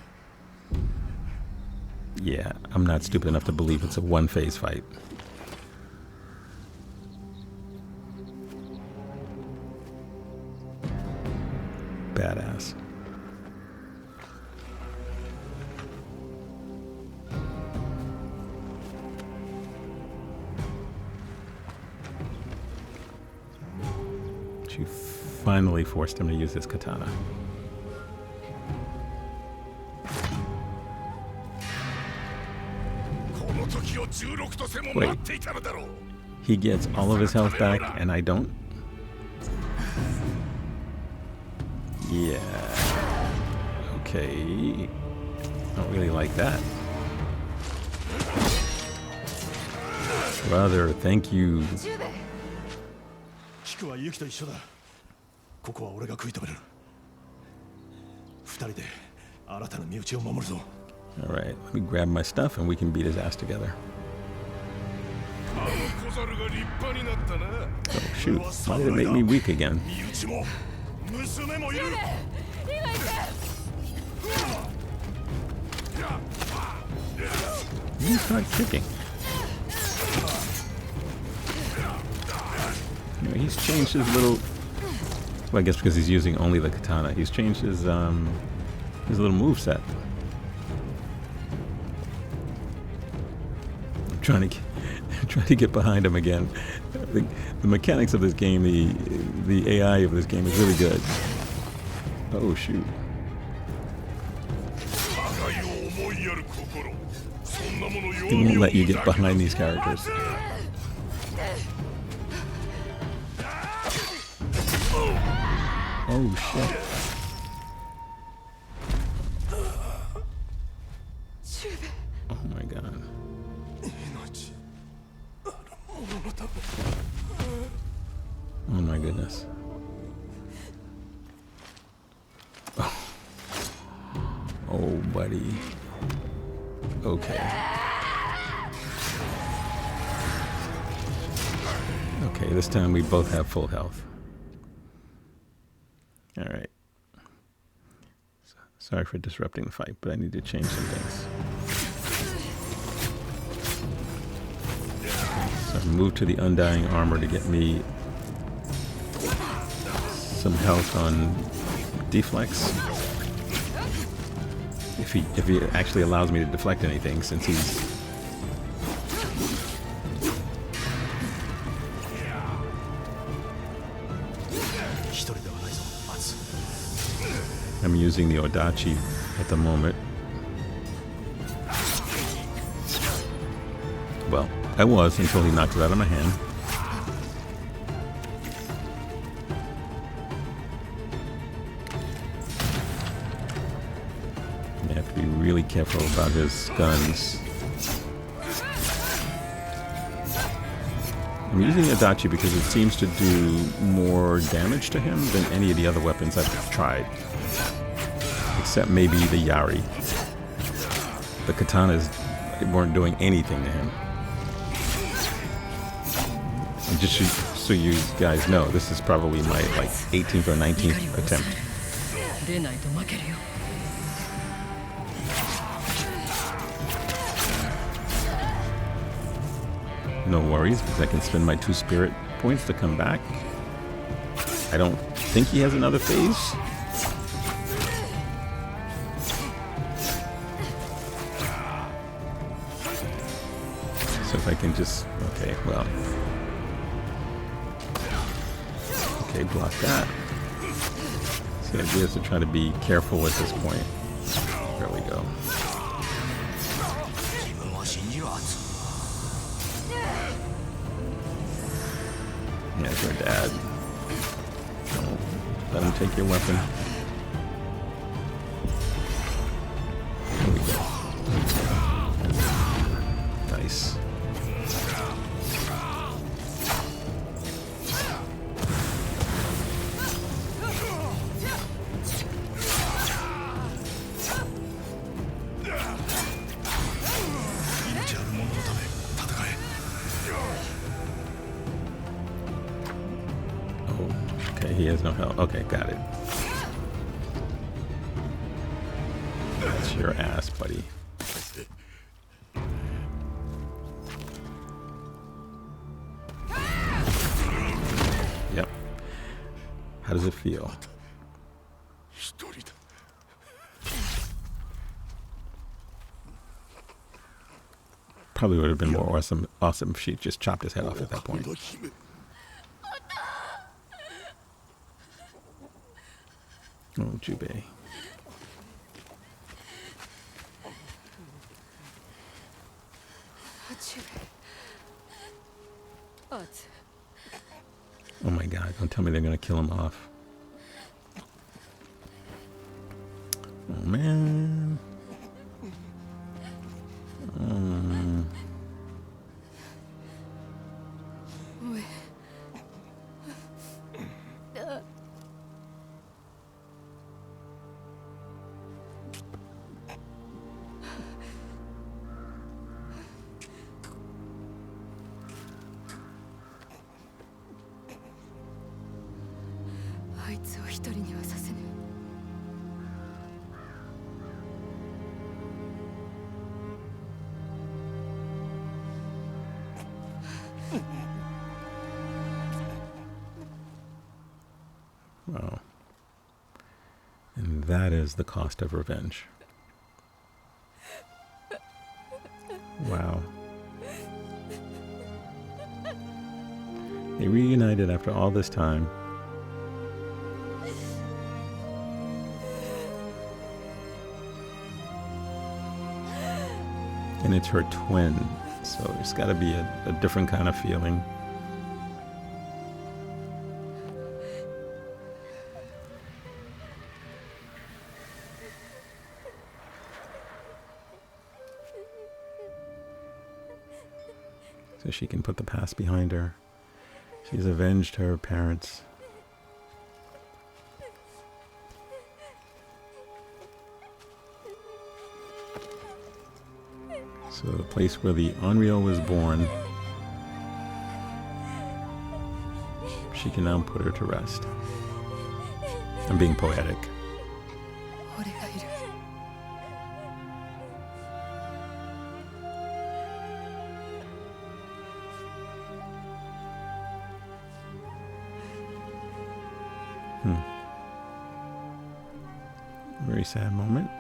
S1: Yeah, I'm not stupid enough to believe it's a one-phase fight. Badass. She finally forced him to use his katana. Wait, he gets all of his health back and I don't? Yeah. Okay. Don't really like that. Brother, thank you. Alright, let me grab my stuff and we can beat his ass together. Oh shoot, why did it make me weak again? He's not kicking. You know, he's changed his little... Well, I guess because he's using only the katana. He's changed his little moveset. I'm trying to get behind him again. The mechanics of this game, the AI of this game is really good. Oh shoot. He won't let you get behind these characters. Oh shit. Oh my god. Oh my goodness. Oh, buddy. Okay. Okay, this time we both have full health. All right. Sorry for disrupting the fight, but I need to change some things. So I moved to the Undying Armor to get me some health on deflex. If he actually allows me to deflect anything, since he's I'm using the Odachi at the moment. Well, I was until he knocked it out of my hand. You have to be really careful about his guns. I'm using Odachi because it seems to do more damage to him than any of the other weapons I've tried. Except maybe the Yari. The katanas weren't doing anything to him. And just so you guys know, this is probably my like 18th or 19th attempt. No worries, because I can spend my 2 spirit points to come back. I don't think he has another phase. So if I can just, okay, well. Okay, block that. So the idea is to try to be careful at this point. There we go. Yeah, it's your dad. Don't let him take your weapon. There we go. Nice. Okay, he has no health. Okay, got it. That's your ass, buddy. Yep. How does it feel? Probably would have been more awesome if she just chopped his head off at that point. Oh, Jubei. Oh my god, don't tell me they're gonna kill him off. Oh man. Wow. And that is the cost of revenge. Wow. They reunited after all this time. And it's her twin, so there's got to be a different kind of feeling. so she can put the past behind her. She's avenged her parents. So the place where the Onryo was born, she can now put her to rest. I'm being poetic. Very sad moment.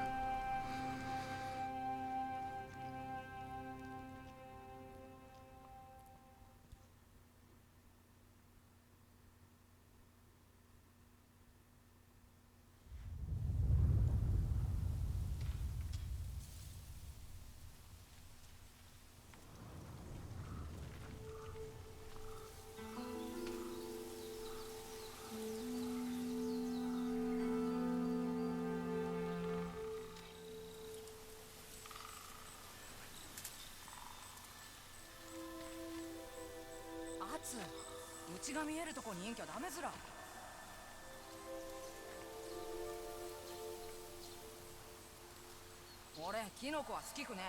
S5: Atsu, うちが見えるとこにいんきゃダメずら。俺、キノコは好きくね。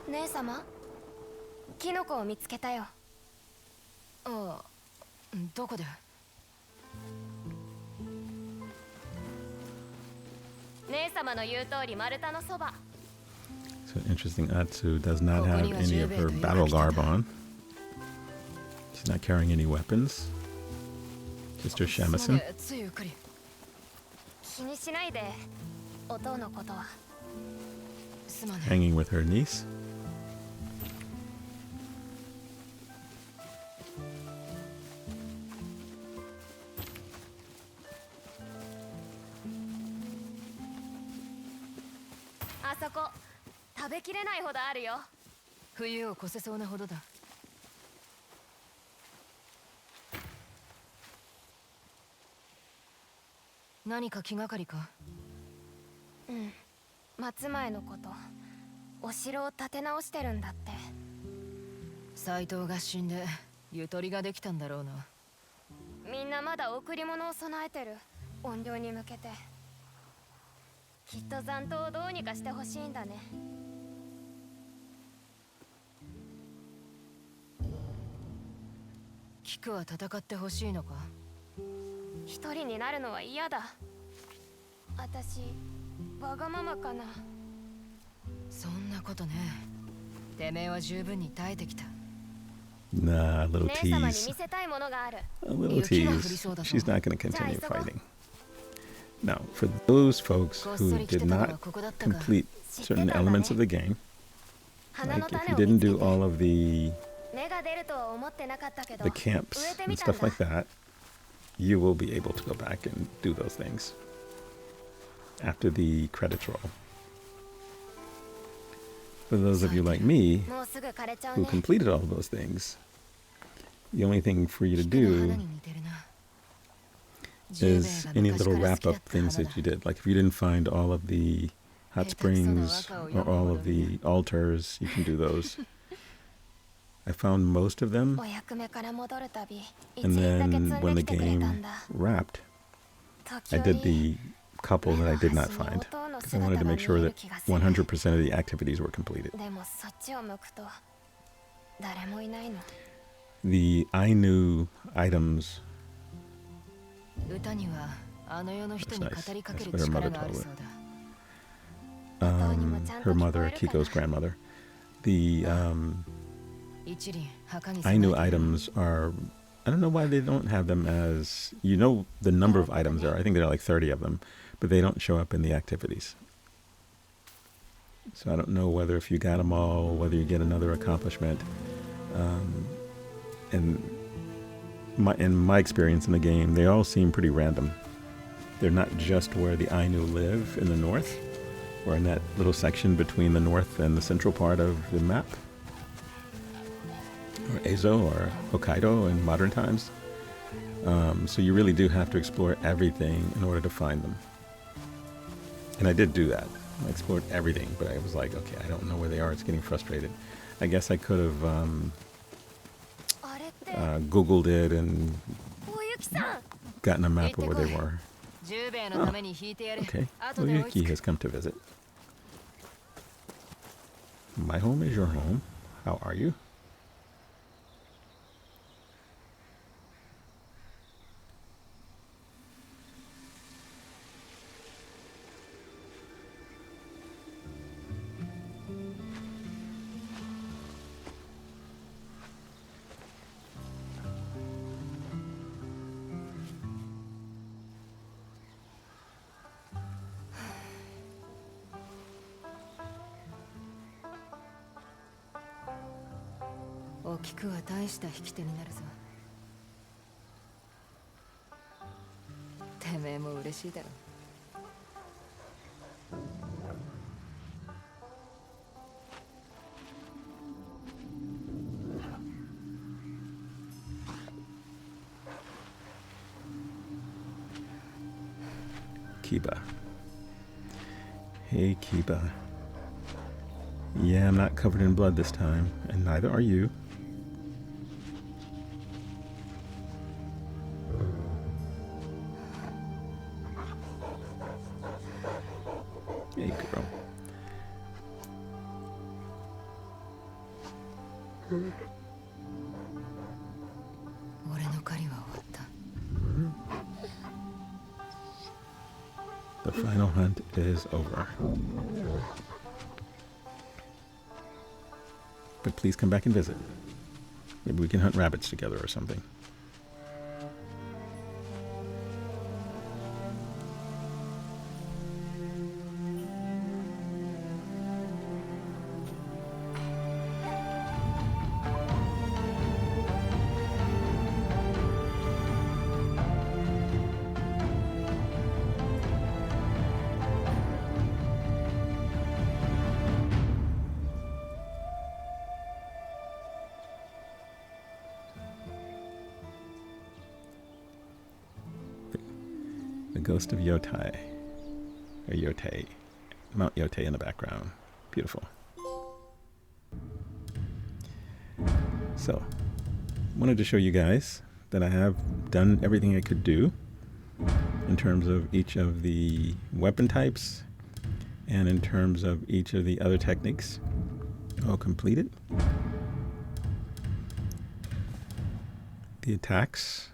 S6: 姉様、キノコを見つけたよ。
S5: ああ、どこで？
S6: 姉様の言う通り丸太のそば。
S1: So interesting, Atsu does not have any of her battle garb on. She's not carrying any weapons. Just her shamisen.
S6: 気にしないで、お父のことは。
S1: Hanging with her niece.
S6: あそこ、食べきれないほどあるよ。
S5: 冬を越せそうなほどだ。何か気がかりか？
S6: うん、松前のこと、お城を建て直してるんだって。
S5: 斎藤が死んでゆとりができたんだろうな。
S6: みんなまだ贈り物を備えてる、怨霊に向けて。きっと残党をどうにかしてほしいんだね。
S5: 菊は戦ってほしいのか？
S6: 一人になるのは嫌だ。私、わがままかな。
S5: そんなことね。てめえは十分に耐えてきた。
S1: Nah, a little
S6: 姉様に
S1: tease.
S6: 見せたいものがある。
S1: A little tease. She's not going to continue fighting. Now, for those folks who did not complete certain elements of the game, like if you didn't do all of the camps and stuff like that, you will be able to go back and do those things after the credits roll. For those of you like me who completed all of those things, the only thing for you to do is any little wrap-up things that you did. Like if you didn't find all of the hot springs or all of the altars, you can do those. I found most of them, and then when the game wrapped, I did the couple that I did not find, because I wanted to make sure that 100% of the activities were completed. The Ainu items. That's nice. That's what her mother told her. Her mother, Kiko's grandmother. The Ainu items are, I don't know why they don't have them as, you know, the number of items there. I think there are like 30 of them, but they don't show up in the activities. So I don't know whether if you got them all, whether you get another accomplishment. And in my experience in the game, they all seem pretty random. They're not just where the Ainu live in the north, or in that little section between the north and the central part of the map, or Ezo or Hokkaido in modern times. So you really do have to explore everything in order to find them. And I did do that. I explored everything, but I was like, okay, I don't know where they are. It's getting frustrated. I guess I could have Googled it and gotten a map of where they were. Oh, okay, Oyuki has come to visit. My home is your home. How are you?
S5: Okikuは大した引き手になるぞ。てめえも嬉しいだろ。
S1: Kiba. Hey, Kiba. Yeah, I'm not covered in blood this time, and neither are you. Hey, girl. The final hunt is over. But please come back and visit. Maybe we can hunt rabbits together or something. The ghost of Yotei, or Yotei, Mount Yotei in the background. Beautiful. So, wanted to show you guys that I have done everything I could do in terms of each of the weapon types and in terms of each of the other techniques. All completed. The attacks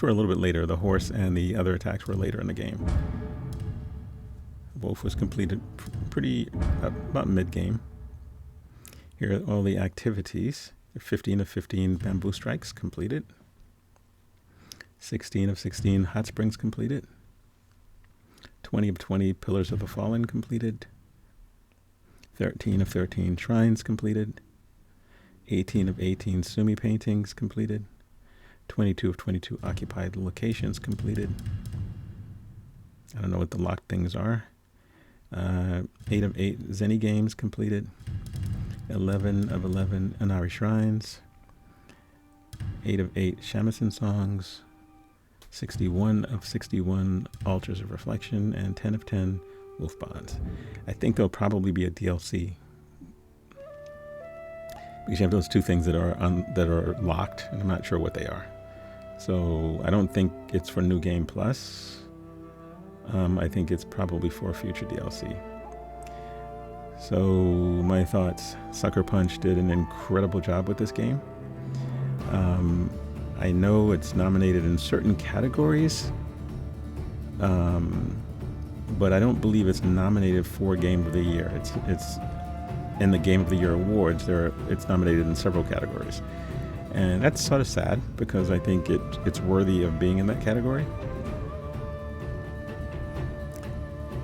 S1: were a little bit later. The horse and the other attacks were later in the game. Wolf was completed about mid-game. Here are all the activities. 15 of 15 bamboo strikes completed. 16 of 16 hot springs completed. 20 of 20 pillars of the fallen completed. 13 of 13 shrines completed. 18 of 18 sumi paintings completed. 22 of 22 occupied locations completed. I don't know what the locked things are. 8 of 8 Zenny games completed. 11 of 11 Inari shrines. 8 of 8 shamisen songs. 61 of 61 altars of reflection, and 10 of 10 wolf bonds. I think there'll probably be a DLC because you have those two things that are locked, and I'm not sure what they are. So I don't think it's for New Game Plus. I think it's probably for future DLC. So my thoughts, Sucker Punch did an incredible job with this game. I know it's nominated in certain categories, but I don't believe it's nominated for Game of the Year. It's in the Game of the Year awards. It's nominated in several categories. And that's sort of sad because I think it's worthy of being in that category.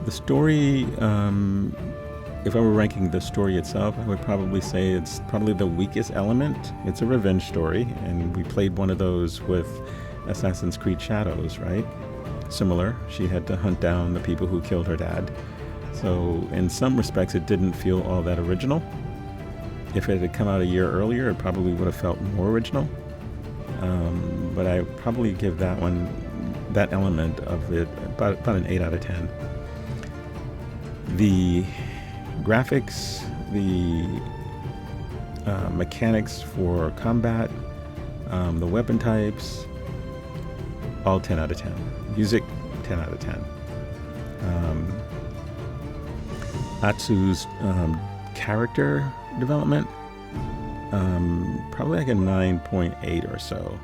S1: The story, if I were ranking the story itself, I would probably say it's probably the weakest element. It's a revenge story, and we played one of those with Assassin's Creed Shadows, right? Similar. She had to hunt down the people who killed her dad. So in some respects, it didn't feel all that original. If it had come out a year earlier, it probably would have felt more original. But I would probably give that element of it about an 8 out of 10. The graphics, the mechanics for combat, the weapon types, all 10 out of 10. Music, 10 out of 10. Atsu's character development, probably like a 9.8 or so.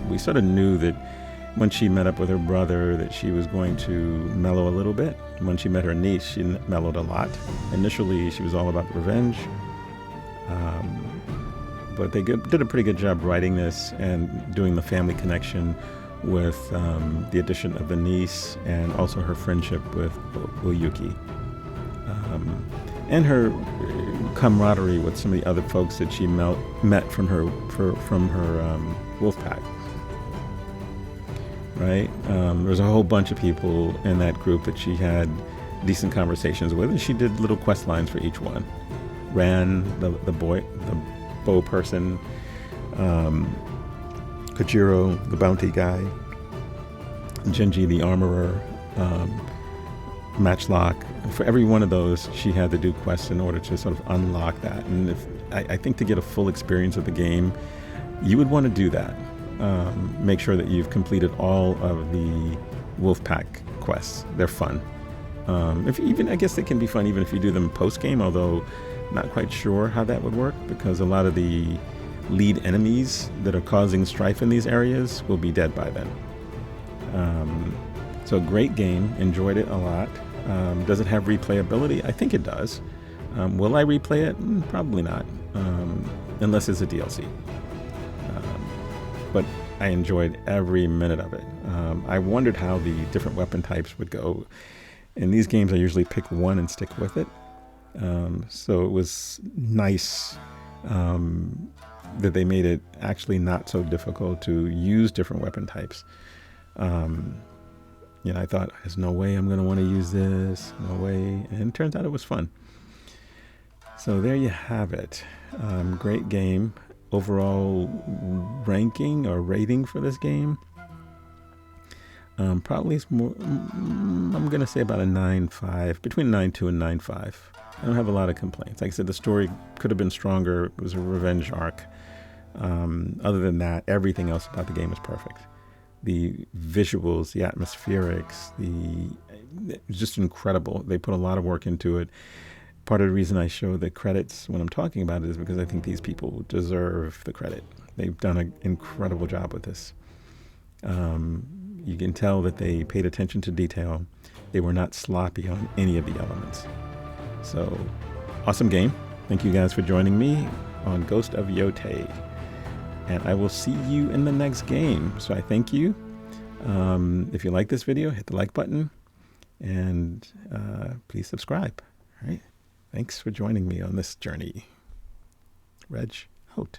S1: We sort of knew that when she met up with her brother that she was going to mellow a little bit. When she met her niece, she mellowed a lot. Initially, she was all about revenge. But they did a pretty good job writing this and doing the family connection with the addition of the niece and also her friendship with Oyuki. And her camaraderie with some of the other folks that she met from her wolf pack. Right? There was a whole bunch of people in that group that she had decent conversations with, and she did little quest lines for each one. Ran, the bow person, Kojiro, the bounty guy, Genji, the armorer, Matchlock. For every one of those, she had to do quests in order to sort of unlock that. And I think to get a full experience of the game, you would want to do that. Make sure that you've completed all of the Wolfpack quests. They're fun. I guess they can be fun even if you do them post-game, although not quite sure how that would work because a lot of the lead enemies that are causing strife in these areas will be dead by then. So great game. Enjoyed it a lot. Does it have replayability? I think it does. Will I replay it? Probably not, unless it's a DLC. But I enjoyed every minute of it. I wondered how the different weapon types would go. In these games, I usually pick one and stick with it. So it was nice that they made it actually not so difficult to use different weapon types. I thought, there's no way I'm going to want to use this. No way. And it turns out it was fun. So there you have it. Great game. Overall ranking or rating for this game, probably it's more, I'm going to say about a 9.5, between 9.2 and 9.5. I don't have a lot of complaints. Like I said, the story could have been stronger. It was a revenge arc. Other than that, everything else about the game is perfect. The visuals, the atmospherics, it's just incredible. They put a lot of work into it. Part of the reason I show the credits when I'm talking about it is because I think these people deserve the credit. They've done an incredible job with this. You can tell that they paid attention to detail. They were not sloppy on any of the elements. So, awesome game. Thank you guys for joining me on Ghost of Yotei. And I will see you in the next game. So I thank you. If you like this video, hit the like button. And please subscribe. All right. Thanks for joining me on this journey. Reg Hote.